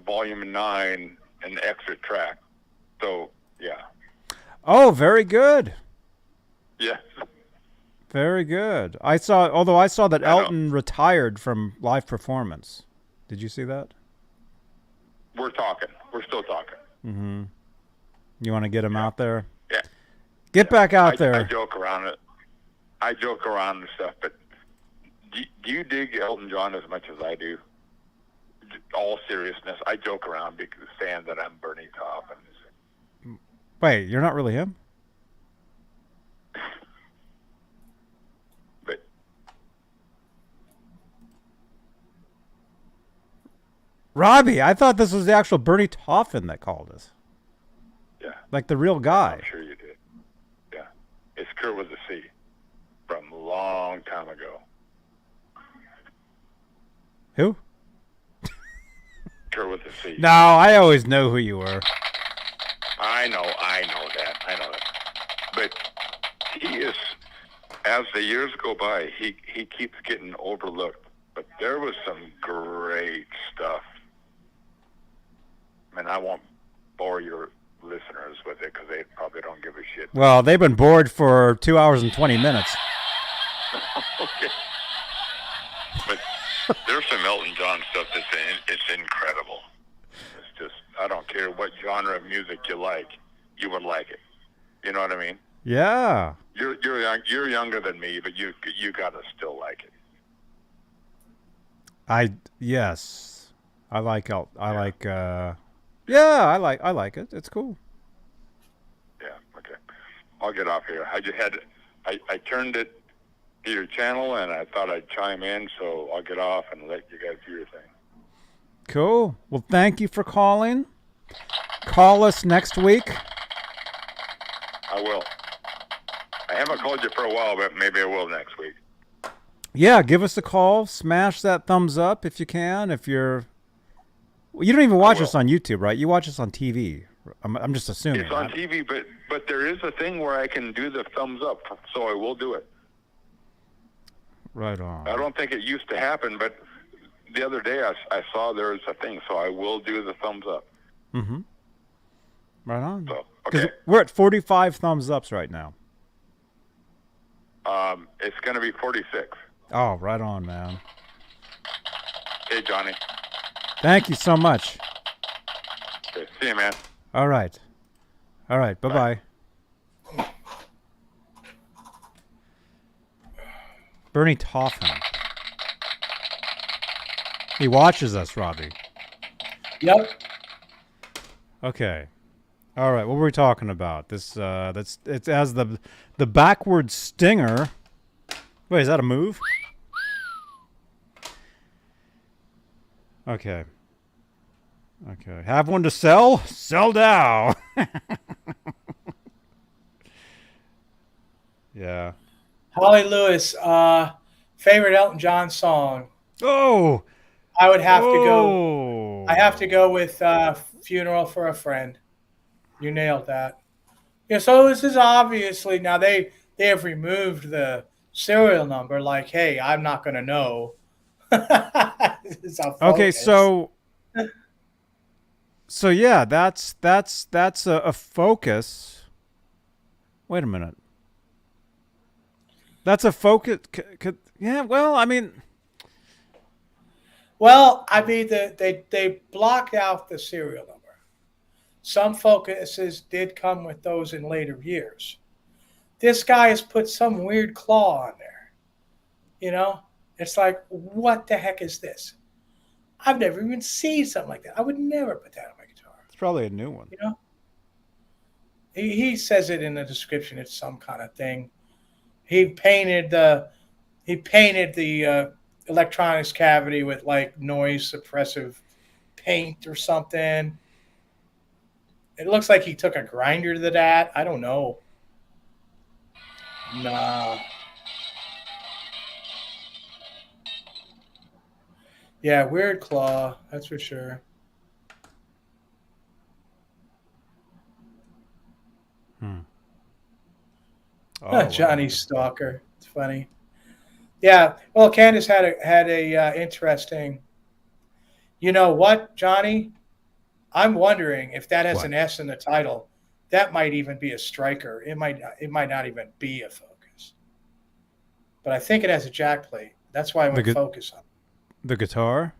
volume 9, an extra track. So yeah. Oh, very good. Yeah. Very good. Although I saw that I know. Elton retired from live performance. Did you see that? We're talking. We're still talking. Mm-hmm. You want to get him out there? Yeah. Get back out there. I joke around it. I joke around and stuff, but do you dig Elton John as much as I do? All seriousness, I joke around because saying that I'm Bernie Taupin. Wait, you're not really him? But Robbie, I thought this was the actual Bernie Taupin that called us. yeah, Like the real guy. I'm sure you did. Yeah, it's Kurt with a C from a long time ago. Who? Kurt with a C. No, I always know who you were. I know that. But he is, as the years go by, he keeps getting overlooked. But there was some great stuff. And I won't bore your listeners with it because they probably don't give a shit. Well, they've been bored for 2 hours and 20 minutes. Okay. But there's some Elton John stuff it's incredible. It's just, I don't care what genre of music you like, you would like it. You know what I mean? Yeah. You're younger than me, but you gotta still like it. Yes. I like I like it. It's cool. Yeah, okay. I'll get off here. I just I turned it to your channel and I thought I'd chime in, so I'll get off and let you guys do your thing. Cool. Well, thank you for calling. Call us next week. I will. I haven't called you for a while, but maybe I will next week. Yeah, give us a call. Smash that thumbs up if you can. If you're... Well, you don't even watch us on YouTube, right? You watch us on TV. I'm just assuming. It's on TV, but there is a thing where I can do the thumbs up, so I will do it. Right on. I don't think it used to happen, but the other day I saw there was a thing, so I will do the thumbs up. Mm-hmm. Right on. So, Because okay. we're at 45 thumbs ups right now. It's going to be 46. Oh, right on, man. Hey, Johnny. Thank you so much. Okay, see you, man. All right. All right. Bye-bye. Bernie Taupin. He watches us, Robbie. Yep. Okay. All right. What were we talking about? This it has the backward stinger. Wait, is that a move? Okay. Okay. Have one to sell? Sell now. Yeah. Holly Lewis, favorite Elton John song. Oh. I would have to go. I have to go with "Funeral for a Friend." You nailed that. Yeah. So this is obviously now they have removed the serial number. Like, hey, I'm not going to know. Okay. So yeah, that's a focus. Wait a minute. That's a focus. Yeah. Well, I mean. Well, I mean, they blocked out the serial number. Some focuses did come with those in later years. This guy has put some weird claw on there. You know? It's like, what the heck is this? I've never even seen something like that. I would never put that on my guitar. It's probably a new one. You know? He says it in the description. It's some kind of thing. He painted the electronics cavity with like noise suppressive paint or something. It looks like he took a grinder to that. I don't know. Nah. Yeah, weird claw, that's for sure. Oh, Johnny wow. Stalker. It's funny. Yeah. Well, Candace had a interesting. You know what, Johnny? I'm wondering if that has What? an S in the title. That might even be a striker. It might not even be a Focus. But I think it has a jack plate. That's why I The went gu- Focus on. the guitar?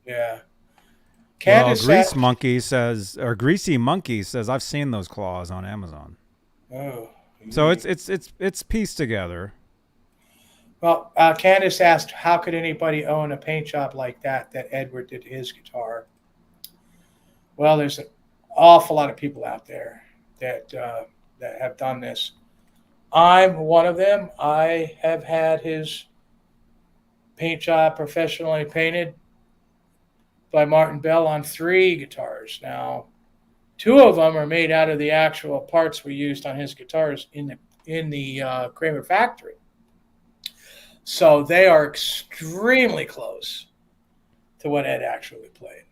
Yeah. Well, Candace said, Greasy Monkey says I've seen those claws on Amazon. oh. So it's pieced together. Well, Candace asked, how could anybody own a paint job like that Edward did his guitar? Well, there's an awful lot of people out there that have done this. I'm one of them. I have had his paint job professionally painted by Martin Bell on 3 guitars. Now, 2 of them are made out of the actual parts we used on his guitars in the Kramer factory. So they are extremely close to what Ed actually played.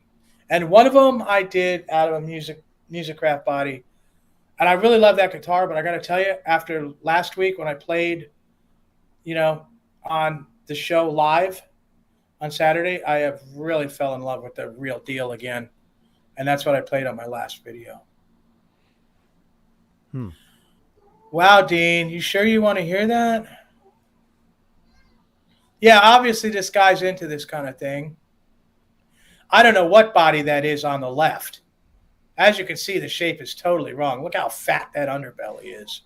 And one of them I did out of a music craft body. And I really love that guitar, but I got to tell you, after last week when I played, on the show live on Saturday, I have really fell in love with the real deal again. And that's what I played on my last video. Wow, Dean, you sure you want to hear that? Yeah, obviously this guy's into this kind of thing. I don't know what body that is on the left. As you can see, the shape is totally wrong. Look how fat that underbelly is.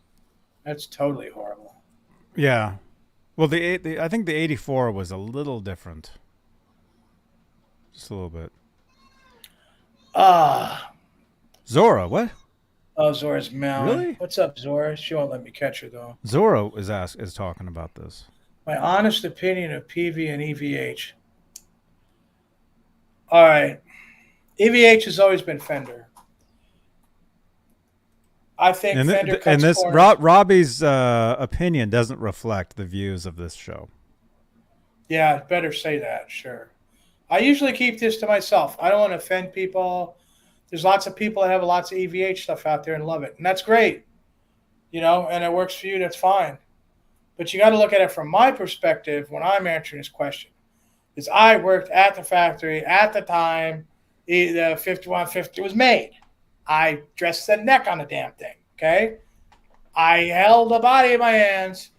That's totally horrible. Yeah. Well, I think the 84 was a little different. Just a little bit. Zora, what? Oh, Zora's mountain. Really? What's up, Zora? She won't let me catch her, though. Zora is talking about this. My honest opinion of PV and EVH. All right. EVH has always been Fender. I think Fender cuts this corners. Robbie's opinion doesn't reflect the views of this show. Yeah, better say that, sure. I usually keep this to myself. I don't want to offend people. There's lots of people that have lots of EVH stuff out there and love it. And that's great. And it works for you, that's fine. But you got to look at it from my perspective when I'm answering this question. Because I worked at the factory at the time the 5150 was made. I dressed the neck on the damn thing, okay? I held the body in my hands,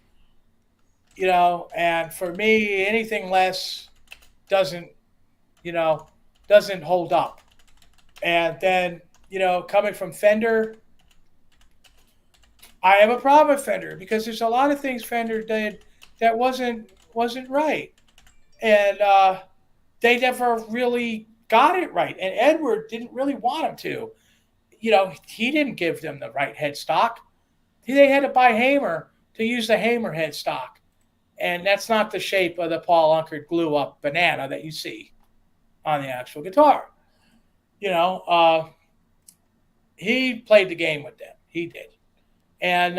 and for me, anything less doesn't hold up. And then, coming from Fender, I have a problem with Fender because there's a lot of things Fender did that wasn't right. And they never really got it right. And Edward didn't really want him to. He didn't give them the right headstock. They had to buy Hamer to use the Hamer headstock. And that's not the shape of the Paul Unkert glue-up banana that you see on the actual guitar. He played the game with them. He did. And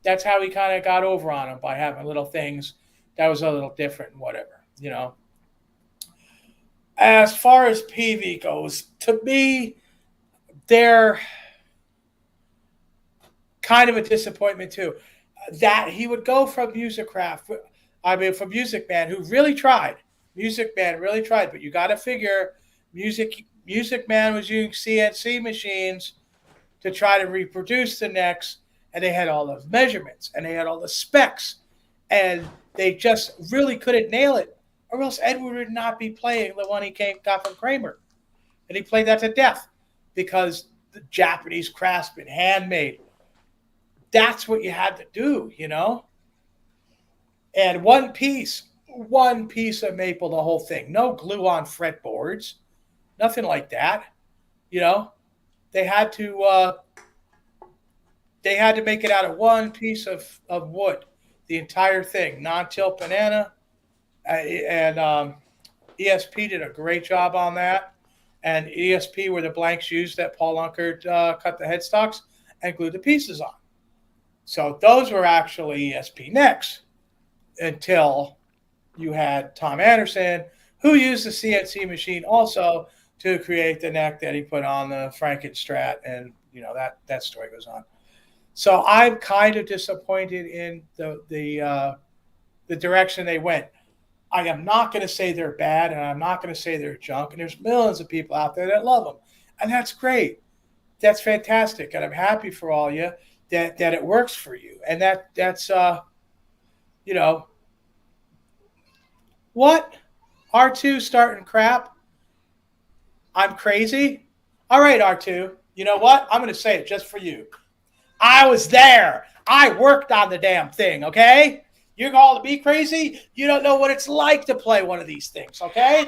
that's how he kind of got over on them, by having little things that was a little different and whatever, As far as PV goes, to me, they're kind of a disappointment too. That he would go from from Music Man, who really tried. Music Man really tried, but you got to figure Music Man was using CNC machines to try to reproduce the necks, and they had all those measurements, and they had all the specs, and they just really couldn't nail it, or else Edward would not be playing the one he got from Kramer. And he played that to death because the Japanese craftsman, handmade. That's what you had to do, And one piece of maple, the whole thing. No glue on fretboards, nothing like that. They had to make it out of one piece of wood, the entire thing, non-tilt banana, and ESP did a great job on that. And ESP were the blanks used that Paul Unkert cut the headstocks and glued the pieces on. So those were actually ESP necks until you had Tom Anderson, who used the CNC machine also to create the neck that he put on the Frankenstrat, and that story goes on. So I'm kind of disappointed in the the direction they went. I am not going to say they're bad, and I'm not going to say they're junk. And there's millions of people out there that love them, and that's great. That's fantastic, and I'm happy for all you that it works for you. And that's you know, what? R2 starting crap? I'm crazy? All right, R2. You know what? I'm going to say it just for you. I was there. I worked on the damn thing, okay? You're calling me crazy? You don't know what it's like to play one of these things, okay?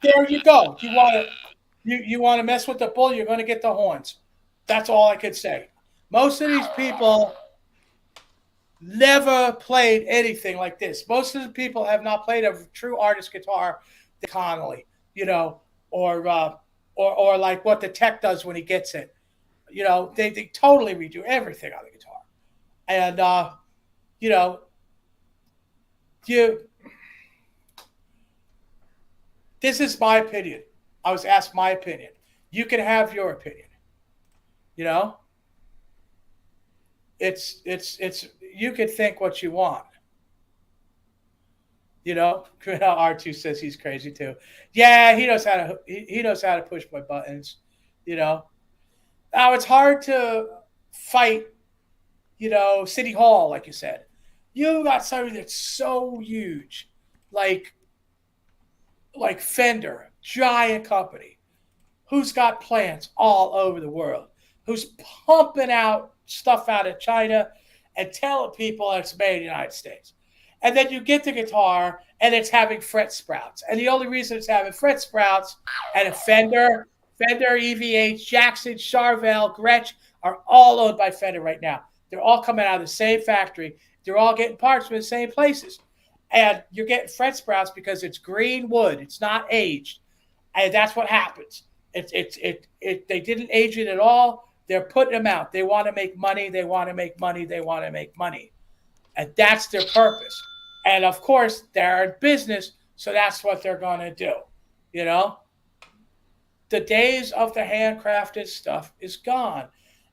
There you go. You want to mess with the bull, you're going to get the horns. That's all I could say. Most of these people never played anything like this. Most of the people have not played a true artist guitar, the Connolly, you know, or like what the tech does when he gets it. You know, they totally redo everything on the guitar. And, you know, this is my opinion. I was asked my opinion. You can have your opinion. You know, it's you can think what you want. You know, R2 says he's crazy too. Yeah, he knows how to push my buttons. You know, now it's hard to fight. You know, City Hall, like you said. You got something that's so huge, like Fender, giant company, who's got plants all over the world, who's pumping out stuff out of China and telling people it's made in the United States. And then you get the guitar and it's having fret sprouts. And the only reason it's having fret sprouts and a Fender, EVH, Jackson, Charvel, Gretsch are all owned by Fender right now. They're all coming out of the same factory. They're all getting parts from the same places. And you're getting fret sprouts because it's green wood. It's not aged. And that's what happens. They didn't age it at all. They're putting them out. They want to make money. They want to make money. They want to make money. And that's their purpose. And, of course, they're in business, so that's what they're going to do. You know? The days of the handcrafted stuff is gone.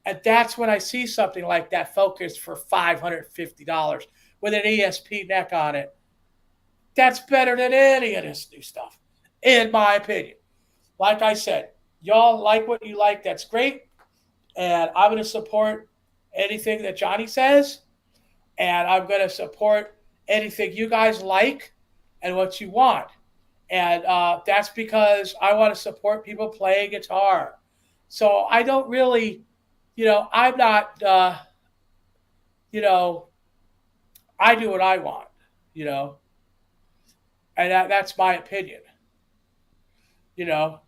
And that's when I see something like that Focus for $550 with an ESP neck on it. That's better than any of this new stuff, in my opinion. Like I said, y'all like what you like. That's great. And I'm going to support anything that Johnny says. And I'm going to support anything you guys like and what you want. And that's because I want to support people playing guitar. So I don't really, you know, I'm not, you know, I do what I want, you know. And that's my opinion. You know,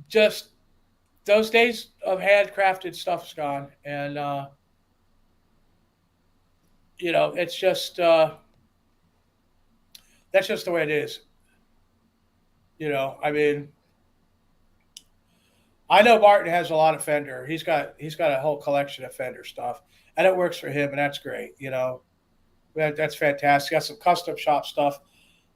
just those days of handcrafted stuff's gone. And, you know, it's just, that's just the way it is. You know, I mean, I know Martin has a lot of Fender. He's got a whole collection of Fender stuff, and it works for him, and that's great. You know, that's fantastic. Got some custom shop stuff.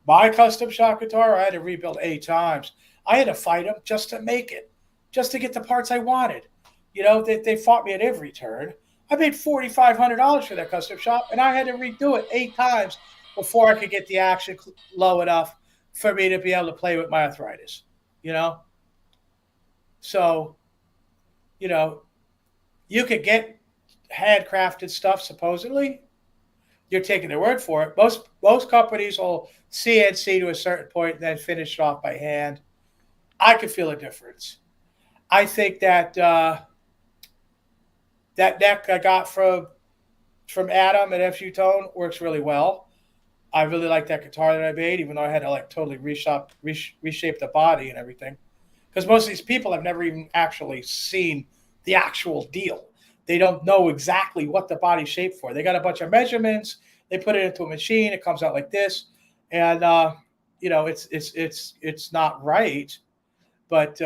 My custom shop guitar, I had to rebuild 8 times. I had to fight them just to make it, just to get the parts I wanted. You know, they fought me at every turn. I paid $4,500 for that custom shop, and I had to redo it 8 times before I could get the action low enough for me to be able to play with my arthritis. You know? So, you know, you could get handcrafted stuff, supposedly. You're taking their word for it. Most companies will CNC to a certain point and then finish it off by hand. I could feel a difference. I think that that neck I got from Adam at FUTONE works really well. I really like that guitar that I made, even though I had to like totally reshape the body and everything. Because most of these people have never even actually seen the actual deal. They don't know exactly what the body's shaped for. They got a bunch of measurements. They put it into a machine. It comes out like this, and you know, it's not right, but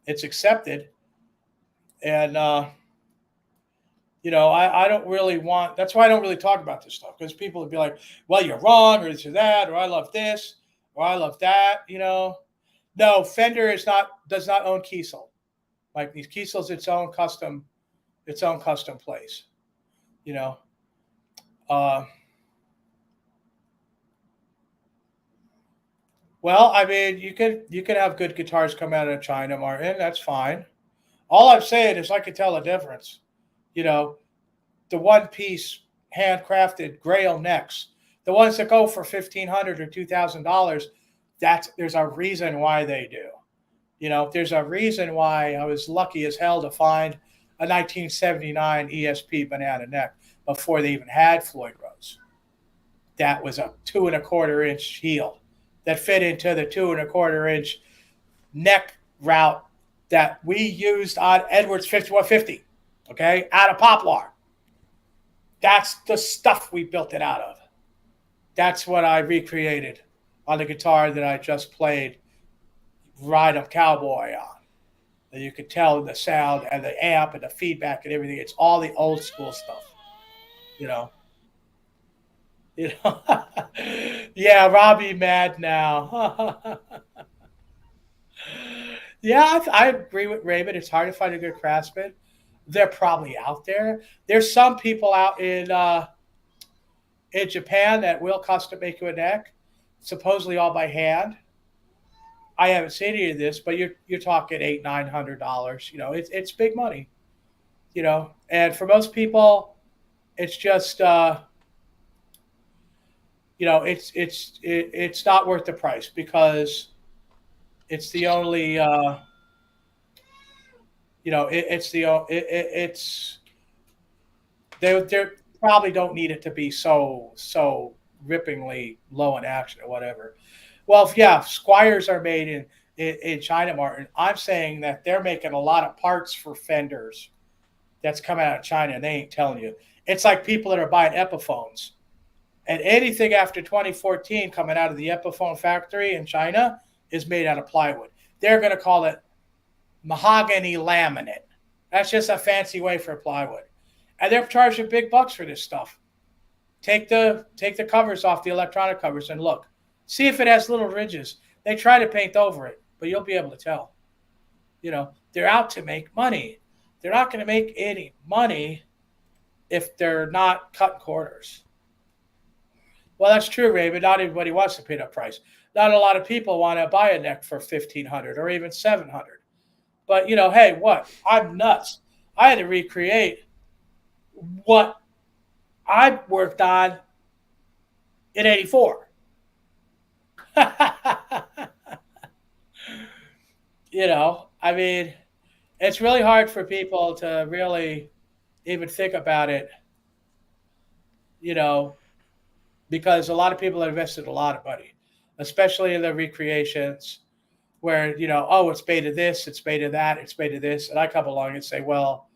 it's accepted. And you know, I don't really want. That's why I don't really talk about this stuff, because people would be like, "Well, you're wrong," or this or that, or "I love this," or "I love that." You know. No, Fender does not own Kiesel. Like, these Kiesel's its own custom place. you know. Uh, well, I mean, you could have good guitars come out of China, Martin. That's fine. All I'm saying is I could tell a difference. You know, the one piece handcrafted Grail necks, the ones that go for $1,500 or $2,000. There's a reason why they do. You know, there's a reason why I was lucky as hell to find a 1979 ESP banana neck before they even had Floyd Rose. That was a 2 1/4 inch heel that fit into the 2 1/4 inch neck route that we used on Edwards 5150, okay, out of Poplar. That's the stuff we built it out of. That's what I recreated on the guitar that I just played Ride of Cowboy on. And you could tell the sound and the amp and the feedback and everything. It's all the old school stuff, you know. You know, yeah, Robbie mad now. Yeah, I agree with Raymond. It's hard to find a good craftsman. They're probably out there. There's some people out in Japan that will custom make you a neck, supposedly all by hand. I haven't seen any of this, but you're talking $800-900. You know, it's big money. You know, and for most people, it's just you know, it's not worth the price because it's the only you know, they probably don't need it to be so rippingly low in action or whatever. Well, yeah, Squires are made in China, Martin. I'm saying that they're making a lot of parts for Fenders that's coming out of China, and they ain't telling you. It's like people that are buying Epiphones. And anything after 2014 coming out of the Epiphone factory in China is made out of plywood. They're going to call it mahogany laminate. That's just a fancy way for plywood. And they're charging big bucks for this stuff. Take the covers off the electronic covers and look. See if it has little ridges. They try to paint over it, but you'll be able to tell. You know, they're out to make money. They're not going to make any money if they're not cutting corners. Well, that's true, Raymond. Not everybody wants to pay that price. Not a lot of people want to buy a neck for $1,500 or even $700. But, you know, hey, what? I'm nuts. I had to recreate what I worked on in '84. You know, I mean, it's really hard for people to really even think about it, you know, because a lot of people have invested a lot of money, especially in the recreations where, you know, oh, it's made of this, it's made of that, it's made of this. And I come along and say, well,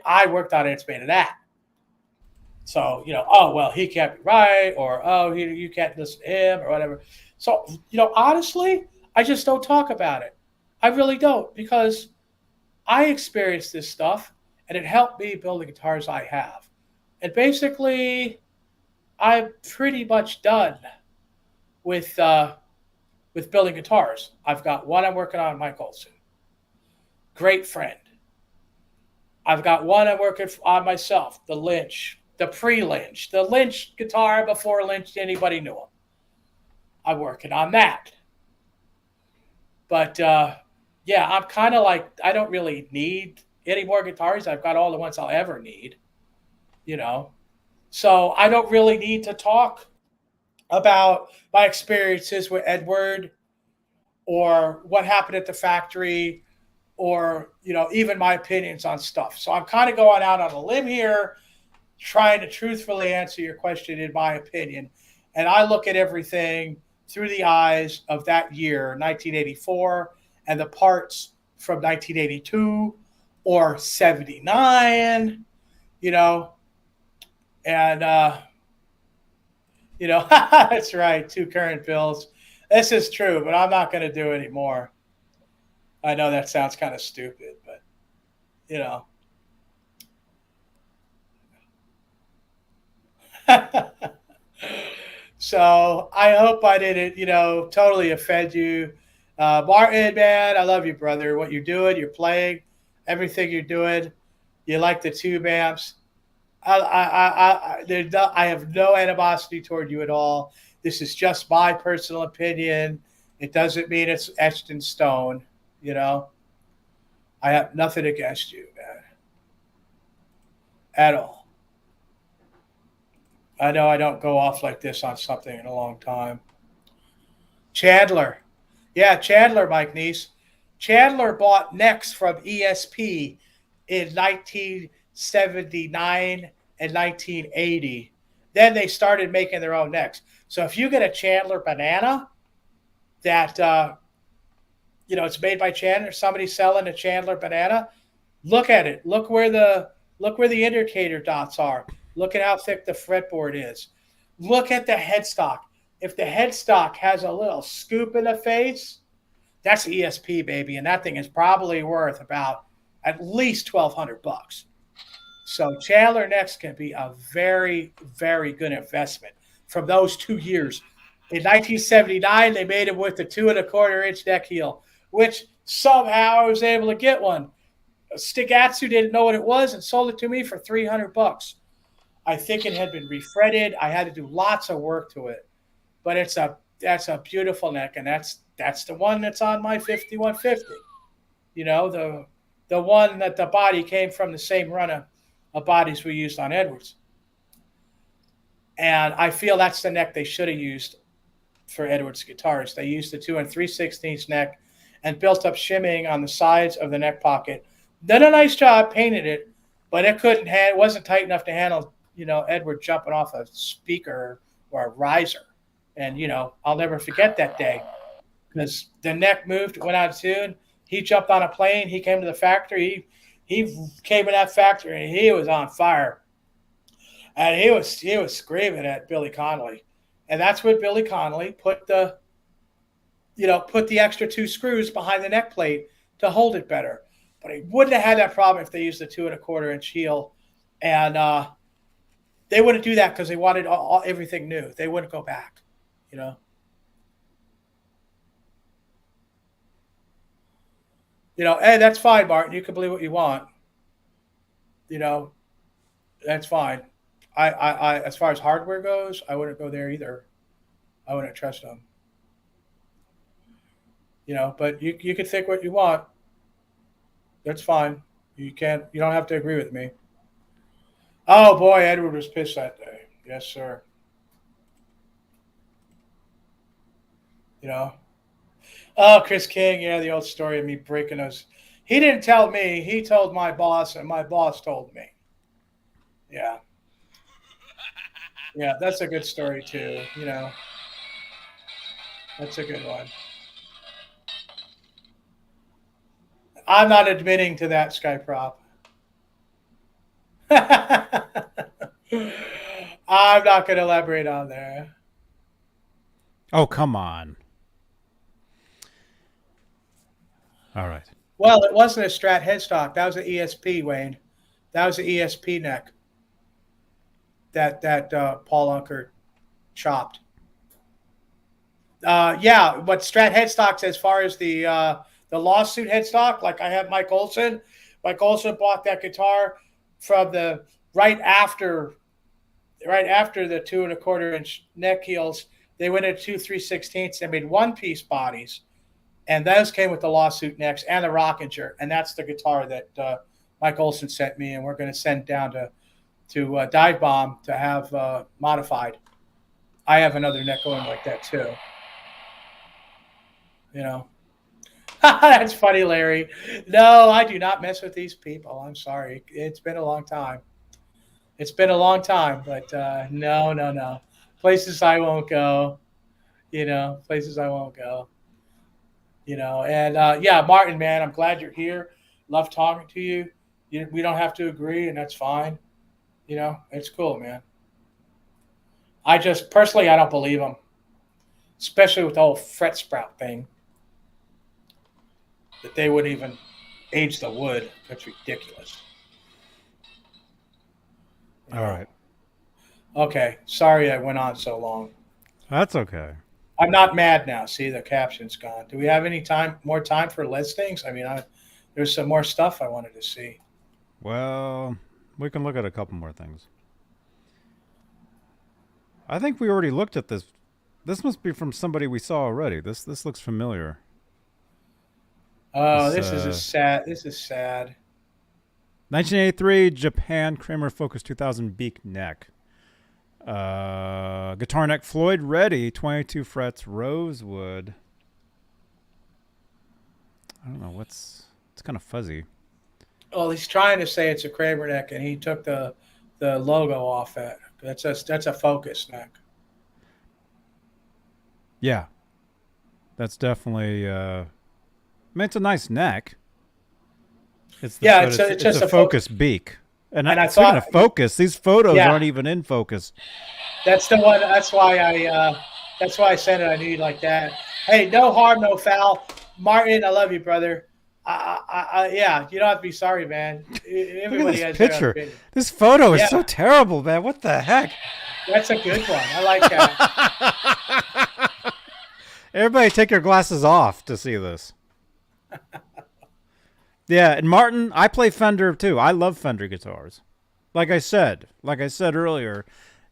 I worked on it, it's made of that. So, you know, oh, well, he can't be right, or, oh, you can't listen to him, or whatever. So, you know, honestly, I just don't talk about it. I really don't, because I experienced this stuff, and it helped me build the guitars I have. And basically, I'm pretty much done with building guitars. I've got one I'm working on, Mike Olson. Great friend. I've got one I'm working on myself, the Lynch, the pre-Lynch, the Lynch guitar before Lynch anybody knew him. I'm working on that. But yeah, I'm kind of like, I don't really need any more guitars. I've got all the ones I'll ever need, you know. So I don't really need to talk about my experiences with Edward or what happened at the factory or, you know, even my opinions on stuff. So I'm kind of going out on a limb here, trying to truthfully answer your question in my opinion. And I look at everything through the eyes of that year, 1984, and the parts from 1982 or 79, you know, and, you know, that's right, 2 current bills. This is true, but I'm not going to do it anymore. I know that sounds kind of stupid, but, you know. So I hope I didn't, you know, totally offend you. Martin, man, I love you, brother. What you're doing, you're playing, everything you're doing. You like the tube amps. I have no animosity toward you at all. This is just my personal opinion. It doesn't mean it's etched in stone. You know, I have nothing against you, man, at all. I know I don't go off like this on something in a long time. Chandler. Yeah, Chandler, Mike Neese. Chandler bought necks from ESP in 1979 and 1980. Then they started making their own necks. So if you get a Chandler banana that, it's made by Chandler, somebody selling a Chandler banana, look at it. Look where the indicator dots are. Look at how thick the fretboard is. Look at the headstock. If the headstock has a little scoop in the face, that's ESP, baby, and that thing is probably worth about at least $1,200. So Chandler necks can be a very, very good investment from those 2 years. In 1979, they made them with the 2 1/4-inch neck heel, which somehow I was able to get one. Stigatsu didn't know what it was and sold it to me for $300. I think it had been refretted. I had to do lots of work to it, but that's a beautiful neck, and that's the one that's on my 5150. The one that the body came from the same run of bodies we used on Edwards. And I feel that's the neck they should have used for Edwards guitars. They used the 2 3/16 neck and built up shimming on the sides of the neck pocket. Did a nice job, painted it, but it wasn't tight enough to handle, Edward jumping off a speaker or a riser. And, I'll never forget that day because the neck moved, went out of tune. He jumped on a plane. He came to the factory. He came in that factory and he was on fire. And he was screaming at Billy Connolly. And that's when Billy Connolly put the extra 2 screws behind the neck plate to hold it better. But he wouldn't have had that problem if they used the 2 1/4-inch heel. And they wouldn't do that because they wanted everything new. They wouldn't go back, Hey, that's fine, Martin. You can believe what you want. That's fine. I as far as hardware goes, I wouldn't go there either. I wouldn't trust them. But you can think what you want. That's fine. You don't have to agree with me. Oh boy, Edward was pissed that day. Yes, sir. Oh, Chris King, yeah, the old story of me breaking those. He didn't tell me. He told my boss, and my boss told me. Yeah. Yeah, that's a good story, too. That's a good one. I'm not admitting to that, Skyprop. I'm not going to elaborate on there. Oh, come on. All right. Well, it wasn't a Strat headstock. That was an ESP, Wayne. That was an ESP neck that Paul Unkert chopped. Yeah, but Strat headstocks, as far as the lawsuit headstock, like I have Mike Olson. Mike Olson bought that guitar from the right after the 2 1/4-inch neck heels. They went at 2 3/16. They made one-piece bodies, and those came with the lawsuit necks and the Rockinger. And that's the guitar that Mike Olson sent me, and we're going to send down to Dive Bomb to have modified. I have another neck going like that too. That's funny, Larry. No, I do not mess with these people. I'm sorry. It's been a long time. But no. Places I won't go. Places I won't go. And yeah, Martin, man, I'm glad you're here. Love talking to you. We don't have to agree, and that's fine. It's cool, man. I just, personally, I don't believe them. Especially with the whole fret sprout thing. That they wouldn't even age the wood. That's ridiculous. All right. Okay. Sorry I went on so long. That's okay. I'm not mad now. See, the caption's gone. Do we have any more time for listings? I mean, there's some more stuff I wanted to see. Well, We can look at a couple more things. I think we already looked at this. This must be from somebody we saw already. This looks familiar. Oh, this is sad. This is sad. 1983 Japan Kramer Focus 2000 Beak neck. Guitar neck Floyd Ready 22 frets rosewood. I don't know it's kind of fuzzy. Well, he's trying to say it's a Kramer neck, and he took the logo off it. That's a Focus neck. Yeah, that's definitely. I mean, it's a nice neck. It's just a focus beak. And I speaking of focus, these photos aren't even in focus. That's the one. That's why I said it. I knew you'd like that. Hey, no harm, no foul. Martin, I love you, brother. Yeah, you don't have to be sorry, man. Everybody Look at this picture. This photo is so terrible, man. What the heck? That's a good one. I like that. Everybody take your glasses off to see this. Yeah, and Martin, I play Fender too. I love Fender guitars. Like I said earlier,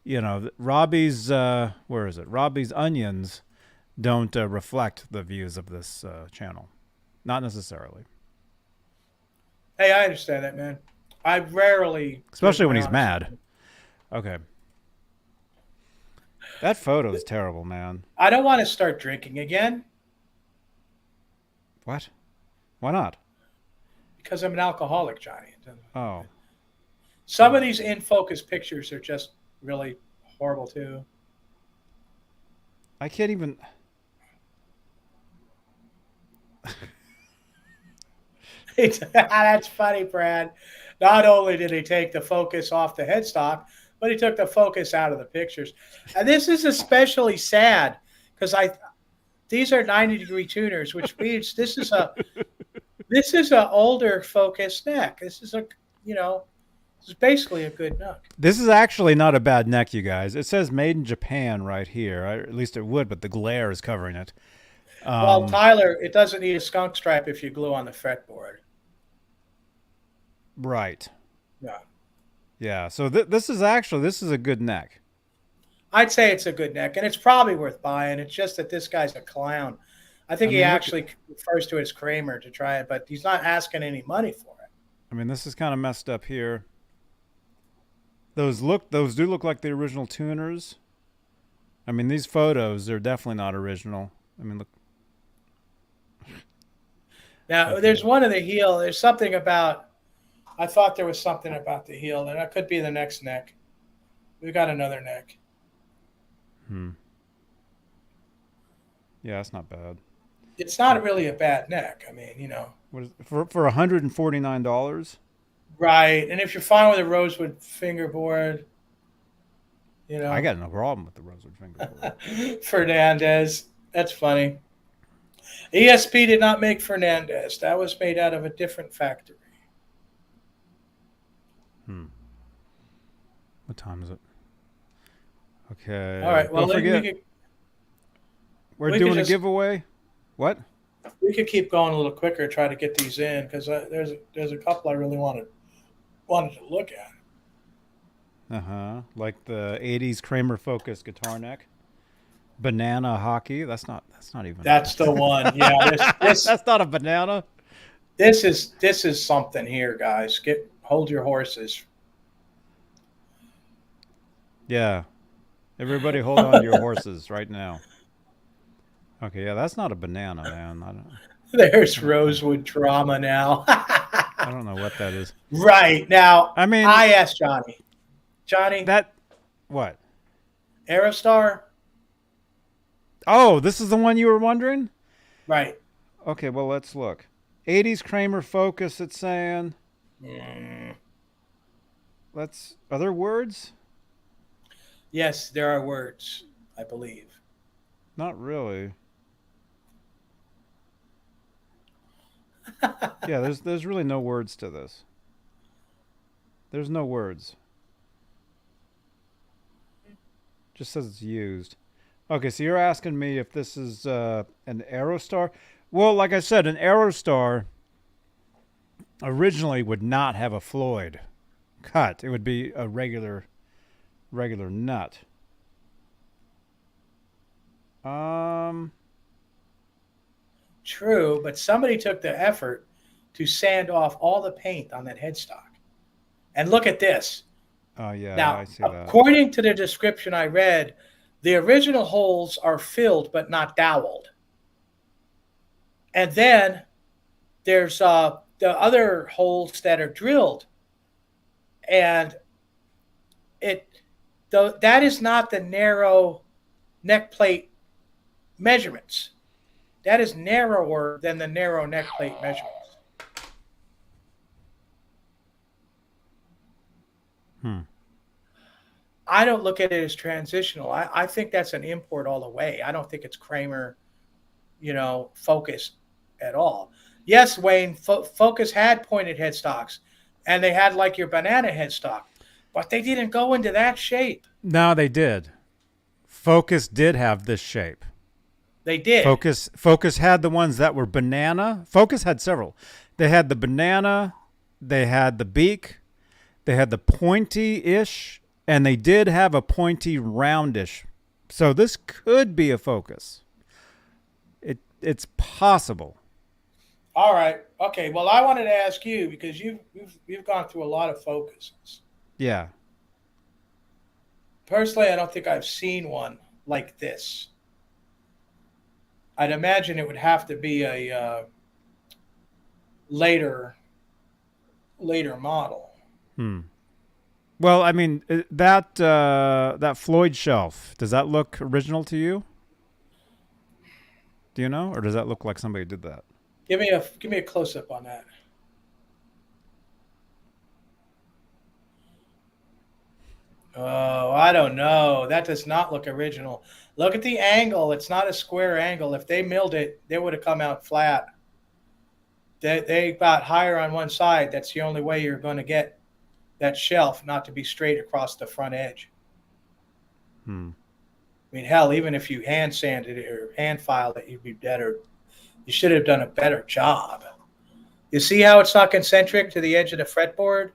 you know, Robbie's where is it? Robbie's Onions don't reflect the views of this channel. Not necessarily. Hey, I understand that, man. I rarely, especially when he's mad. Okay. That photo is terrible, man. I don't want to start drinking again. What? Why not? Because I'm an alcoholic, Johnny. Oh. Some of these in focus pictures are just really horrible too. I can't even. That's funny, Brad. Not only did he take the focus off the headstock, but he took the focus out of the pictures. And this is especially sad because these are 90-degree tuners, which means this is an older focus neck. This is this is basically a good neck. This is actually not a bad neck, you guys. It says made in Japan right here. At least it would, but the glare is covering it. Well, Tyler, it doesn't need a skunk stripe if you glue on the fretboard. Right. Yeah. Yeah. So this is a good neck. I'd say it's a good neck, and it's probably worth buying. It's just that this guy's a clown. I think he actually refers to it as Kramer to try it, but he's not asking any money for it. I mean, this is kind of messed up here. Those do look like the original tuners. I mean, these photos, they're definitely not original. I mean, look. Now, there's one of the heel. There's something about, I thought there was something about the heel, and that could be the next neck. We got another neck. Yeah, that's not bad. It's not really a bad neck. I mean, What is for $149? Right, and if you're fine with a rosewood fingerboard, I got no problem with the rosewood fingerboard. Fernandez, that's funny. ESP did not make Fernandez. That was made out of a different factory. What time is it? Okay. All right. Well, don't forget, we're doing a giveaway. What? We could keep going a little quicker, try to get these in, because there's a couple I really wanted to look at. Like the '80s Kramer Focus guitar neck, banana hockey. That's not even. That's the one. Yeah, this that's not a banana. This is something here, guys. Hold your horses. Yeah, everybody, hold on to your horses right now. Okay, yeah, that's not a banana, man. There's rosewood drama now. I don't know what that is. Right now, I mean, I asked Johnny. That what? Aerostar. Oh, this is the one you were wondering? Right. Okay, well, let's look. 80s Kramer Focus, it's saying. Are there words? Yes, there are words, I believe. Not really. Yeah, there's really no words to this. There's no words. Just says it's used. Okay, so you're asking me if this is an Aerostar. Well, like I said, an Aerostar originally would not have a Floyd cut. It would be a regular nut. True, but somebody took the effort to sand off all the paint on that headstock. And look at this. Oh yeah, Now, I see that. according to the description I read, the original holes are filled but not doweled. And then there's the other holes that are drilled. And that is not the narrow neck plate measurements. That is narrower than the narrow neck plate measurements. I don't look at it as transitional. I think that's an import all the way. I don't think it's Kramer, Focus at all. Yes, Wayne, Focus had pointed headstocks, and they had like your banana headstock, but they didn't go into that shape. No, they did. Focus did have this shape. They did. Focus had the ones that were banana. Focus had several. They had the banana, they had the beak, they had the pointy-ish, and they did have a pointy roundish. So this could be a Focus. It's possible. All right. Okay. Well, I wanted to ask you because you've gone through a lot of Focuses. Yeah. Personally, I don't think I've seen one like this. I'd imagine it would have to be a later model. Well, I mean, that Floyd shelf, does that look original to you? Do you know? Or does that look like somebody did that? Give me a close-up on that. Oh, I don't know. That does not look original. Look at the angle. It's not a square angle. If they milled it, they would have come out flat. They got higher on one side. That's the only way you're going to get that shelf not to be straight across the front edge. I mean, hell, even if you hand sanded it or hand filed it, you'd be better. You should have done a better job. You see how it's not concentric to the edge of the fretboard?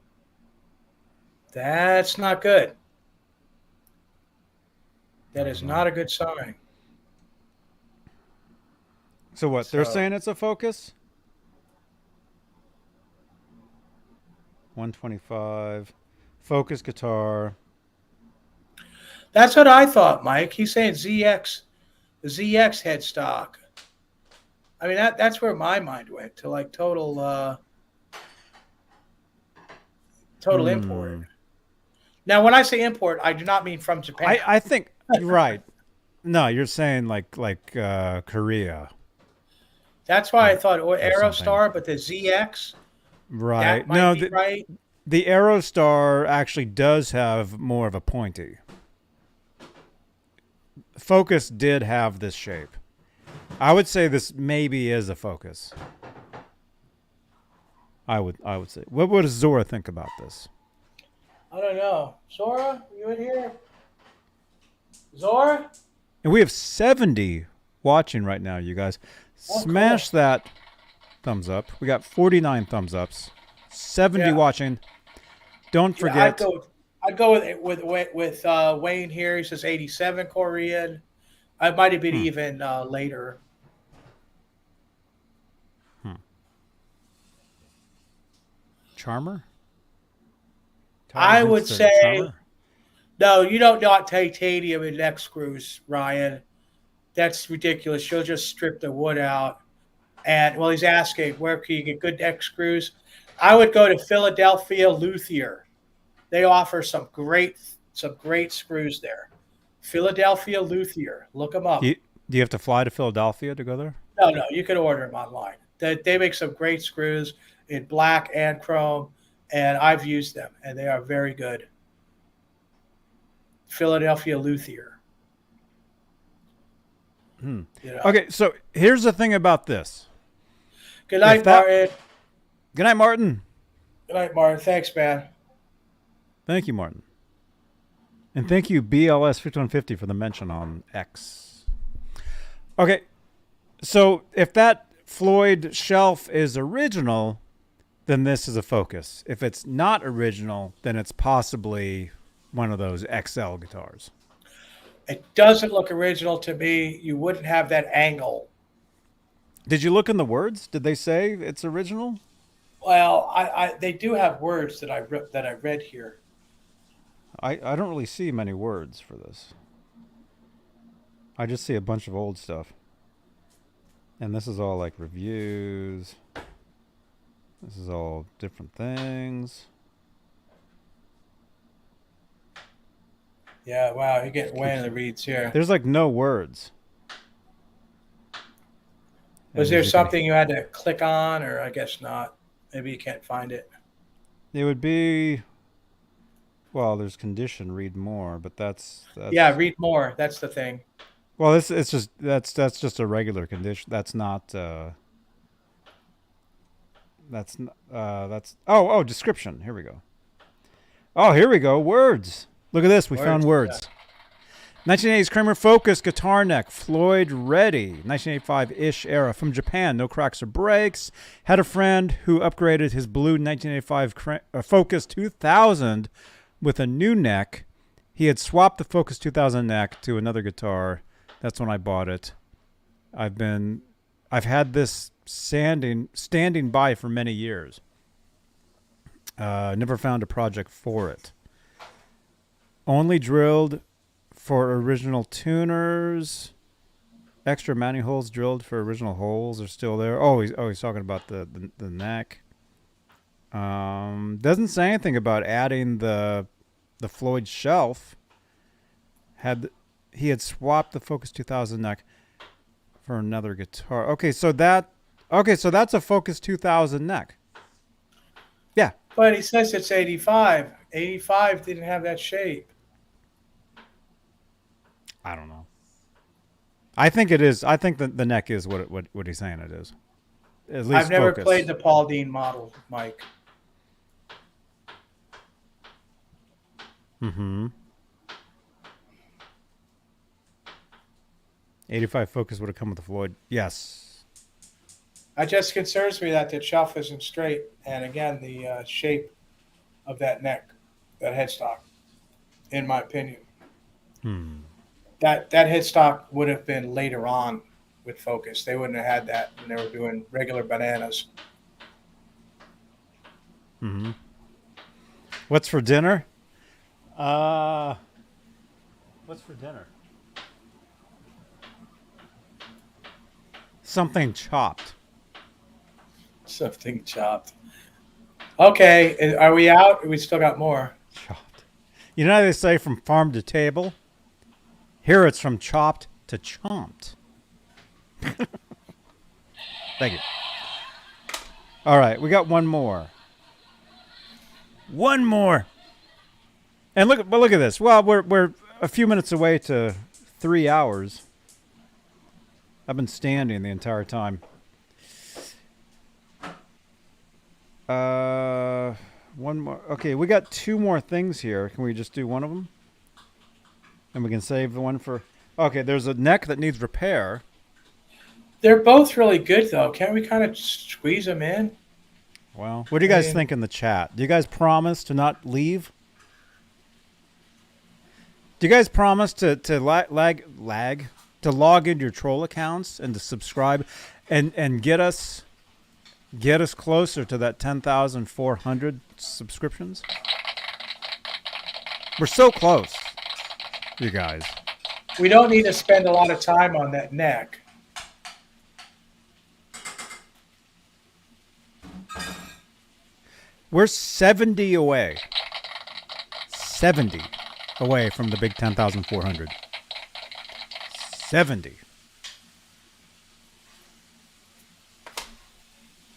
That's not good. That is not a good sign. So what? They're saying it's a Focus? 125. Focus guitar. That's what I thought, Mike. He's saying ZX, the ZX headstock. I mean, that's where my mind went to, like total import. Now, when I say import, I do not mean from Japan. I think you're right. No, you're saying like Korea. That's why I thought Aerostar, but the ZX. Right. That might be right. The Aerostar actually does have more of a pointy. Focus did have this shape. I would say this maybe is a Focus. I would say. What does Zora think about this? I don't know. Zora, you in here? Zora? And we have 70 watching right now, you guys. Smash that thumbs up. We got 49 thumbs ups. 70 watching. Don't forget. I'd go with Wayne here. He says 87 Korean. I might have been even later. Charmer? I would say Charmer? No, you don't want titanium in neck screws, Ryan. That's ridiculous. You'll just strip the wood out. And well, he's asking where can you get good neck screws? I would go to Philadelphia Luthier. They offer some great screws there. Philadelphia Luthier. Look them up. Do you have to fly to Philadelphia to go there? No, you can order them online. They make some great screws in black and chrome, and I've used them, and they are very good. Philadelphia Luthier. Okay, so here's the thing about this. Good night, Martin. Good night, Martin. Good night, Martin. Thanks, man. Thank you, Martin. And thank you, BLS 5150, for the mention on X. Okay, so if that Floyd shelf is original, then this is a Focus. If it's not original, then it's possibly one of those XL guitars. It doesn't look original to me. You wouldn't have that angle. Did you look in the words? Did they say it's original? Well, they do have words that I read here. I don't really see many words for this. I just see a bunch of old stuff. And this is all like reviews. This is all different things. Yeah, wow, you're getting way in the reads here. There's like no words. Was there something you had to click on, or I guess not? Maybe you can't find it. It would be, well, there's condition, read more, but that's yeah, read more. That's the thing. Well, it's just that's just a regular condition. That's not oh, description. Here we go. Oh, here we go. Words. Look at this. We found words. 1980s Kramer Focus guitar neck, Floyd Ready, 1985-ish era, from Japan, no cracks or breaks. Had a friend who upgraded his blue 1985 Focus 2000 with a new neck. He had swapped the Focus 2000 neck to another guitar. That's when I bought it. I've had this standing by for many years. Never found a project for it. Only drilled for original tuners. Extra mounting holes drilled for original holes are still there. Oh, he's talking about the neck. Doesn't say anything about adding the Floyd shelf. He had swapped the Focus 2000 neck for another guitar. Okay, so that's a Focus 2000 neck. Yeah. But he says it's 85. 85 didn't have that shape. I don't know. I think it is. I think the neck is what he's saying it is. At least I've never Focus. played the Paul Dean model, Mike. Mm-hmm. 85 Focus would have come with the Floyd. Yes. It just concerns me that the shelf isn't straight, and again, the shape of that neck, that headstock, in my opinion. That headstock would have been later on with Focus. They wouldn't have had that when they were doing regular bananas. Mm-hmm. What's for dinner? What's for dinner? Something chopped. Something chopped. Okay, are we out? We still got more. Chopped. You know how they say from farm to table? Here it's from chopped to chomped. Thank you. All right, we got one more. One more. And look at this. Well, we're a few minutes away to 3 hours. I've been standing the entire time. One more. Okay, we got two more things here. Can we just do one of them? And we can save the one for... Okay, there's a neck that needs repair. They're both really good, though. Can't we kind of squeeze them in? Well, what do you guys think in the chat? Do you guys promise to not leave? Do you guys promise to log into your troll accounts and to subscribe and get us closer to that 10,400 subscriptions? We're so close, you guys. We don't need to spend a lot of time on that neck. We're 70 away. 70 away from the big 10,400. 70.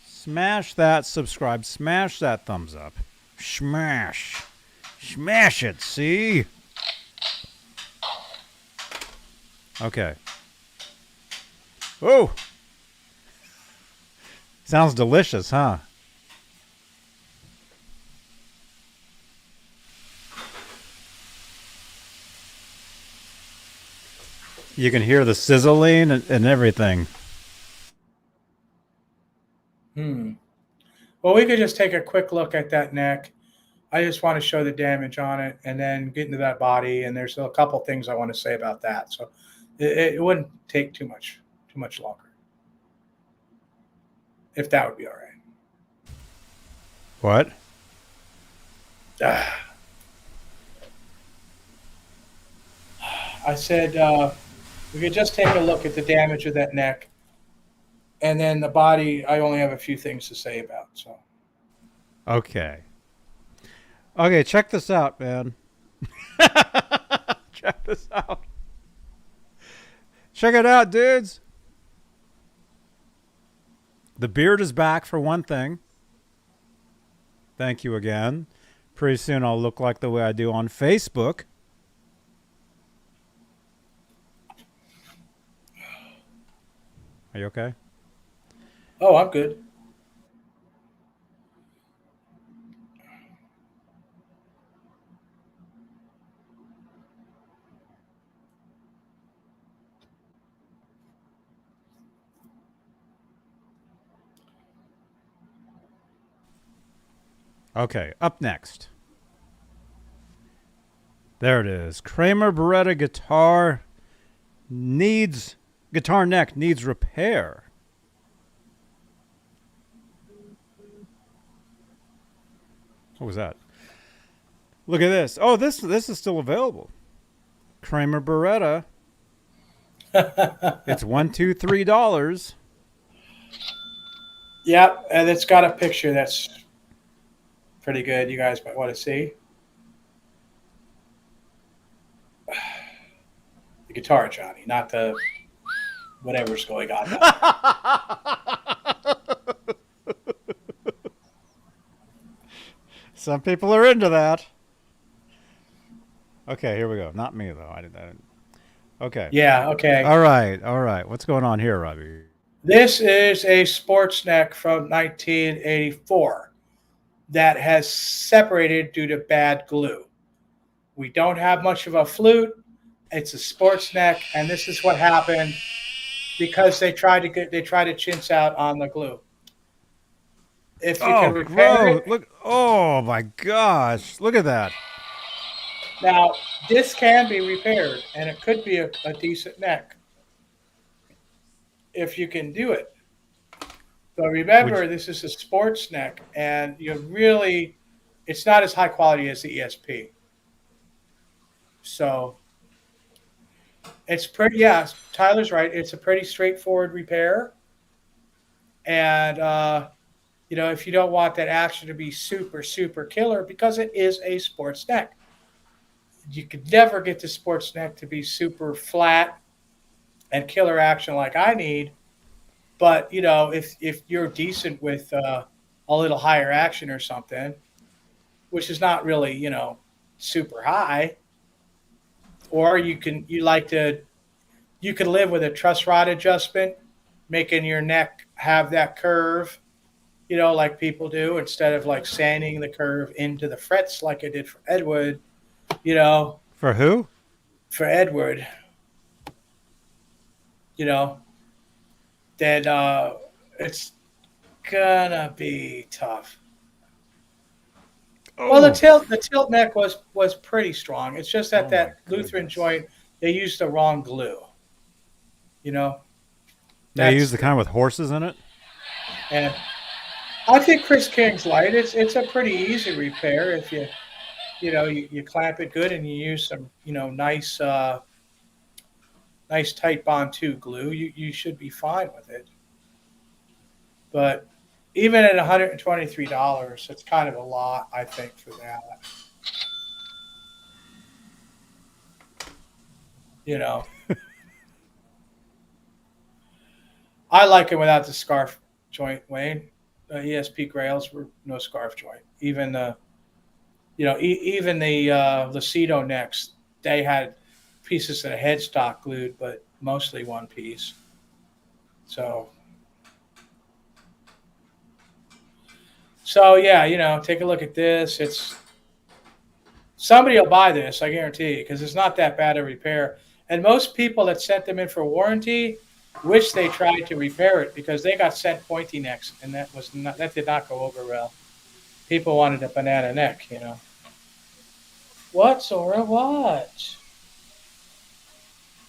Smash that subscribe. Smash that thumbs up. Smash. Smash it, see? Okay. Oh! Sounds delicious, huh? You can hear the sizzling and everything. Well, we could just take a quick look at that neck. I just want to show the damage on it and then get into that body. And there's a couple things I want to say about that. So it wouldn't take too much longer. If that would be all right. What? I said we could just take a look at the damage of that neck. And then the body, I only have a few things to say about. So. Okay. Okay, check this out, man. Check this out. Check it out, dudes. The beard is back for one thing. Thank you again. Pretty soon I'll look like the way I do on Facebook. Are you okay? Oh, I'm good. Okay, up next. There it is. Kramer Beretta guitar neck needs repair. What was that? Look at this. Oh, this is still available. Kramer Beretta. It's $1, $2, $3. Yep, and it's got a picture that's pretty good. You guys might want to see. The guitar, Johnny, not the whatever's going on now. Some people are into that. Okay, here we go. Not me, though. I didn't. Okay. Yeah, okay. All right. What's going on here, Robbie? This is a sports neck from 1984 that has separated due to bad glue. We don't have much of a flute. It's a sports neck, and this is what happened because they tried to chintz out on the glue. If you can repair it, look! Oh my gosh! Look at that. now this can be repaired, and it could be a decent neck if you can do it. But remember, this is a sports neck, and it's not as high quality as the ESP. So it's pretty. Yeah, Tyler's right. It's a pretty straightforward repair, and if you don't want that action to be super, super killer, because it is a sports neck. You could never get the sports neck to be super flat and killer action like I need. But, if you're decent with a little higher action or something, which is not really, super high, or you can live with a truss rod adjustment, making your neck have that curve, like people do, instead of like sanding the curve into the frets like I did for Edward, For who? For Edward, then it's gonna be tough. Oh. Well, the tilt neck was pretty strong. It's just that Lutheran joint, they used the wrong glue. They use the kind with horses in it? And I think Chris King's light. It's a pretty easy repair if you clamp it good and you use some nice tight Bond 2 glue. You should be fine with it. But even at $123, it's kind of a lot, I think, for that. I like it without the scarf joint, Wayne. ESP Grails were no scarf joint. Even the Lucido necks, they had pieces of the headstock glued, but mostly one piece. So yeah, take a look at this. Somebody will buy this, I guarantee you, because it's not that bad a repair. And most people that sent them in for warranty, which they tried to repair it because they got sent pointy necks, and that did not go over well. People wanted a banana neck, you know. What, Sora? What?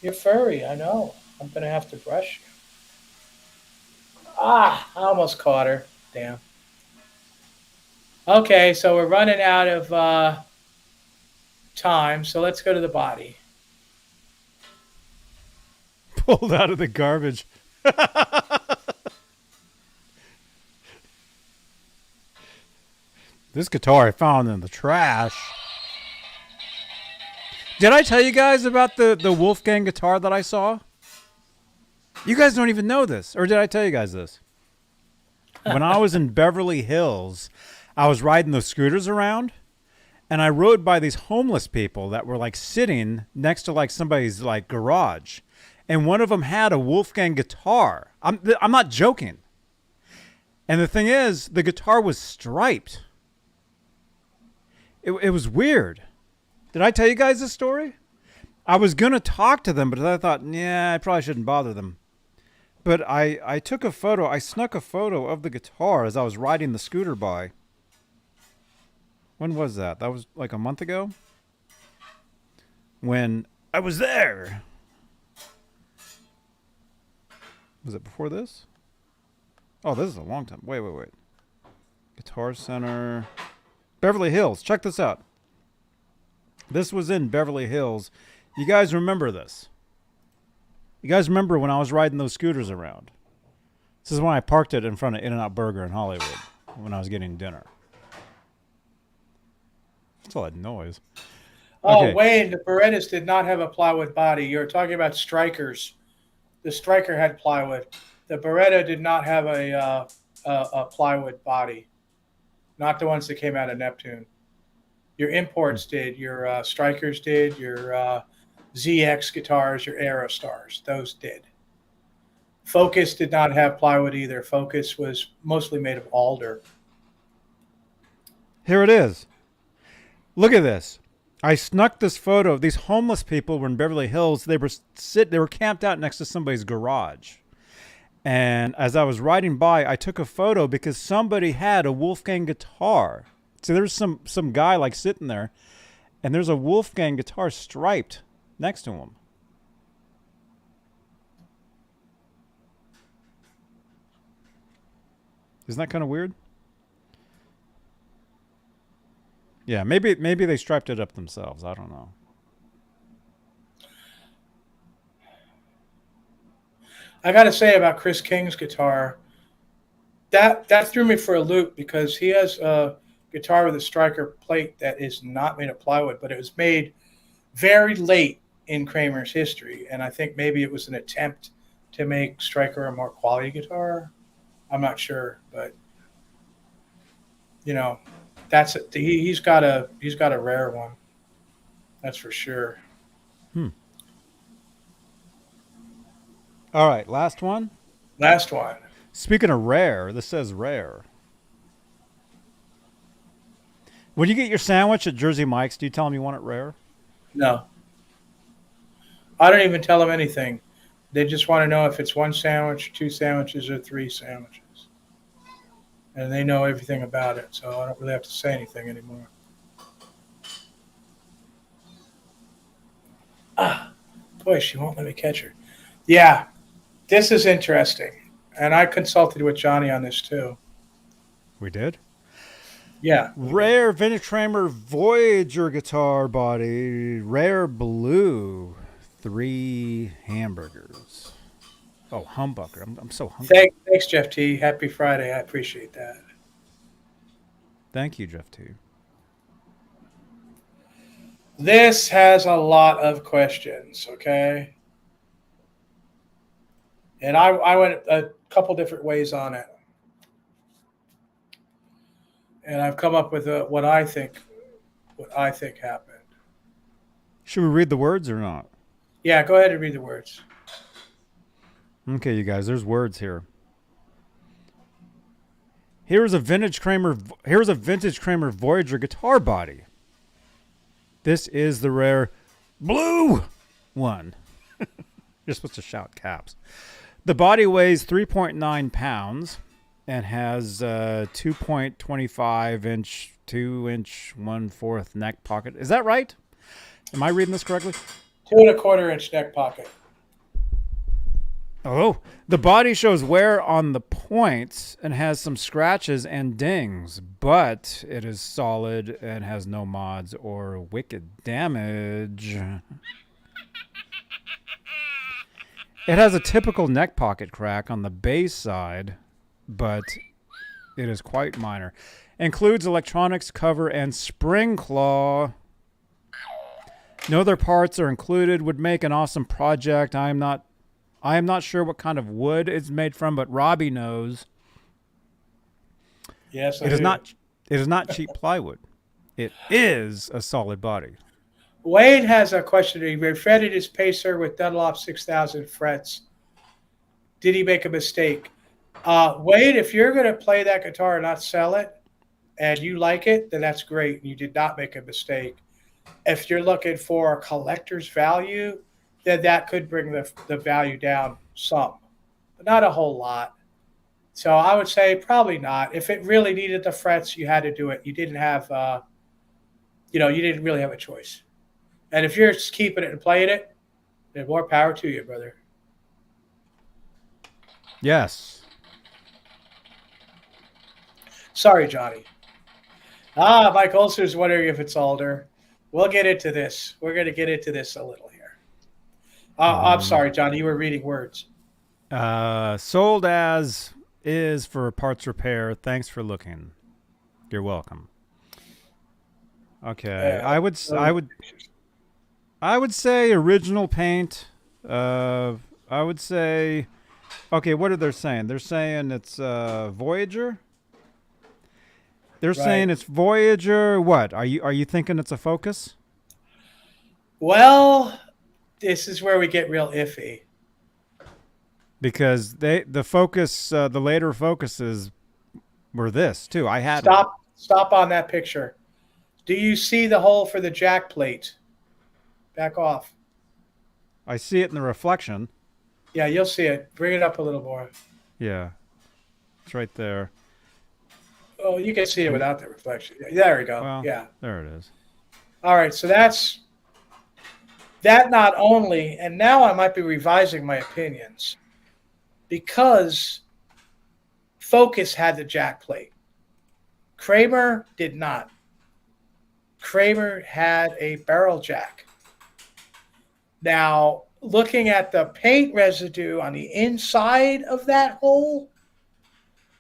You're furry, I know. I'm gonna have to brush you. Ah, I almost caught her. Damn. Okay, so we're running out of time, so let's go to the body. Pulled out of the garbage. This guitar I found in the trash. Did I tell you guys about the Wolfgang guitar that I saw? You guys don't even know this. Or did I tell you guys this? When I was in Beverly Hills, I was riding those scooters around, and I rode by these homeless people that were like sitting next to like somebody's like garage. And one of them had a Wolfgang guitar. I'm not joking. And the thing is, the guitar was striped. It was weird. Did I tell you guys this story? I was going to talk to them, but I thought, yeah, I probably shouldn't bother them. But I took a photo. I snuck a photo of the guitar as I was riding the scooter by. When was that? That was like a month ago? When I was there. Was it before this? Oh, this is a long time. Wait. Guitar Center. Beverly Hills. Check this out. This was in Beverly Hills. You guys remember this? You guys remember when I was riding those scooters around? This is when I parked it in front of In-N-Out Burger in Hollywood when I was getting dinner. What's all that noise? Oh, Okay. Wayne, the Berettas did not have a plywood body. You're talking about Strikers. The Striker had plywood. The Beretta did not have a plywood body. Not the ones that came out of Neptune. Your imports did. Your Strikers did. Your ZX guitars, your Aerostars. Those did. Focus did not have plywood either. Focus was mostly made of alder. Here it is. Look at this. I snuck this photo. These homeless people were in Beverly Hills. They were camped out next to somebody's garage. And as I was riding by, I took a photo because somebody had a Wolfgang guitar. So there's some guy like sitting there, and there's a Wolfgang guitar striped next to him. Isn't that kind of weird? Yeah, maybe they striped it up themselves. I don't know. I got to say about Chris King's guitar, that threw me for a loop because he has a guitar with a Striker plate that is not made of plywood, but it was made very late in Kramer's history, and I think maybe it was an attempt to make Striker a more quality guitar. I'm not sure, but you know, he's got a rare one. That's for sure. All right, last one. Last one. Speaking of rare, this says rare. When you get your sandwich at Jersey Mike's, do you tell them you want it rare? No. I don't even tell them anything. They just want to know if it's one sandwich, two sandwiches, or three sandwiches. And they know everything about it, so I don't really have to say anything anymore. Boy, she won't let me catch her. Yeah, this is interesting. And I consulted with Johnny on this too. We did? Yeah. Rare vintage Kramer Voyager guitar body. Rare blue. 3 hamburgers. Oh, humbucker. I'm so hungry. Thanks, Jeff T. Happy Friday. I appreciate that. Thank you, Jeff T. This has a lot of questions, okay? And I went a couple different ways on it. And I've come up with what I think happened. Should we read the words or not? Yeah, go ahead and read the words. Okay, you guys, there's words here. Here's a vintage Kramer Voyager guitar body. This is the rare blue one. You're supposed to shout caps. The body weighs 3.9 pounds and has 2.25 inch, 2-inch, 1/4 neck pocket. Is that right? Am I reading this correctly? 2¼ inch neck pocket. Oh, the body shows wear on the points and has some scratches and dings, but it is solid and has no mods or wicked damage. It has a typical neck pocket crack on the bass side, but it is quite minor. Includes electronics cover and spring claw. No other parts are included. Would make an awesome project. I am not sure what kind of wood it's made from, but Robbie knows. Yes, It is not cheap plywood. It is a solid body. Wade has a question. He refretted his pacer with Dunlop 6000 frets. Did he make a mistake? Wade, if you're going to play that guitar and not sell it, and you like it, then that's great. You did not make a mistake. If you're looking for a collector's value, then that could bring the value down some, but not a whole lot. So I would say probably not. If it really needed the frets, you had to do it. You didn't have, you didn't really have a choice. And if you're just keeping it and playing it, then more power to you, brother. Yes. Sorry, Johnny. Mike Ulster's wondering if it's Alder. We'll get into this. We're going to get into this a little here. I'm sorry, Johnny. You were reading words. Sold as is for parts repair. Thanks for looking. You're welcome. Okay. I would say original paint. I would say, okay, what are they saying? They're saying it's Voyager. They're saying it's Voyager. What are you thinking? It's a Focus? Well, this is where we get real iffy. Because the Focus, the later Focuses were this too. I had Stop on that picture. Do you see the hole for the jack plate? Back off. I see it in the reflection. Yeah, you'll see it. Bring it up a little more. Yeah, it's right there. Oh, you can see it without the reflection. Yeah, there we go. Well, yeah. There it is. All right, so that not only, and now I might be revising my opinions, because Focus had the jack plate. Kramer did not. Kramer had a barrel jack. Now, looking at the paint residue on the inside of that hole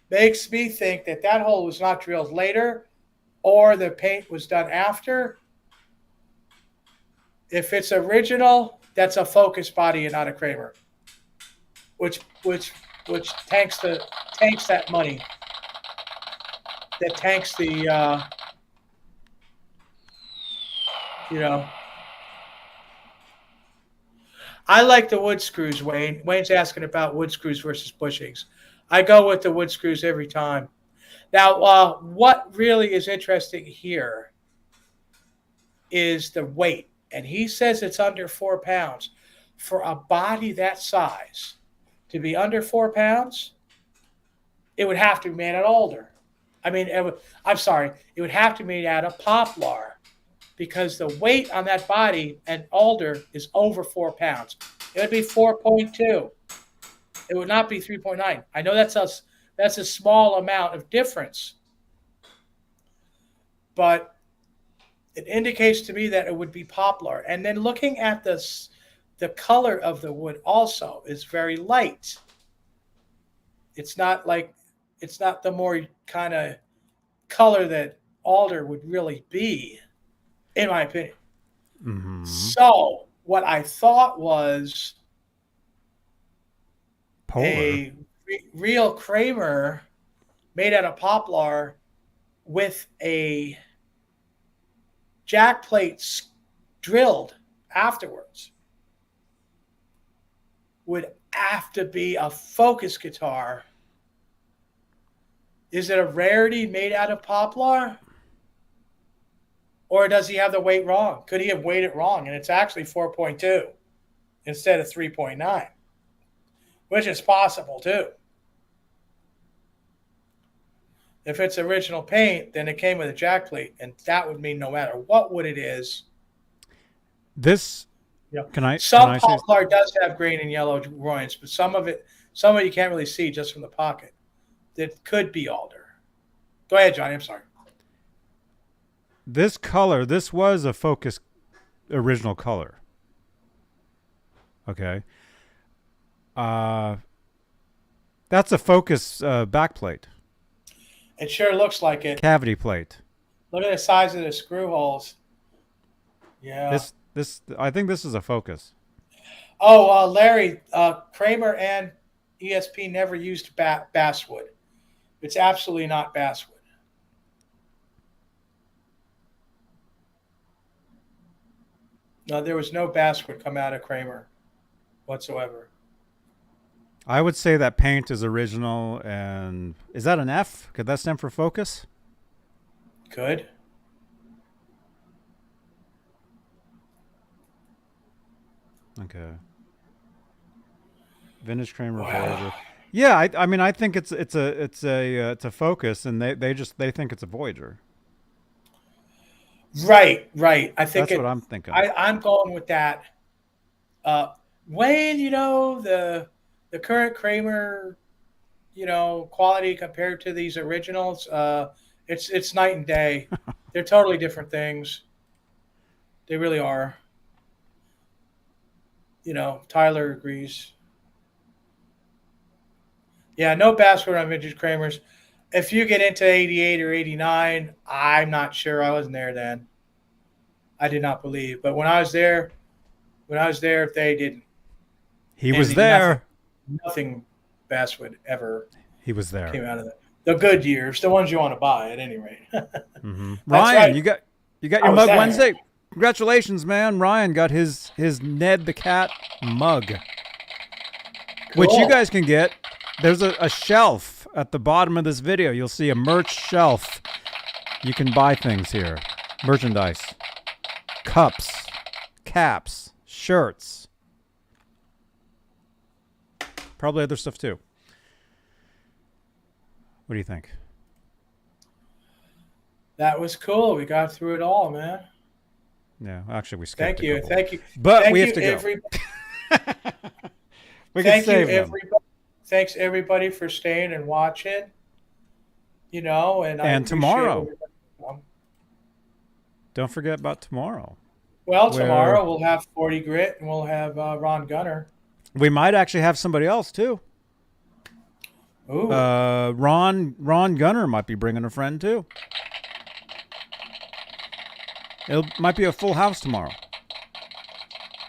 makes me think that hole was not drilled later or the paint was done after. If it's original, that's a Focus body and not a Kramer, which tanks that money. That tanks the I like the wood screws, Wayne. Wayne's asking about wood screws versus bushings. I go with the wood screws every time. Now, what really is interesting here is the weight. And he says it's under 4 pounds. For a body that size to be under 4 pounds, it would have to be made out of alder. I mean, it would have to be made out of poplar, because the weight on that body and alder is over 4 pounds. It would be 4.2. It would not be 3.9. I know that's a small amount of difference, but it indicates to me that it would be poplar. And then looking at the color of the wood also is very light. It's not the more kind of color that alder would really be, in my opinion. Mm-hmm. So what I thought was Polar. a real Kramer made out of poplar with a jack plate drilled afterwards would have to be a Focus guitar. Is it a rarity made out of poplar? Or does he have the weight wrong? Could he have weighed it wrong and it's actually 4.2 instead of 3.9? which is possible too. If it's original paint, then it came with a jack plate, and that would mean no matter what wood it is. This, Yeah. can I Some say, poplar does have green and yellow groins, but some of it you can't really see just from the pocket. That could be alder. Go ahead, Johnny. I'm sorry. this color, this was a Focus original color. Okay. That's a Focus backplate. It sure looks like it. Cavity plate. Look at the size of the screw holes. Yeah. This I think this is a Focus. Oh, Larry, Kramer and ESP never used basswood. It's absolutely not basswood. No, there was no basswood come out of Kramer whatsoever. I would say that paint is original. And is that an F? Could that stand for Focus? Good. Okay. Vintage Kramer Wow. Voyager. Yeah, I mean I think it's a Focus, and they think it's a Voyager. Right. I think That's what I'm thinking. I'm going with that. When the current Kramer, quality compared to these originals, it's night and day. They're totally different things. They really are. Tyler agrees. Yeah, no basswood on vintage Kramers. If you get into 88 or 89, I'm not sure. I wasn't there then. I did not believe. But when I was there, they didn't. He was there. Nothing basswood ever He was there. came out of the good years, the ones you want to buy at any rate. Mm-hmm. That's Ryan, right. you got I your was mug there. Wednesday. Congratulations, man. Ryan got his Ned the Cat mug, which you Cool. guys can get. There's a shelf at the bottom of this video. You'll see a merch shelf. You can buy things here. Merchandise. Cups. Caps. Shirts. Probably other stuff too. What do you think? That was cool. We got through it all, man. Yeah, actually we skipped Thank a you. couple. Thank you. But Thank we you, have to go. We can Thank you, save them. everybody. Thanks, everybody, for staying and watching. And I And appreciate tomorrow. everybody. Don't forget about tomorrow. Well, Where- tomorrow we'll have 40 Grit and we'll have Ron Gunner. We might actually have somebody else too. Ooh. Ron Gunner might be bringing a friend too. It might be a full house tomorrow.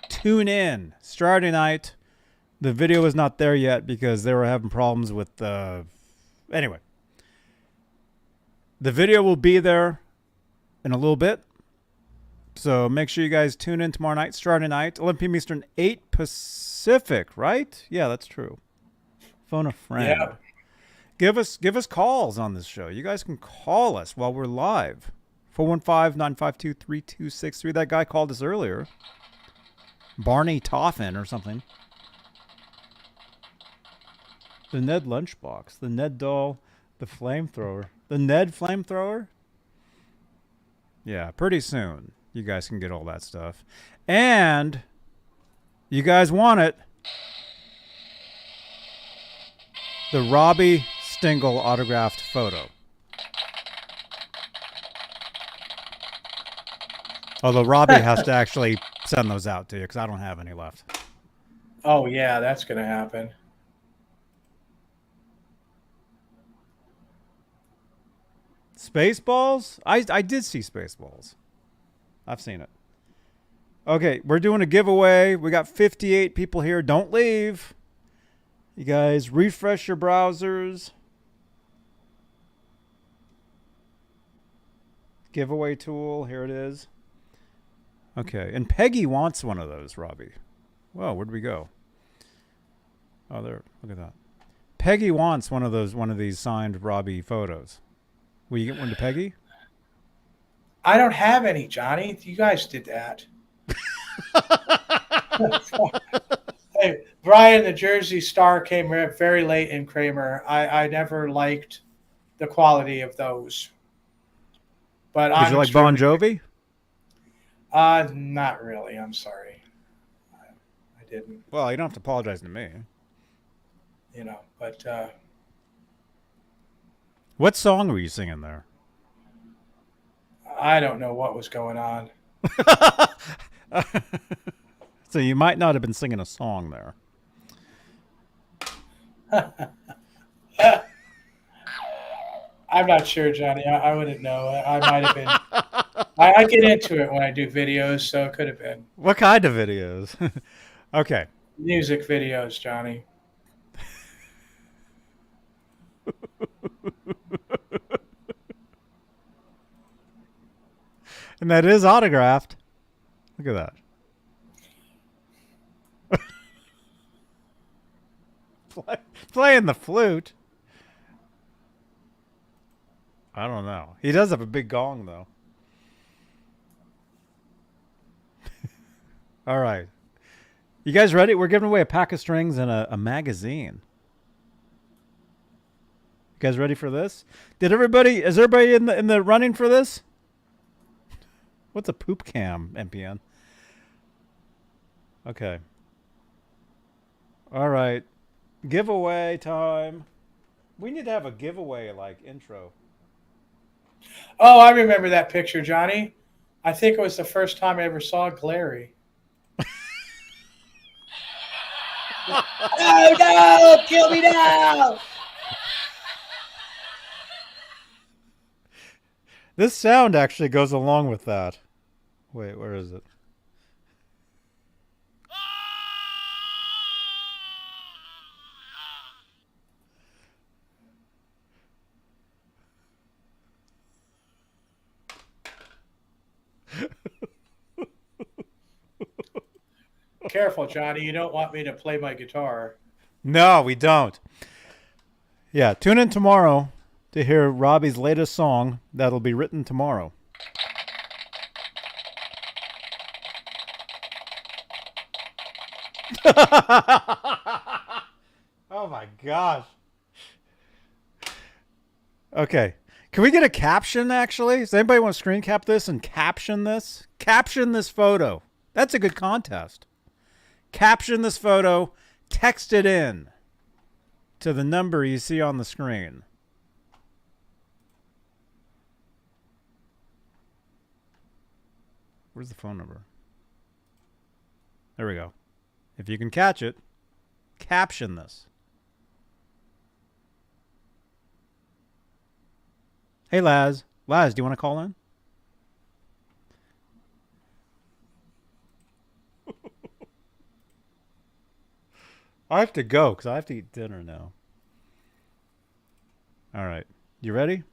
Tune in. Saturday night. The video is not there yet because they were having problems with anyway. The video will be there in a little bit. So make sure you guys tune in tomorrow night, Saturday night, 11 p.m. Eastern, 8 Pacific, right? Yeah, that's true. Phone a friend. Yeah. Give us calls on this show. You guys can call us while we're live. 415-952-3263. That guy called us earlier. Barney Toffin or something. The Ned lunchbox. The Ned doll. The flamethrower. The Ned flamethrower? Yeah, pretty soon. You guys can get all that stuff. And you guys want it. The Robbie Stingle autographed photo. Although Robbie has to actually send those out to you because I don't have any left. Oh, yeah, that's going to happen. Spaceballs? I did see Spaceballs. I've seen it. Okay, we're doing a giveaway. We got 58 people here. Don't leave. You guys refresh your browsers. Giveaway tool. Here it is. Okay, and Peggy wants one of those, Robbie. Whoa, where'd we go? Oh, there. Look at that. Peggy wants one of these signed Robbie photos. Will you get one to Peggy? I don't have any, Johnny. You guys did that. Hey, Brian, the Jersey Star came very late in Kramer. I never liked the quality of those. But Did you like Bon Jovi? Not really. I'm sorry. I didn't. Well, you don't have to apologize to me. You know, but What song were you singing there? I don't know what was going on. So you might not have been singing a song there. I'm not sure, Johnny. I wouldn't know. I might have been. I get into it when I do videos, so it could have been. What kind of videos? Okay. Music videos, Johnny. And that is autographed. Look at that. Playing the flute. I don't know. He does have a big gong, though. All right. You guys ready? We're giving away a pack of strings and a magazine. You guys ready for this? Is everybody in the running for this? What's a poop cam, MPN? Okay. All right. Giveaway time. We need to have a giveaway like intro. Oh, I remember that picture, Johnny. I think it was the first time I ever saw Glary. Oh no! Kill me now! This sound actually goes along with that. Wait, where is it? Careful, Johnny. You don't want me to play my guitar. No, we don't. Yeah, tune in tomorrow to hear Robbie's latest song that'll be written tomorrow. Oh my gosh. Okay. Can we get a caption, actually? Does anybody want to screen cap this and caption this? Caption this photo. That's a good contest. Caption this photo. Text it in to the number you see on the screen. Where's the phone number? There we go. If you can catch it, caption this. Hey, Laz. Laz, do you want to call in? I have to go because I have to eat dinner now. All right. You ready?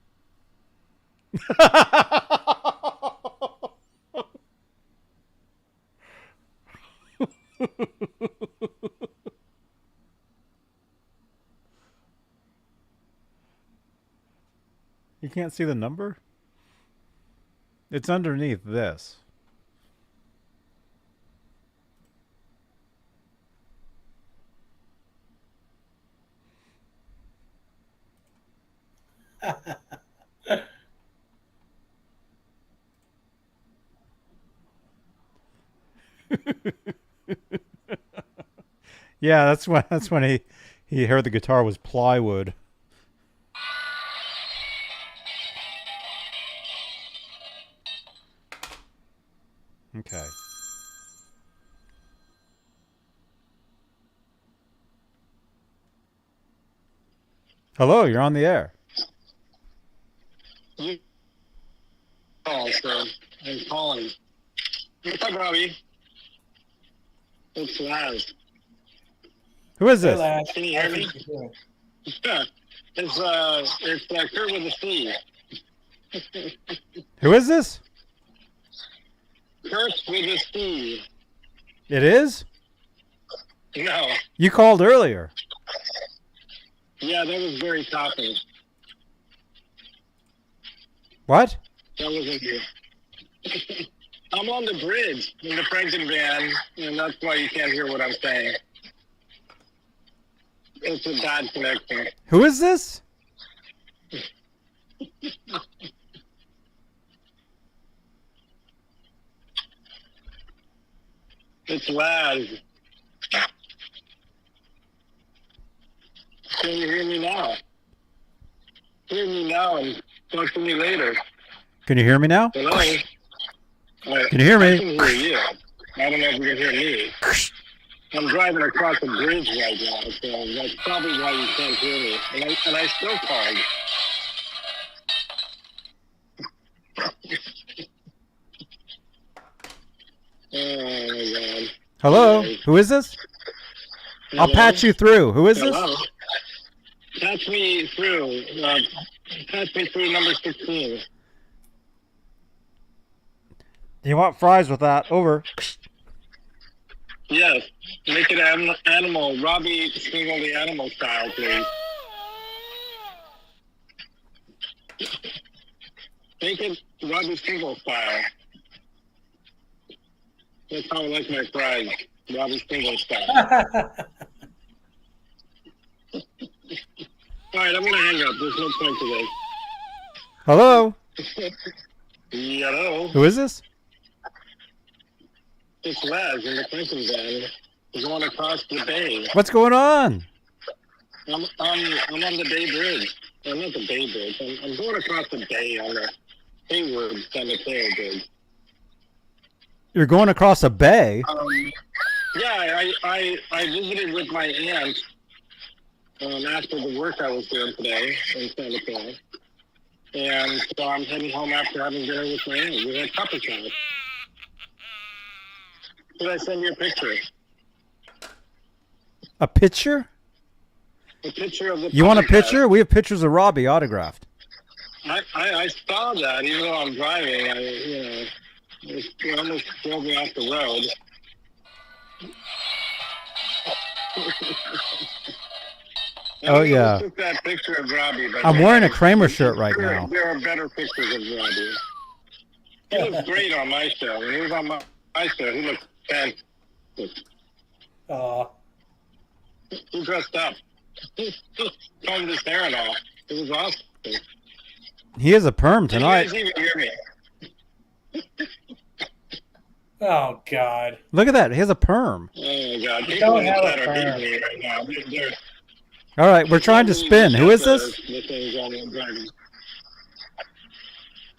You can't see the number? It's underneath this. Yeah, that's when he heard the guitar was plywood. Okay. Hello, you're on the air. Oh, so I'm calling. What's up, Robbie? It's Laz. Who is Hey, this? Laz. Can you hear me? It's Kurt with a C. Who is this? Kurt with a C. It is? No. You called earlier. Yeah, that was very topping. What? That wasn't you. I'm on the bridge in the Franken van, and that's why you can't hear what I'm saying. It's a bad connection. Who is this? It's Laz. Can you hear me now? Hear me now and talk to me later. Can you hear me now? Hello? Can you hear me? I can hear you. I don't know if you can hear me. I'm driving across the bridge right now, so that's probably why you can't hear me. And I still called. Oh my God. Hello? Who is this? I'll patch you through. Who is this? Hello? Patch me through. Patch me through number 16. Do you want fries with that? Over. Yes. Make it animal. Robbie, single the animal style, please. Make it Robbie single style. That's how I like my fries. Robbie single style. All right, I'm going to hang up. There's no point to this. Hello? Hello? Who is this? It's Laz in the Clinton van. We're going across the bay. What's going on? I'm on the Bay Bridge. I'm not the Bay Bridge. I'm going across the bay on the Hayward Cemetery Bridge. You're going across a bay? Yeah, I visited with my aunt after the work I was doing today in Santa Fe. And so I'm heading home after having dinner with my aunt. We had cuppa chow. Did I send you a picture? A picture? A picture of the. You want a puppy chow. picture? We have pictures of Robbie autographed. I saw that, even though I'm driving. It almost drove me off the road. Oh, yeah. I took that picture of Robbie. But I'm wearing a Kramer shirt right now. There are better pictures of Robbie. He looked great on my show. When he was on my show, he looked fantastic. He dressed up. Combed his hair and all. It was awesome. He is a perm tonight. Can you guys even hear me? Oh God! Look at that. He has a perm. Oh my God! You People don't in the have a chat are perm. hating me right now. They're All right, we're trying to spin. Who is this? The things on the driving.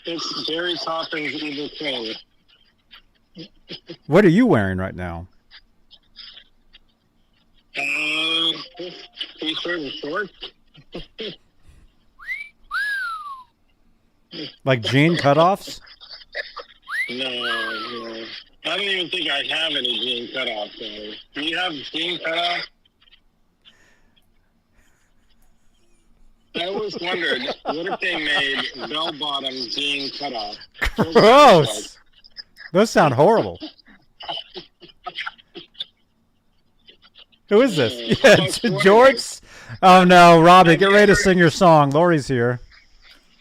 It's Jerry Topping's Evil King. What are you wearing right now? T-shirt and shorts. Like jean cutoffs? No. I don't even think I have any jean cutoffs. Do you have jean cutoffs? I always wondered, what if they made bell-bottom jean cutoffs? Gross! Those sound horrible. Who is this? Yeah, it's George? Oh no, Robbie, get ready to sing your song. Lori's here.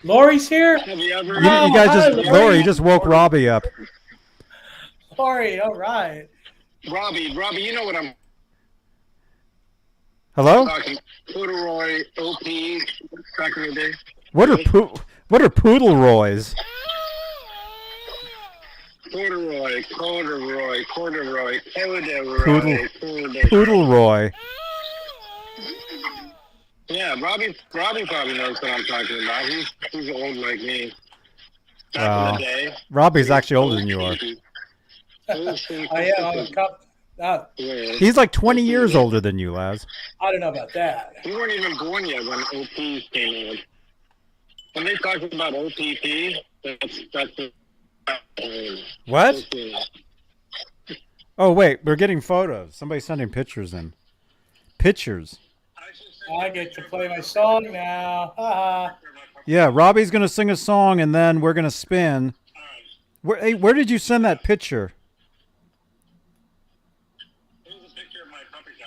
Lori's here. Have you ever? You guys hi, just, Lori. Lori, you just woke Robbie up. Lori, all right. Robbie, you know what I'm Hello? talking. Corduroy, OP, back in the day. What are poodle roys? Corduroy. Poodle roy. Yeah, Robbie probably knows what I'm talking about. He's old like me. Back Wow. in the day. Robbie's actually older than you are. I am. He's like 20 years older than you, Laz. I don't know about that. You weren't even born yet when OPs came out. When they talk about OPP, that's What? Oh, wait, we're getting photos. Somebody's sending pictures in. Pictures. I get to play my song now. Ha Yeah, Robbie's going to sing a song, and then we're going to spin. Where did you send that picture? Here's a picture of my puppy guy.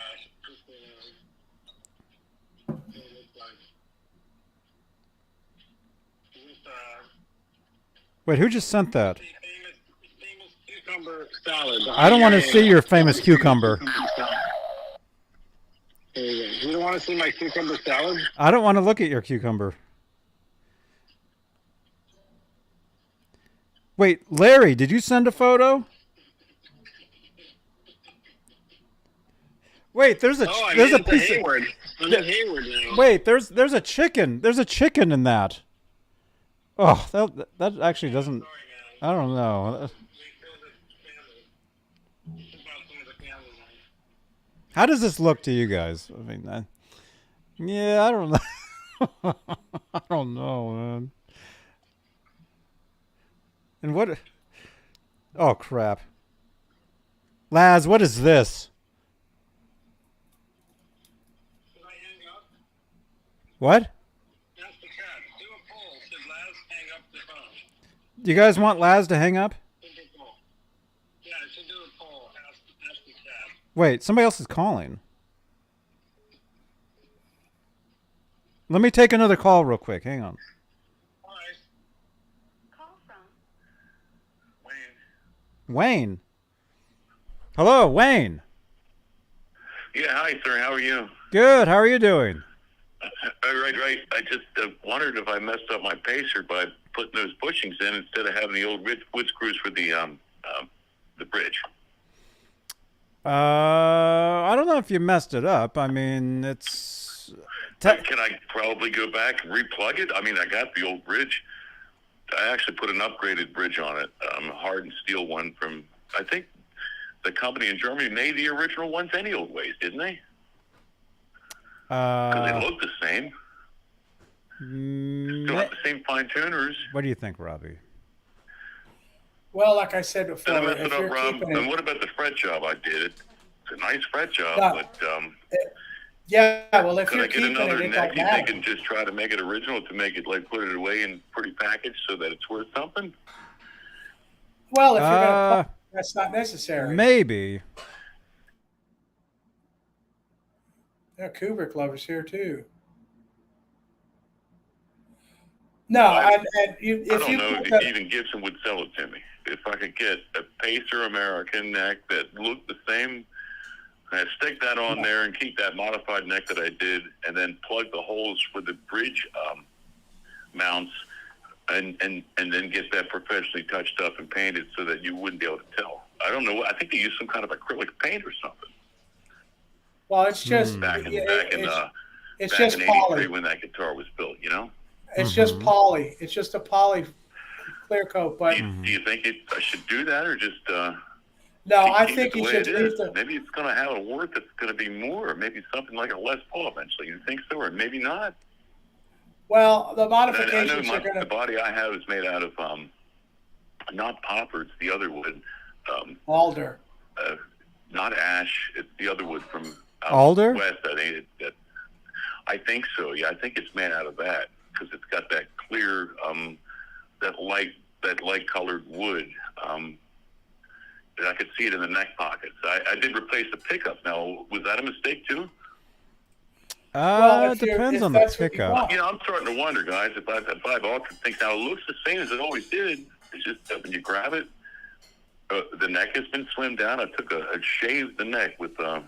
Wait, who just sent that? Famous cucumber salad. I don't want to see your famous cucumber. There you go. You don't want want to see my cucumber salad? I don't want to look at your cucumber. Wait, Larry, did you send a photo? Wait, there's a Oh, I there's made a it to piece of, Hayward. I'm in Hayward now. wait, there's a chicken. There's a chicken in that. Oh, that actually doesn't. Sorry, I man. don't know. We killed the family. Just about some of the family now. How does this look to you guys? I mean, yeah, I don't know. I don't know, man. And what? Oh crap, Laz, what is this? Should I hang up? What? Ask the cat. Do a poll. Should Laz hang up the phone? Do you guys want Laz to hang up? Simple poll. Yeah, I should do a poll. Ask the cat. Wait, somebody else is calling. Let me take another call real quick. Hang on. All right. Call from Wayne. Hello, Wayne. Yeah, hi, sir. How are you? Good. How are you doing? Right. I just wondered if I messed up my pacer by putting those bushings in instead of having the old wood screws for the bridge. I don't know if you messed it up. I mean, it's. Can I probably go back and replug it? I mean, I got the old bridge. I actually put an upgraded bridge on it, a hardened steel one from, I think, the company in Germany made the original ones any old ways, didn't they? Because they look the same. Still have the same fine tuners. What do you think, Robbie? Well, like I said before, And I messed if it you're up, Rob. keeping And it, what about the fret job I did? It's a nice fret job, Yeah. but yeah, well, if could you're I get keeping another it, it neck, don't you think, matter. and just try to make it original to make it, like, put it away in pretty package so that it's worth something? Well, if you're going to, that's not necessary. Maybe. Yeah, Kubrick lovers here too. No, I and you, I if don't you know put if the, even Gibson would sell it to me. If I could get a Pacer American neck that looked the same, I'd stick that on there and keep that modified neck that I did, and then plug the holes for the bridge mounts, and then get that professionally touched up and painted so that you wouldn't be able to tell. I don't know. I think they used some kind of acrylic paint or something well, it's just back in it's back just in poly. '83 when that guitar was built. You know. It's just poly. It's just a poly clear coat. But Do you think I should do that, or just no, I keep think it the you way should it leave is? the. Maybe it's going to have a worth that's going to be more, or maybe something like a Les Paul eventually. You think so, or maybe not? Well, the I know modifications are going the to body I have is made out of not popper. It's the other wood, alder. not ash. It's the other wood from out Alder? west. I think so. Yeah, I think it's made out of that because it's got that clear, that light colored wood. I could see it in the neck pockets. I did replace the pickup. Now, was that a mistake too? Well, It depends if on the that's what you pickup. want. You know, I'm starting to wonder, guys, if I've altered things. Now, it looks the same as it always did. It's just that when you grab it, the neck has been slimmed down. I took a shaved the neck with a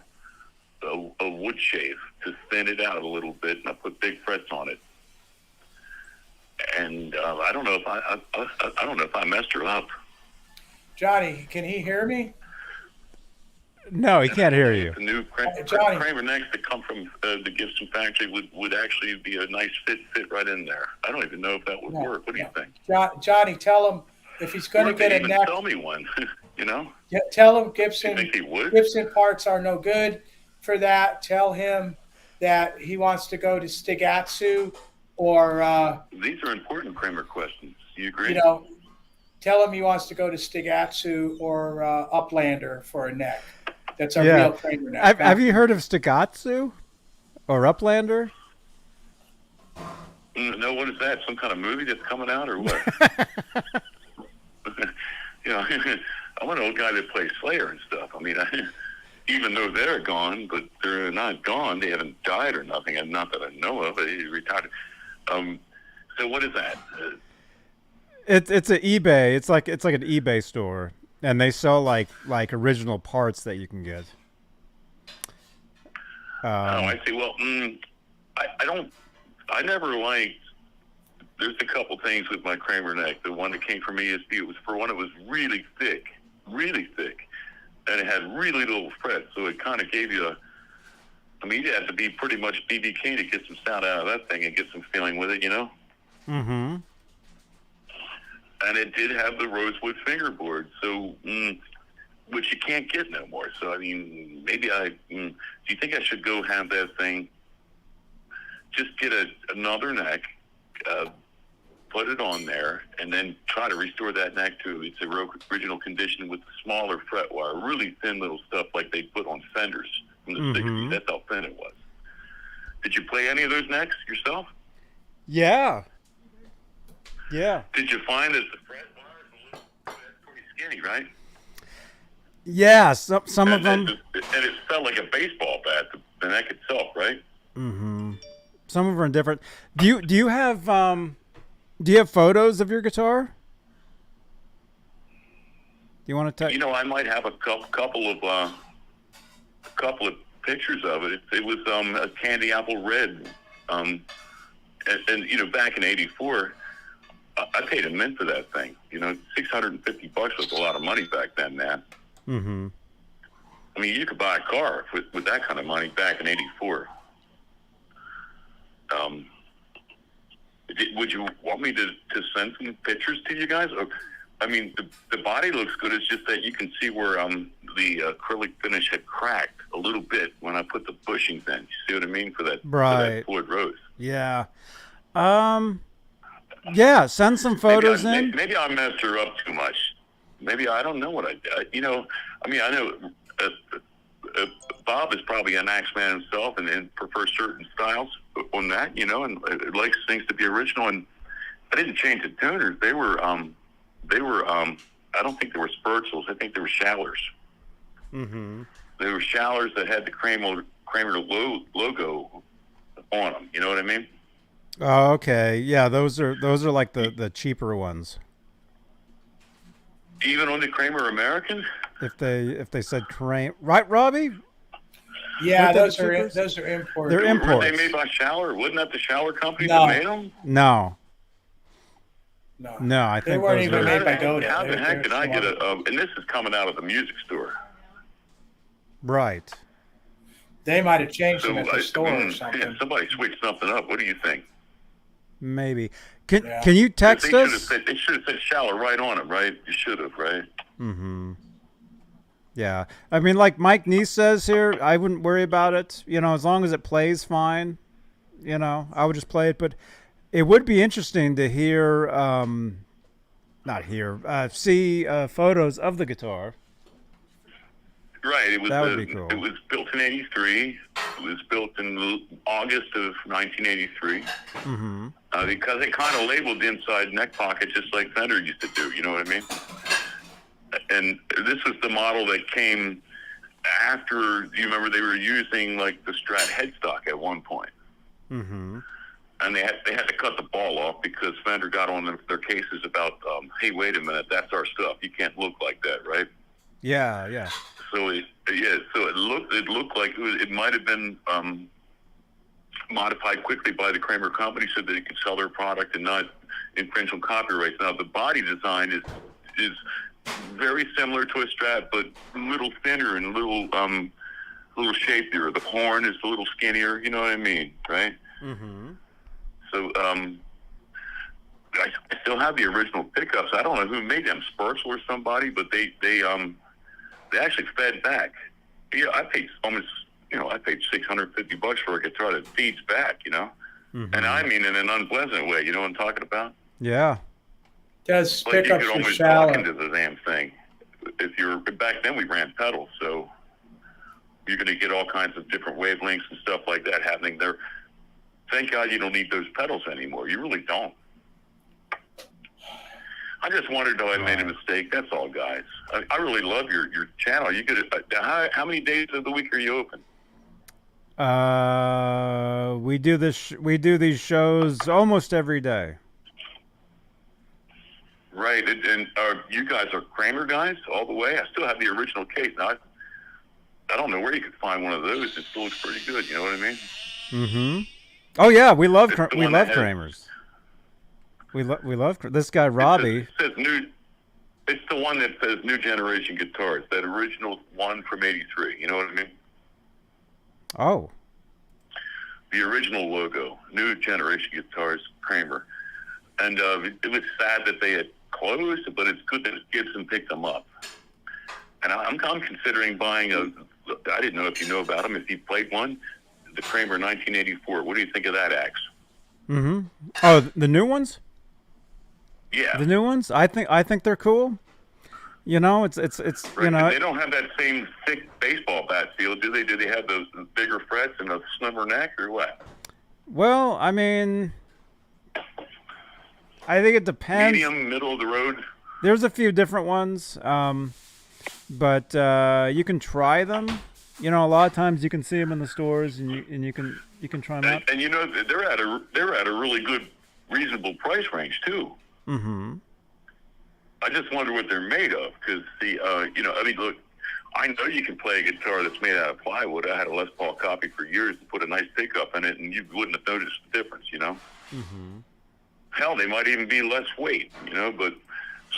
wood shave to thin it out a little bit, and I put big frets on it. And I don't know if I don't know if I messed her up. Johnny, can he hear me? No, he can't hear you. The new Johnny. Kramer necks that come from the Gibson factory would actually be a nice fit right in there. I don't even know if that would work. What do you think? Johnny, tell him if he's going Or to if they get a even neck. sell me one, you know? Yeah, tell him Do you Gibson think he would? parts are no good for that. Tell him that he wants to go to Stigatsu or These are important Kramer questions. Do you agree? tell him he wants to go to Stigatsu or Uplander for a neck. That's a Yeah. real Kramer neck. Have you heard of Stigatsu or Uplander? No, what is that? Some kind of movie that's coming out or what? You know, I'm an old guy that plays Slayer and stuff. I mean, even though they're gone, but they're not gone. They haven't died or nothing, and not that I know of. They retired. So what is that? It's an eBay. It's like an eBay store, and they sell like original parts that you can get. I say, well, I never liked, there's a couple things with my Kramer neck. The one that came from ESP, it was, for one, it was really thick, and it had really little frets, so it kind of gave you a, I mean, you had to be pretty much BB King to get some sound out of that thing and get some feeling with it, you know? Mm-hmm. And it did have the rosewood fingerboard, so, which you can't get no more. So, I mean, maybe do you think I should go have that thing, just get another neck, put it on there, and then try to restore that neck to its original condition with the smaller fret wire, really thin little stuff like they put on Fenders from the 60s. That's how thin it was. Did you play any of those necks yourself? Yeah. Yeah. Did you find that the fret wires were pretty skinny, right? Yeah, some of them. And it felt like a baseball bat, the neck itself, right? Mm-hmm. Some of them are different. Do you have photos of your guitar? Do you want to You know, I might have a couple of pictures of it. It was a candy apple red, and you know, back in '84, I paid a mint for that thing. You know, $650 was a lot of money back then, man. Mm-hmm. I mean, you could buy a car with that kind of money back in '84. Would you want me to send some pictures to you guys? Or, I mean, the body looks good. It's just that you can see where the acrylic finish had cracked a little bit when I put the bushings in. You see what I mean for that, right. for that Ford Rose? Yeah. Yeah. Send some photos in. Maybe I messed her up too much. Maybe I don't know what I did. You know, I mean, I know Bob is probably an axe man himself and prefers certain styles on that, you know, and likes things to be original. And I didn't change the tuners. They were I don't think they were Spurtzels. I think they were Schallers. Mm-hmm. They were Schallers that had the Kramer logo on them. You know what I mean? Oh, okay. Yeah, those are like the cheaper ones. Even on the Kramer American? If they said Kramer, right, Robbie? Yeah, Weren't they those the are cheapers? those are imported. They're imports. Weren't they made by Schaller? Wasn't that the Schaller company No. that made them? No, No, I they think weren't those even are. made by Goda. How the They're heck did I get small. and this is coming out of the music store. Right. They might have changed them at I the store or mean, something. yeah, somebody switched something up. What do you think? Maybe. Can Yeah. you text They us? should have said Schaller right on it, right? You should have, right? Mm-hmm. Yeah. I mean, like Mike Neese says here, I wouldn't worry about it. You know, as long as it plays fine, you know, I would just play it. But it would be interesting to hear, see photos of the guitar. Right. It was. That would be cool. It was built in '83. It was built in August of 1983. Mm-hmm. Because it kind of labeled the inside neck pocket just like Fender used to do. You know what I mean? And this was the model that came after. Do you remember they were using like the Strat headstock at one point? Mm-hmm. And they had to cut the ball off because Fender got on their cases about, hey, wait a minute, that's our stuff. You can't look like that, right? Yeah, yeah. So it looked like it might have been modified quickly by the Kramer company so that they could sell their product and not infringe on copyrights. Now the body design is very similar to a Strat, but a little thinner and a little shapier. The horn is a little skinnier. You know what I mean, right? Mm-hmm. So I still have the original pickups. I don't know who made them, Spurtzl or somebody, but they actually fed back. Yeah, I paid almost, I paid $650 for a guitar that feeds back, Mm-hmm. and I mean in an unpleasant way. You know what I'm talking about? Yeah. Does Like you pickups could for almost walk shallow. into the damn thing. Back then we ran pedals, so you're going to get all kinds of different wavelengths and stuff like that happening there. Thank God you don't need those pedals anymore. You really don't. I just wondered though I made a mistake. That's all, guys. I really love your channel. You could. How many days of the week are you open? We do these shows almost every day. Right, and you guys are Kramer guys all the way. I still have the original case. Now, I don't know where you could find one of those. It still looks pretty good. You know what I mean? Mm-hmm. Oh yeah, we love It's the we one love that has- Kramers. We love this guy Robbie. It says new. It's the one that says New Generation Guitars. That original one from '83. You know what I mean? Oh. The original logo, New Generation Guitars, Kramer. And it was sad that they had closed, but it's good that Gibson picked them up. And I'm considering buying I didn't know if you know about them, if you played one, the Kramer 1984. What do you think of that axe? Mm-hmm. Oh, the new ones? Yeah. The new ones? I think they're cool. You know, it's Right. you know. They don't have that same thick baseball bat feel, do they? Do they have those bigger frets and a slimmer neck, or what? Well, I mean, I think it depends. Medium, middle of the road. There's a few different ones, but you can try them. You know, a lot of times you can see them in the stores, and you can try them out. And you know, they're at a really good, reasonable price range too. Mm-hmm. I just wonder what they're made of, because you know, I mean, look, I know you can play a guitar that's made out of plywood. I had a Les Paul copy for years to put a nice pickup in it, and you wouldn't have noticed the difference, you know. Mm-hmm. Hell, they might even be less weight, you know. But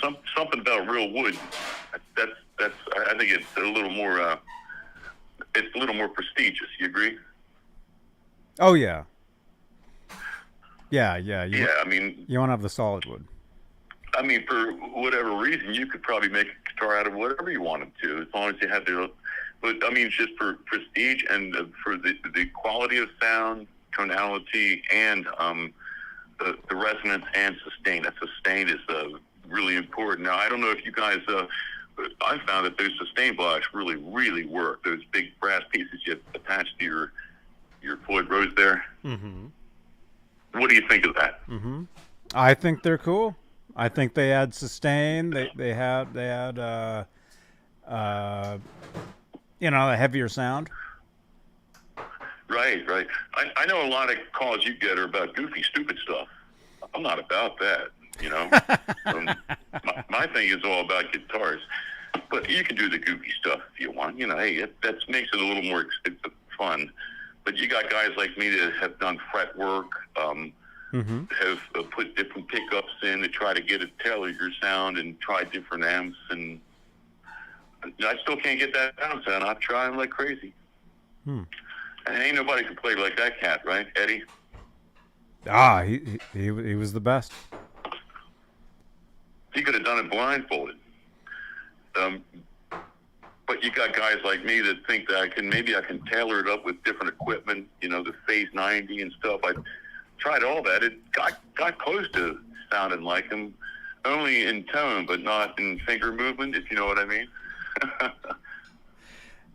something about real wood, that's I think it's a little more prestigious. You agree? Oh yeah. Yeah. Yeah, I mean, You want to have the solid wood. I mean, for whatever reason, you could probably make a guitar out of whatever you wanted to, as long as you had the. But I mean, just for prestige and for the quality of sound, tonality, and the resonance and sustain. That sustain is really important. Now, I don't know if you guys. I found that those sustain blocks really work. Those big brass pieces you attach to your Floyd Rose there. Mm-hmm. What do you think of that? Mm-hmm. I think they're cool. I think they add sustain. They had you know, a heavier sound. Right. I know a lot of calls you get are about goofy, stupid stuff. I'm not about that, you know. My thing is all about guitars. But you can do the goofy stuff if you want. You know, hey, that makes it a little more fun. But you got guys like me that have done fret work, Mm-hmm. have put different pickups in to try to get it tailor your sound and try different amps, and I still can't get that down sound. I'm trying like crazy. And ain't nobody can play like that cat, right, Eddie? Ah, he was the best. He could have done it blindfolded. But you got guys like me that think that I can tailor it up with different equipment, you know, the Phase 90 and stuff. I tried all that. It got close to sounding like him, only in tone, but not in finger movement, if you know what I mean.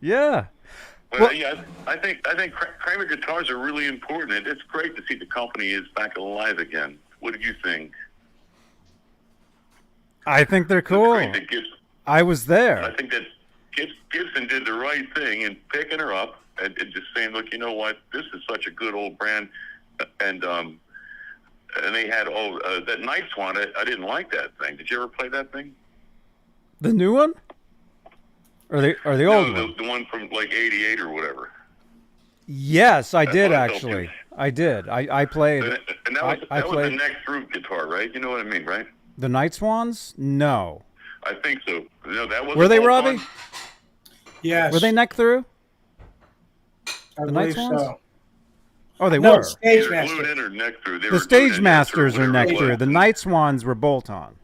Yeah. Well, yeah, I think Kramer Guitars are really important. It's great to see the company is back alive again. What do you think? I think they're It's cool. great that Gibson, I was there. I think that Gibson did the right thing in picking her up and just saying, look, you know what? This is such a good old brand. And they had that Night Swan. I didn't like that thing. Did you ever play that thing? The new one? Or the old one? The one from like '88 or whatever. Yes, I did what I told actually. you. I did. I played. And that was, I that was played the neck through guitar, right? You know what I mean, right? the Night Swans. No, I think so. No, that was were they, Robbie? Yes. Were they neck through? I the Night believe Swans? so. Oh, they No, were. Stage Glued Master. in or neck through. They The were Stage glued in Masters are whatever neck it through. was. The Night Swans were bolt on.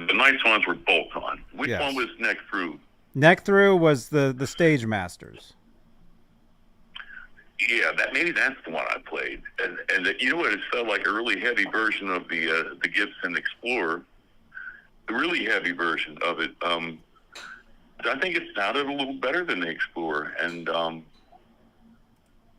The Night Swans were bolt on. Which Yes. one was neck through? Neck through was the Stage Masters. Yeah, maybe that's the one I played. And you know what? It felt like a really heavy version of the Gibson Explorer. A really heavy version of it. I think it sounded a little better than the Explorer, and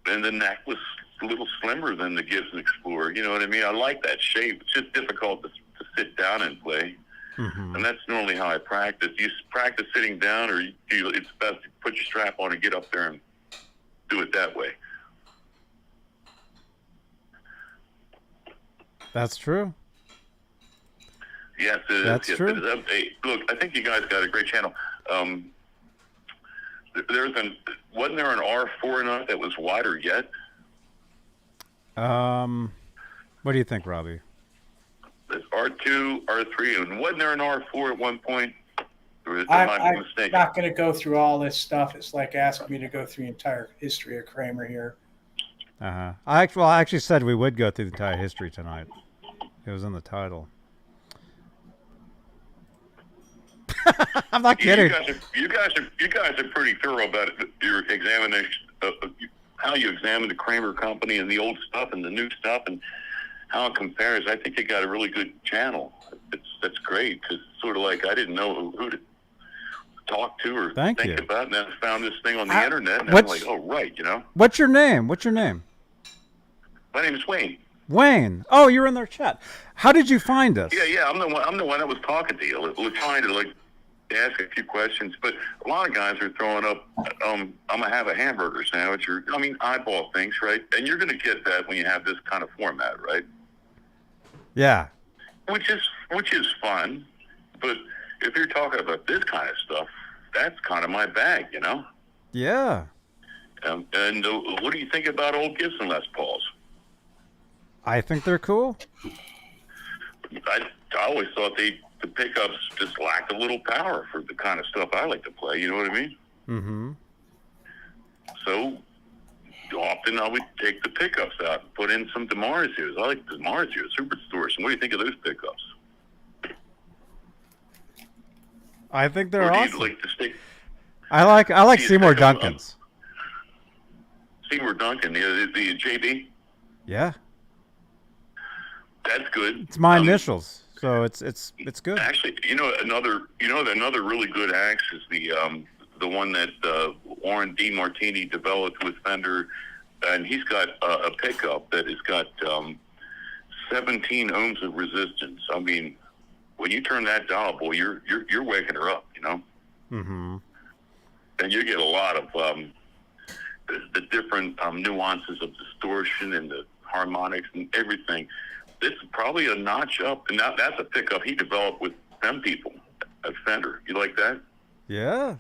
the neck was a little slimmer than the Gibson Explorer. You know what I mean? I like that shape. It's just difficult to sit down and play. Mm-hmm. And that's normally how I practice. You practice sitting down, or it's best to put your strap on and get up there and do it that way. That's true. Yes, it is. That's Yes, true. it is. Hey, look, I think you guys got a great channel. wasn't there an R4 enough that was wider yet? What do you think, Robbie? There's R2, R3, and wasn't there an R4 at one point? Or am I I'm mistaken? not going to go through all this stuff. It's like asking me to go through the entire history of Kramer here. Uh-huh. I actually said we would go through the entire history tonight. It was in the title. I'm not kidding. You guys are pretty thorough about it, your examination of how you examine the Kramer company and the old stuff and the new stuff and how it compares. I think you got a really good channel. That's great because it's sort of like I didn't know who to talk to or think about, and then I found this thing on the internet, and I'm like, oh right, you know. What's your name? What's your name? My name is Wayne. Wayne. Oh, you're in their chat. How did you find us? Yeah. I'm the one that was talking to you. We're trying to ask a few questions, but a lot of guys are throwing up. I'm gonna have a hamburger sandwich, or eyeball things, right? And you're gonna get that when you have this kind of format, right? Yeah. Which is fun, but if you're talking about this kind of stuff, that's kind of my bag, you know. Yeah. And what do you think about old Gibson Les Pauls? I think they're cool. I always thought the pickups just lacked a little power for the kind of stuff I like to play. You know what I mean? Mm-hmm. So often I would take the pickups out and put in some DiMarzios. I like the DiMarzio Superstores. And what do you think of those pickups? I think they're or do awesome. you like to stick? I like Seymour Duncan's. Seymour Duncan, the JB. Yeah. That's good. It's my initials, so it's good. Actually, another really good axe is the one that Warren D. Martini developed with Fender, and he's got a pickup that has got 17 ohms of resistance. I mean, when you turn that dial, boy, you're waking her up, you know. Mm-hmm. And you get a lot of the different nuances of distortion and the harmonics and everything. This is probably a notch up, and that's a pickup he developed with them people at Fender. You like that? Yeah.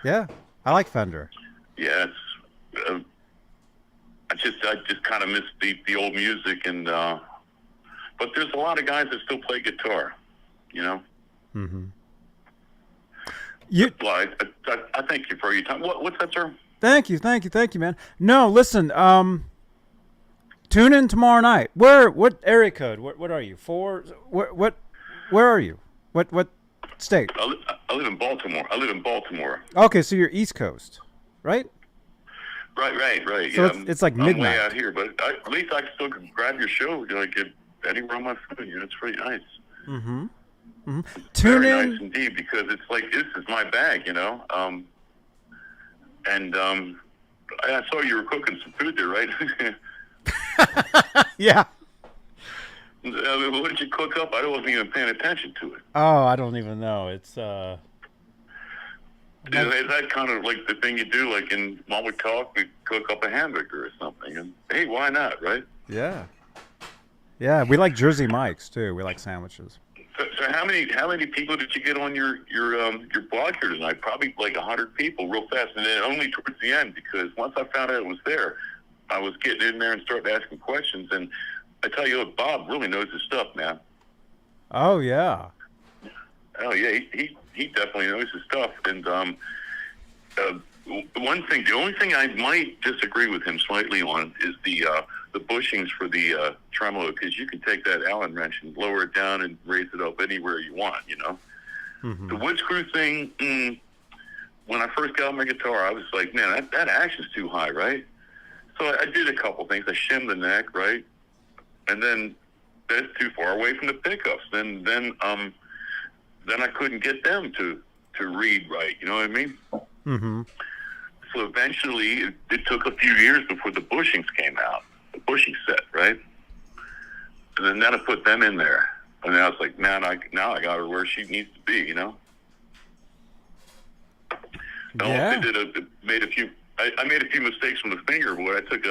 Yeah, I like Fender. Yeah, I just kind of miss the old music, and but there's a lot of guys that still play guitar, you know. Mm-hmm. Well, I thank you for your time. What's that, sir? Thank you, man. No, listen. Tune in tomorrow night. What area code? What are you? Where are you? What state? I live in Baltimore. Okay, so you're East Coast, right? Right. So yeah, it's like midnight. I'm way out here, but at least I can still grab your show. Anywhere on my phone. It's pretty nice. Mm-hmm. Mm-hmm. Tune in. Nice indeed, because it's like this is my bag, you know. And I saw you were cooking some food there, right? Yeah. What did you cook up? I wasn't even paying attention to it. Oh, I don't even know. It's Is that kind of like the thing you do? Like while we talk, we cook up a hamburger or something. And hey, why not, right? Yeah. Yeah, we like Jersey Mike's too. We like sandwiches. So how many people did you get on your blog here tonight? Probably like 100 people, real fast, and then only towards the end, because once I found out it was there, I was getting in there and started asking questions. And I tell you what, Bob really knows his stuff, man. Oh yeah. Oh yeah, he definitely knows his stuff. And the only thing I might disagree with him slightly on is the bushings for the tremolo, because you can take that Allen wrench and lower it down and raise it up anywhere you want, you know. Mm-hmm. The wood screw thing, when I first got my guitar, I was like, man, that action's too high, right? So I did a couple things. I shimmed the neck, right? And then that's too far away from the pickups. Then I couldn't get them to read right, you know what I mean? Mm-hmm. So eventually, it took a few years before the bushings came out, the bushing set, right? And then I put them in there, and I was like, man, now I got her where she needs to be, you know. Yeah. I made a few mistakes from the fingerboard. I took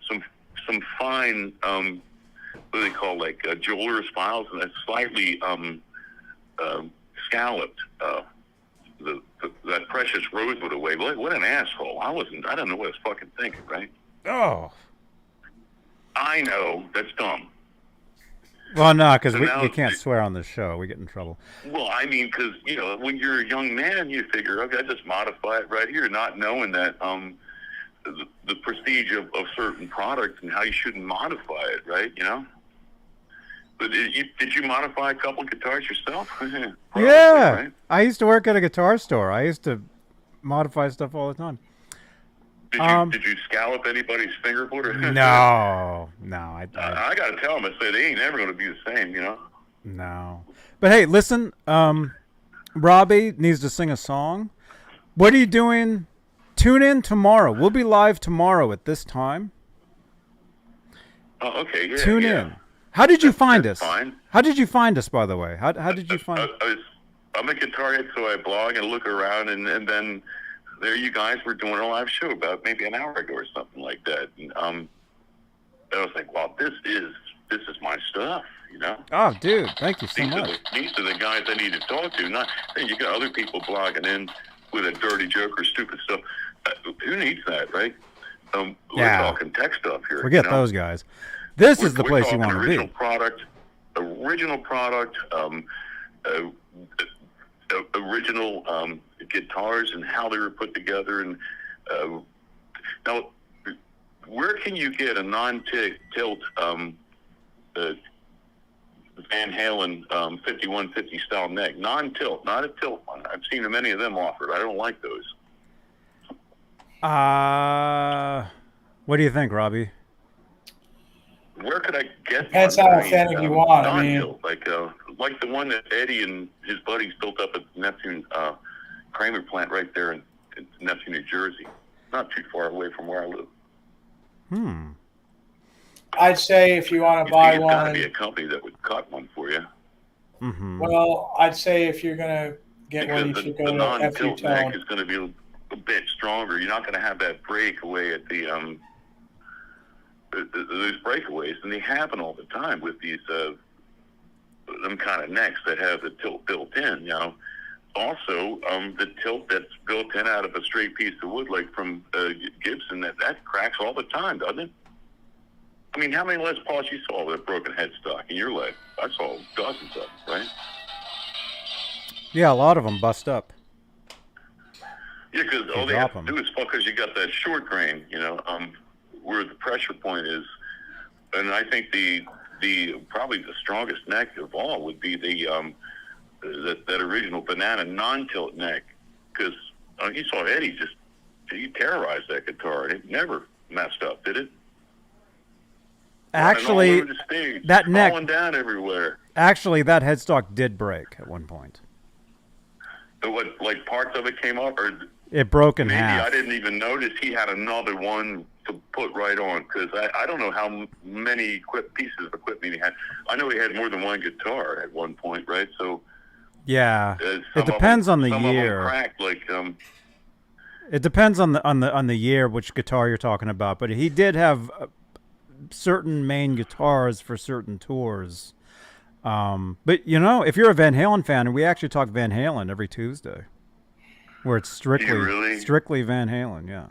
some fine what do they call, like jeweler's files, and I slightly scalloped that precious rosewood away. What an asshole! I don't know what I was fucking thinking, right? Oh. I know that's dumb. Well, no, because So we now- can't swear on this show. We get in trouble. Well, I mean, because when you're a young man, you figure, okay, I just modify it right here, not knowing that the prestige of certain products and how you shouldn't modify it, right? But did you modify a couple guitars yourself? Probably, Yeah. right? I used to work at a guitar store. I used to modify stuff all the time. Did you scallop anybody's fingerboard? Or No. I I got to tell them, I said, they ain't never going to be the same, no. But hey, listen, Robbie needs to sing a song. What are you doing? Tune in tomorrow. We'll be live tomorrow at this time. Oh, okay. Yeah, Tune yeah. in. How did you find us? That's fine. How did you find us, by the way? How did you find? I'm a guitar head, so I blog and look around, and then there you guys were doing a live show about maybe an hour ago or something like that. And I was like, wow, this is my stuff, Oh, dude, thank you so These much. are the guys I need to talk to. Not you got other people blogging in with a dirty joke or stupid stuff. Who needs that, right? Yeah. We're talking tech stuff here. Forget those guys. This is the We're place you talking want to original be. original product, original guitars and how they were put together. And now, where can you get a non-tilt Van Halen 5150 style neck? Non-tilt, not a tilt one. I've seen many of them offered. I don't like those. What do you think, Robbie? Where could I get Depends one? how authentic you want. I mean, non-tilt, like the one that Eddie and his buddies built up at the Neptune Kramer plant right there in Neptune, New Jersey. Not too far away from where I live. I'd say if you want to buy It's got to one, be a company that would cut one for you. Mm-hmm. well, I'd say if you're gonna get one, you Because should the go to non-tilt neck FUTONE. is going to be a bit stronger. You're not going to have that breakaway at the those breakaways, and they happen all the time with these them kind of necks that have the tilt built in. Also, the tilt that's built in out of a straight piece of wood, like from Gibson, that cracks all the time, doesn't it? I mean, how many Les Pauls you saw with a broken headstock in your leg? I saw dozens of them, right? Yeah, a lot of them bust up. Yeah, because all they drop have to do is because you got that short grain, where the pressure point is. And I think the probably the strongest neck of all would be that original banana non-tilt neck, because you saw Eddie he terrorized that guitar, and it never messed up, did it? Actually, Running all over the stage, that neck- falling down everywhere. Actually, that headstock did break at one point. What, like parts of it came off, or It broke in maybe half. I didn't even notice he had another one to put right on, because I don't know how many pieces of equipment he had. I know he had more than one guitar at one point, right? So Yeah, some it depends on the some of them year. cracked, like It depends on the year which guitar you're talking about. But he did have certain main guitars for certain tours. But if you're a Van Halen fan, and we actually talk Van Halen every Tuesday, where it's strictly Van Halen, yeah.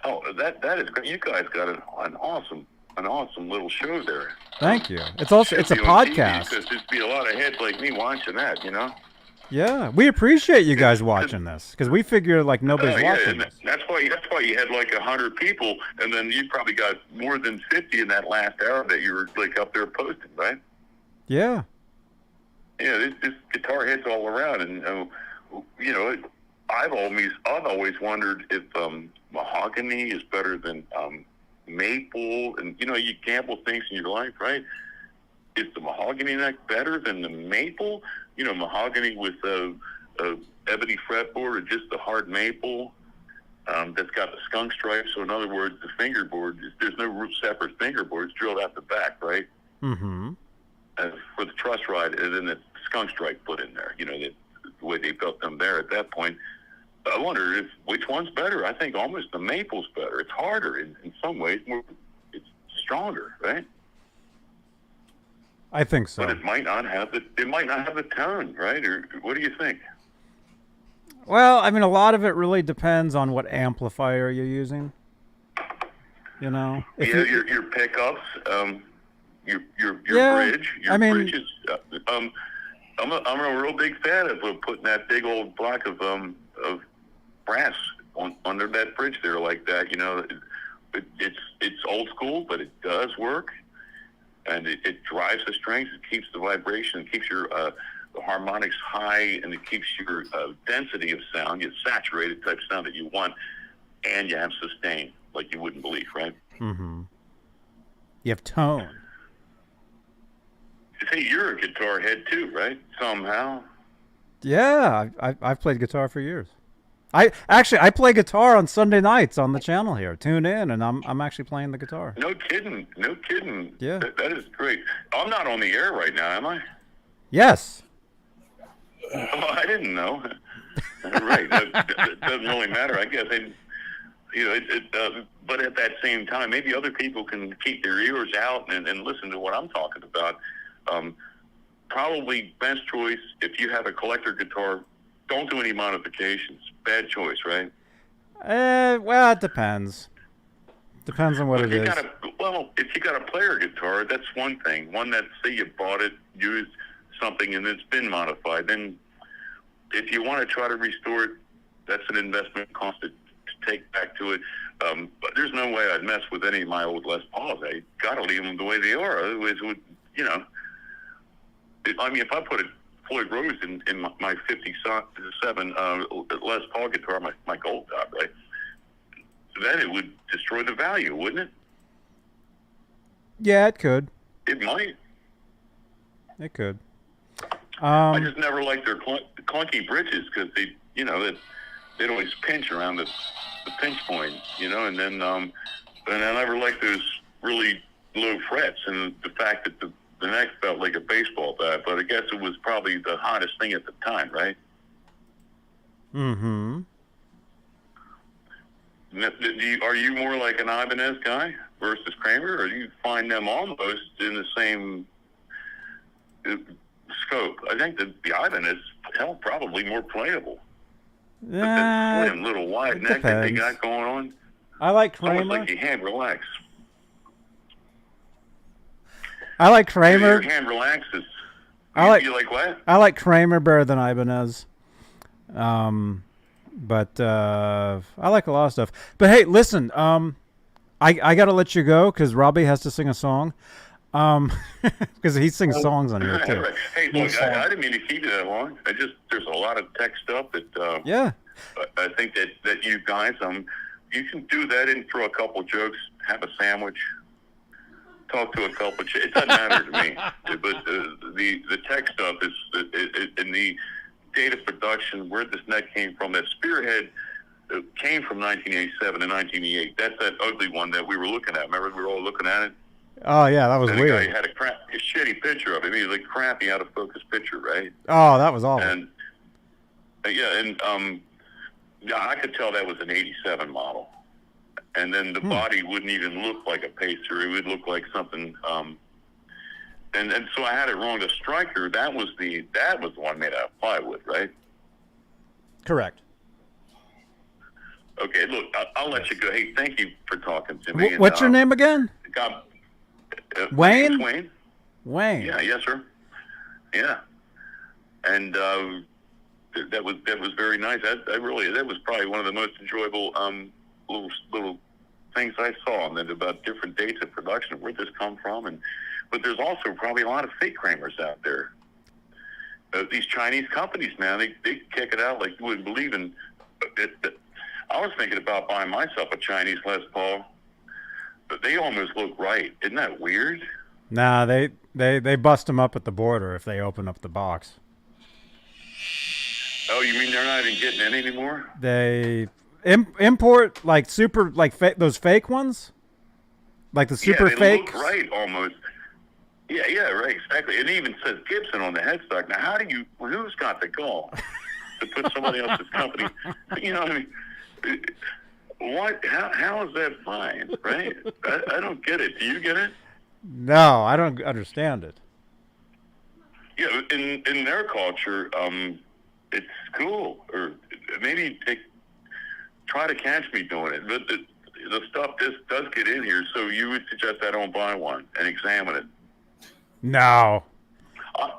Oh, that is great. You guys got an awesome little show there. Thank you. It's a Should be on TV, podcast. because there'd be a lot of heads like me watching that, Yeah, we appreciate you guys watching this because we figure like nobody's Yeah, watching and this. that's why you had like 100 people, and then you probably got more than 50 in that last hour that you were like up there posting, right? Yeah. Yeah, there's guitar heads all around, and I've always wondered if mahogany is better than maple, and you gamble things in your life, right? Is the mahogany neck better than the maple? Mahogany with a ebony fretboard, or just the hard maple that's got the skunk stripe. So in other words, the fingerboard, there's no separate fingerboard. It's drilled out the back, right? Mm-hmm. For the truss ride, and then the skunk stripe put in there. The way they built them there at that point. I wonder which one's better. I think almost the maple's better. It's harder in some ways. It's stronger, right? I think so. But it might not have the tone, right? Or what do you think? Well, I mean, a lot of it really depends on what amplifier you're using. You know, if Yeah, you, your pickups, your Yeah, bridge, I mean- bridge is. I'm a real big fan of putting that big old block of brass under that bridge there like that. You know, it's old school, but it does work, and it drives the strings. It keeps the vibration. It keeps your the harmonics high, and it keeps your density of sound, your saturated type sound that you want, and you have sustain like you wouldn't believe, right? mm-hmm. You have tone. Hey, you're a guitar head too, right? Somehow. Yeah, I've played guitar for years. I play guitar on Sunday nights on the channel here. Tune in, and I'm actually playing the guitar. No kidding. No kidding. Yeah. That is great. I'm not on the air right now, am I? Yes. Oh, I didn't know. Right. It doesn't really matter. I guess but at that same time, maybe other people can keep their ears out and listen to what I'm talking about. Probably best choice, if you have a collector guitar, don't do any modifications. Bad choice, right? Well, it depends. Depends on what it is. If you got a player guitar, that's one thing. One that, say you bought it, used something, and it's been modified. Then if you want to try to restore it, that's an investment cost to take back to it. But there's no way I'd mess with any of my old Les Pauls. I got to leave them the way they are. Otherwise, it would, you know. I mean, if I put a Floyd Rose in my 57 Les Paul guitar, my gold top, right, then it would destroy the value, wouldn't it? Yeah, it could. It might. It could. I just never liked their clunky bridges because they'd always pinch around the pinch point, you know, and then I never liked those really low frets and the fact that the neck felt like a baseball bat, but I guess it was probably the hottest thing at the time, right? Mm-hmm. Are you more like an Ibanez guy versus Kramer, or do you find them almost in the same scope? I think the Ibanez, probably more playable. But that slim little wide neck that they got going on, I like it's almost Kramer. like your hand relax. I like Kramer. Your hand relaxes. You like what? I like Kramer better than Ibanez. But I like a lot of stuff. But hey, listen, I got to let you go because Robbie has to sing a song. Because he sings songs on here too. Right. Hey, look, I didn't mean to keep you that long. There's a lot of tech stuff that Yeah. I think that you guys you can do that and throw a couple jokes, have a sandwich, talk to a couple. It doesn't matter to me. But the tech stuff is in the data production, where this net came from. That Spearhead came from 1987 to 1988. That's that ugly one that we were looking at. Remember, we were all looking at it. Oh yeah, that was and weird. The guy had a shitty picture of him. He was a crappy, out of focus picture, right? Oh, that was awful. And I could tell that was an '87 model. And then the body wouldn't even look like a Pacer. It would look like something. And so I had it wrong. The Striker, that was the one made out of plywood, right? Correct. Okay, look, I'll let you go. Hey, thank you for talking to me. What's your name again? God, Wayne? Wayne. Wayne. Yeah, yes, sir. Yeah, and that was very nice. That was probably one of the most enjoyable little things I saw, and then about different dates of production, where this come from, but there's also probably a lot of fake Kramers out there. These Chinese companies, man, they kick it out like you wouldn't believe. In I was thinking about buying myself a Chinese Les Paul, but they almost look right. Isn't that weird? Nah, they bust them up at the border if they open up the box. Oh, you mean they're not even getting in anymore? They import like super those fake ones, like the super fakes. Look right, almost. Yeah, right, exactly. It even says Gibson on the headstock. Now, who's got the gall to put somebody else's company? You know what I mean? What? How is that fine, right? I don't get it. Do you get it? No, I don't understand it. Yeah, in their culture, it's cool. Or maybe try to catch me doing it. But the stuff does get in here, so you would suggest I don't buy one and examine it. No.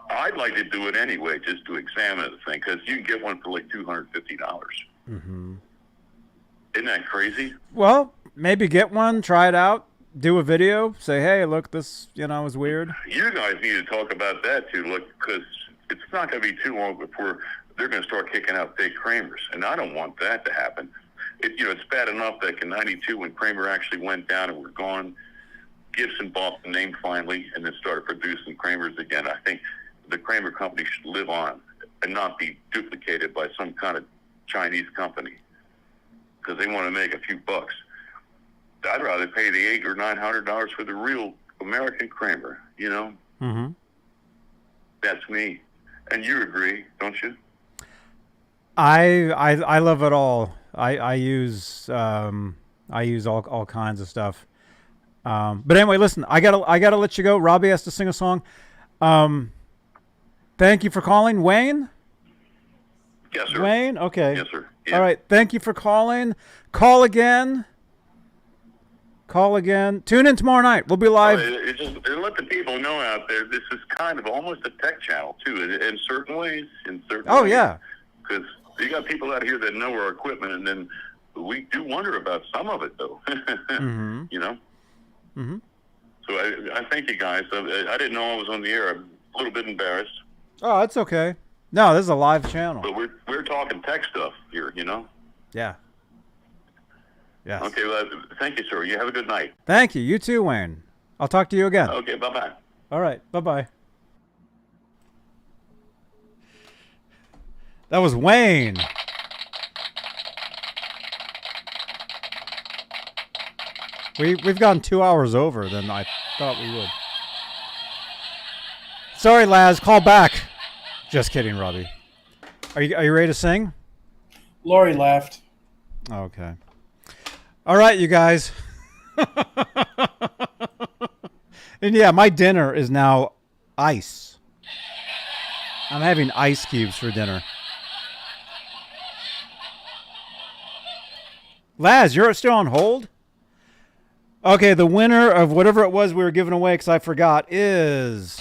I'd like to do it anyway, just to examine the thing, because you can get one for like $250. Mm-hmm. Isn't that crazy? Well, maybe get one, try it out, do a video, say, hey, look, this, is weird. You guys need to talk about that too, look, because it's not going to be too long before they're going to start kicking out fake Kramers, and I don't want that to happen. It's bad enough that in '92 when Kramer actually went down and we're gone, Gibson bought the name finally and then started producing Kramers again. I think the Kramer company should live on and not be duplicated by some kind of Chinese company because they want to make a few bucks. I'd rather pay the $800 or $900 for the real American Kramer, Mm-hmm. That's me. And you agree, don't you? I love it all. I use all kinds of stuff. But anyway, listen, I gotta let you go. Robbie has to sing a song. Thank you for calling, Wayne. Yes, sir. Wayne, okay. Yes, sir. Yeah. All right. Thank you for calling. Call again. Call again. Tune in tomorrow night. We'll be live. And let the people know out there, this is kind of almost a tech channel, too, in certain ways. Oh, yeah. Because you got people out here that know our equipment, and then we do wonder about some of it, though. Mm-hmm. Mm-hmm. So I thank you guys. I didn't know I was on the air. I'm a little bit embarrassed. Oh, it's okay. No, this is a live channel. But we're talking tech stuff here, Yeah. Yes. Okay, well, thank you, sir. You have a good night. Thank you. You too, Wayne. I'll talk to you again. Okay, bye-bye. All right. Bye-bye. That was Wayne. We've gone 2 hours over than I thought we would. Sorry, Laz. Call back. Just kidding, Robbie. Are you ready to sing? Lori left. Okay. All right, you guys. And yeah, my dinner is now ice. I'm having ice cubes for dinner. Laz, you're still on hold? Okay, the winner of whatever it was we were giving away, because I forgot, is...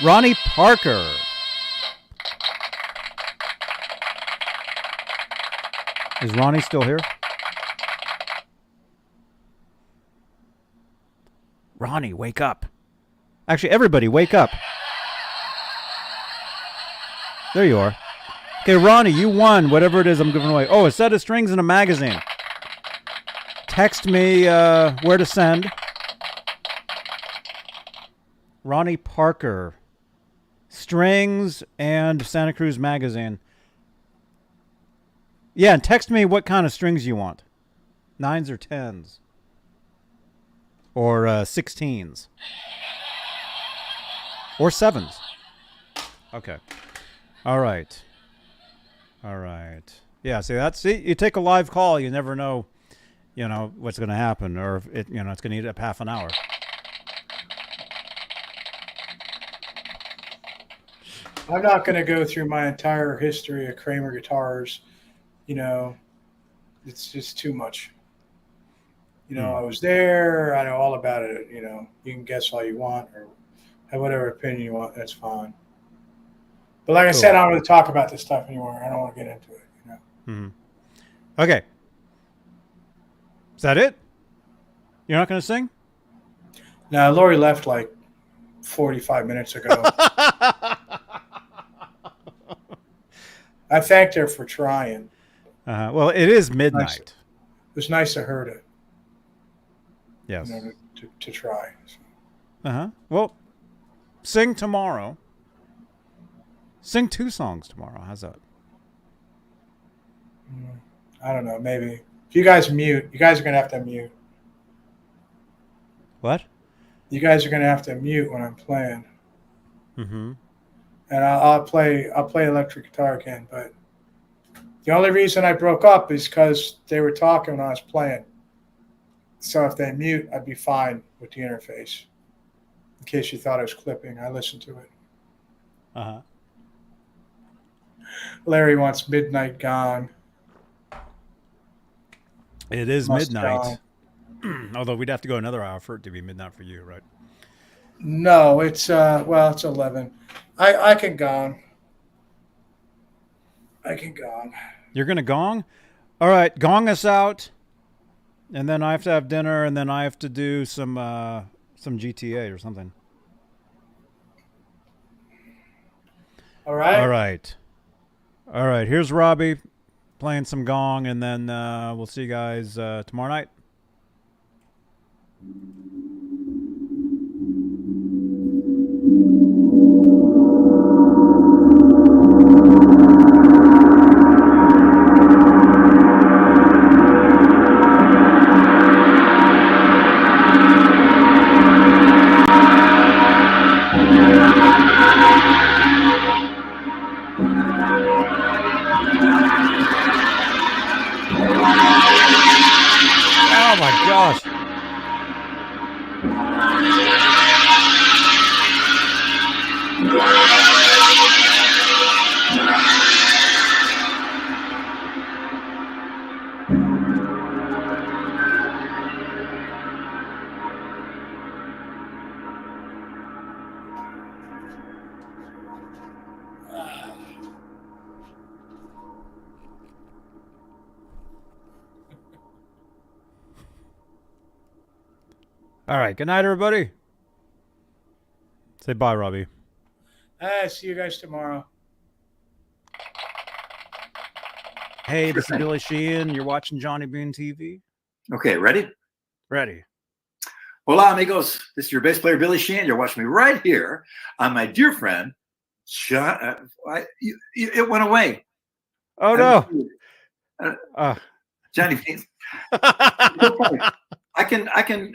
Ronnie Parker. Is Ronnie still here? Ronnie, wake up. Actually, everybody, wake up. There you are. Okay, Ronnie, you won whatever it is I'm giving away. Oh, a set of strings and a magazine. Text me where to send. Ronnie Parker. Strings and Santa Cruz magazine. Yeah, and text me what kind of strings you want. 9s or 10s. Or 16s. Or 7s. Okay. All right. All right. Yeah, see, you take a live call, you never know, what's going to happen, or if it's going to eat up half an hour. I'm not going to go through my entire history of Kramer Guitars. It's just too much. I was there. I know all about it. You can guess all you want or have whatever opinion you want. That's fine. But like I said, I don't want to talk about this stuff anymore. I don't want to get into it. Mm-hmm. Okay. Is that it? You're not going to sing? No, Lori left like 45 minutes ago. I thanked her for trying. Well, it is midnight. It was nice of her to, yes, to try. Well, sing tomorrow. Sing 2 songs tomorrow. How's that? I don't know. Maybe if you guys mute, you guys are gonna have to mute. What? You guys are gonna have to mute when I'm playing. Mm-hmm. And I'll play electric guitar again, but The only reason I broke up is because they were talking when I was playing. So if they mute, I'd be fine with the interface. In case you thought I was clipping, I listened to it. Uh-huh. Larry wants Midnight Gone. It is Must midnight. Although we'd have to go another hour for it to be midnight for you, right? No, it's it's 11. I can gong. I can gong. You're gonna gong? All right, gong us out, and then I have to have dinner, and then I have to do some GTA or something. All right. All right. All right. Here's Robbie playing some gong, and then we'll see you guys tomorrow night. Oh my gosh. All right. Good night, everybody. Say bye, Robbie. See you guys tomorrow. Hey, this is Billy Sheehan. You're watching Johnny Beane TV. Okay, ready? Ready. Hola, amigos. This is your bass player, Billy Sheehan. You're watching me right here on my dear friend, John. It went away. Oh, no. Johnny Beane. I can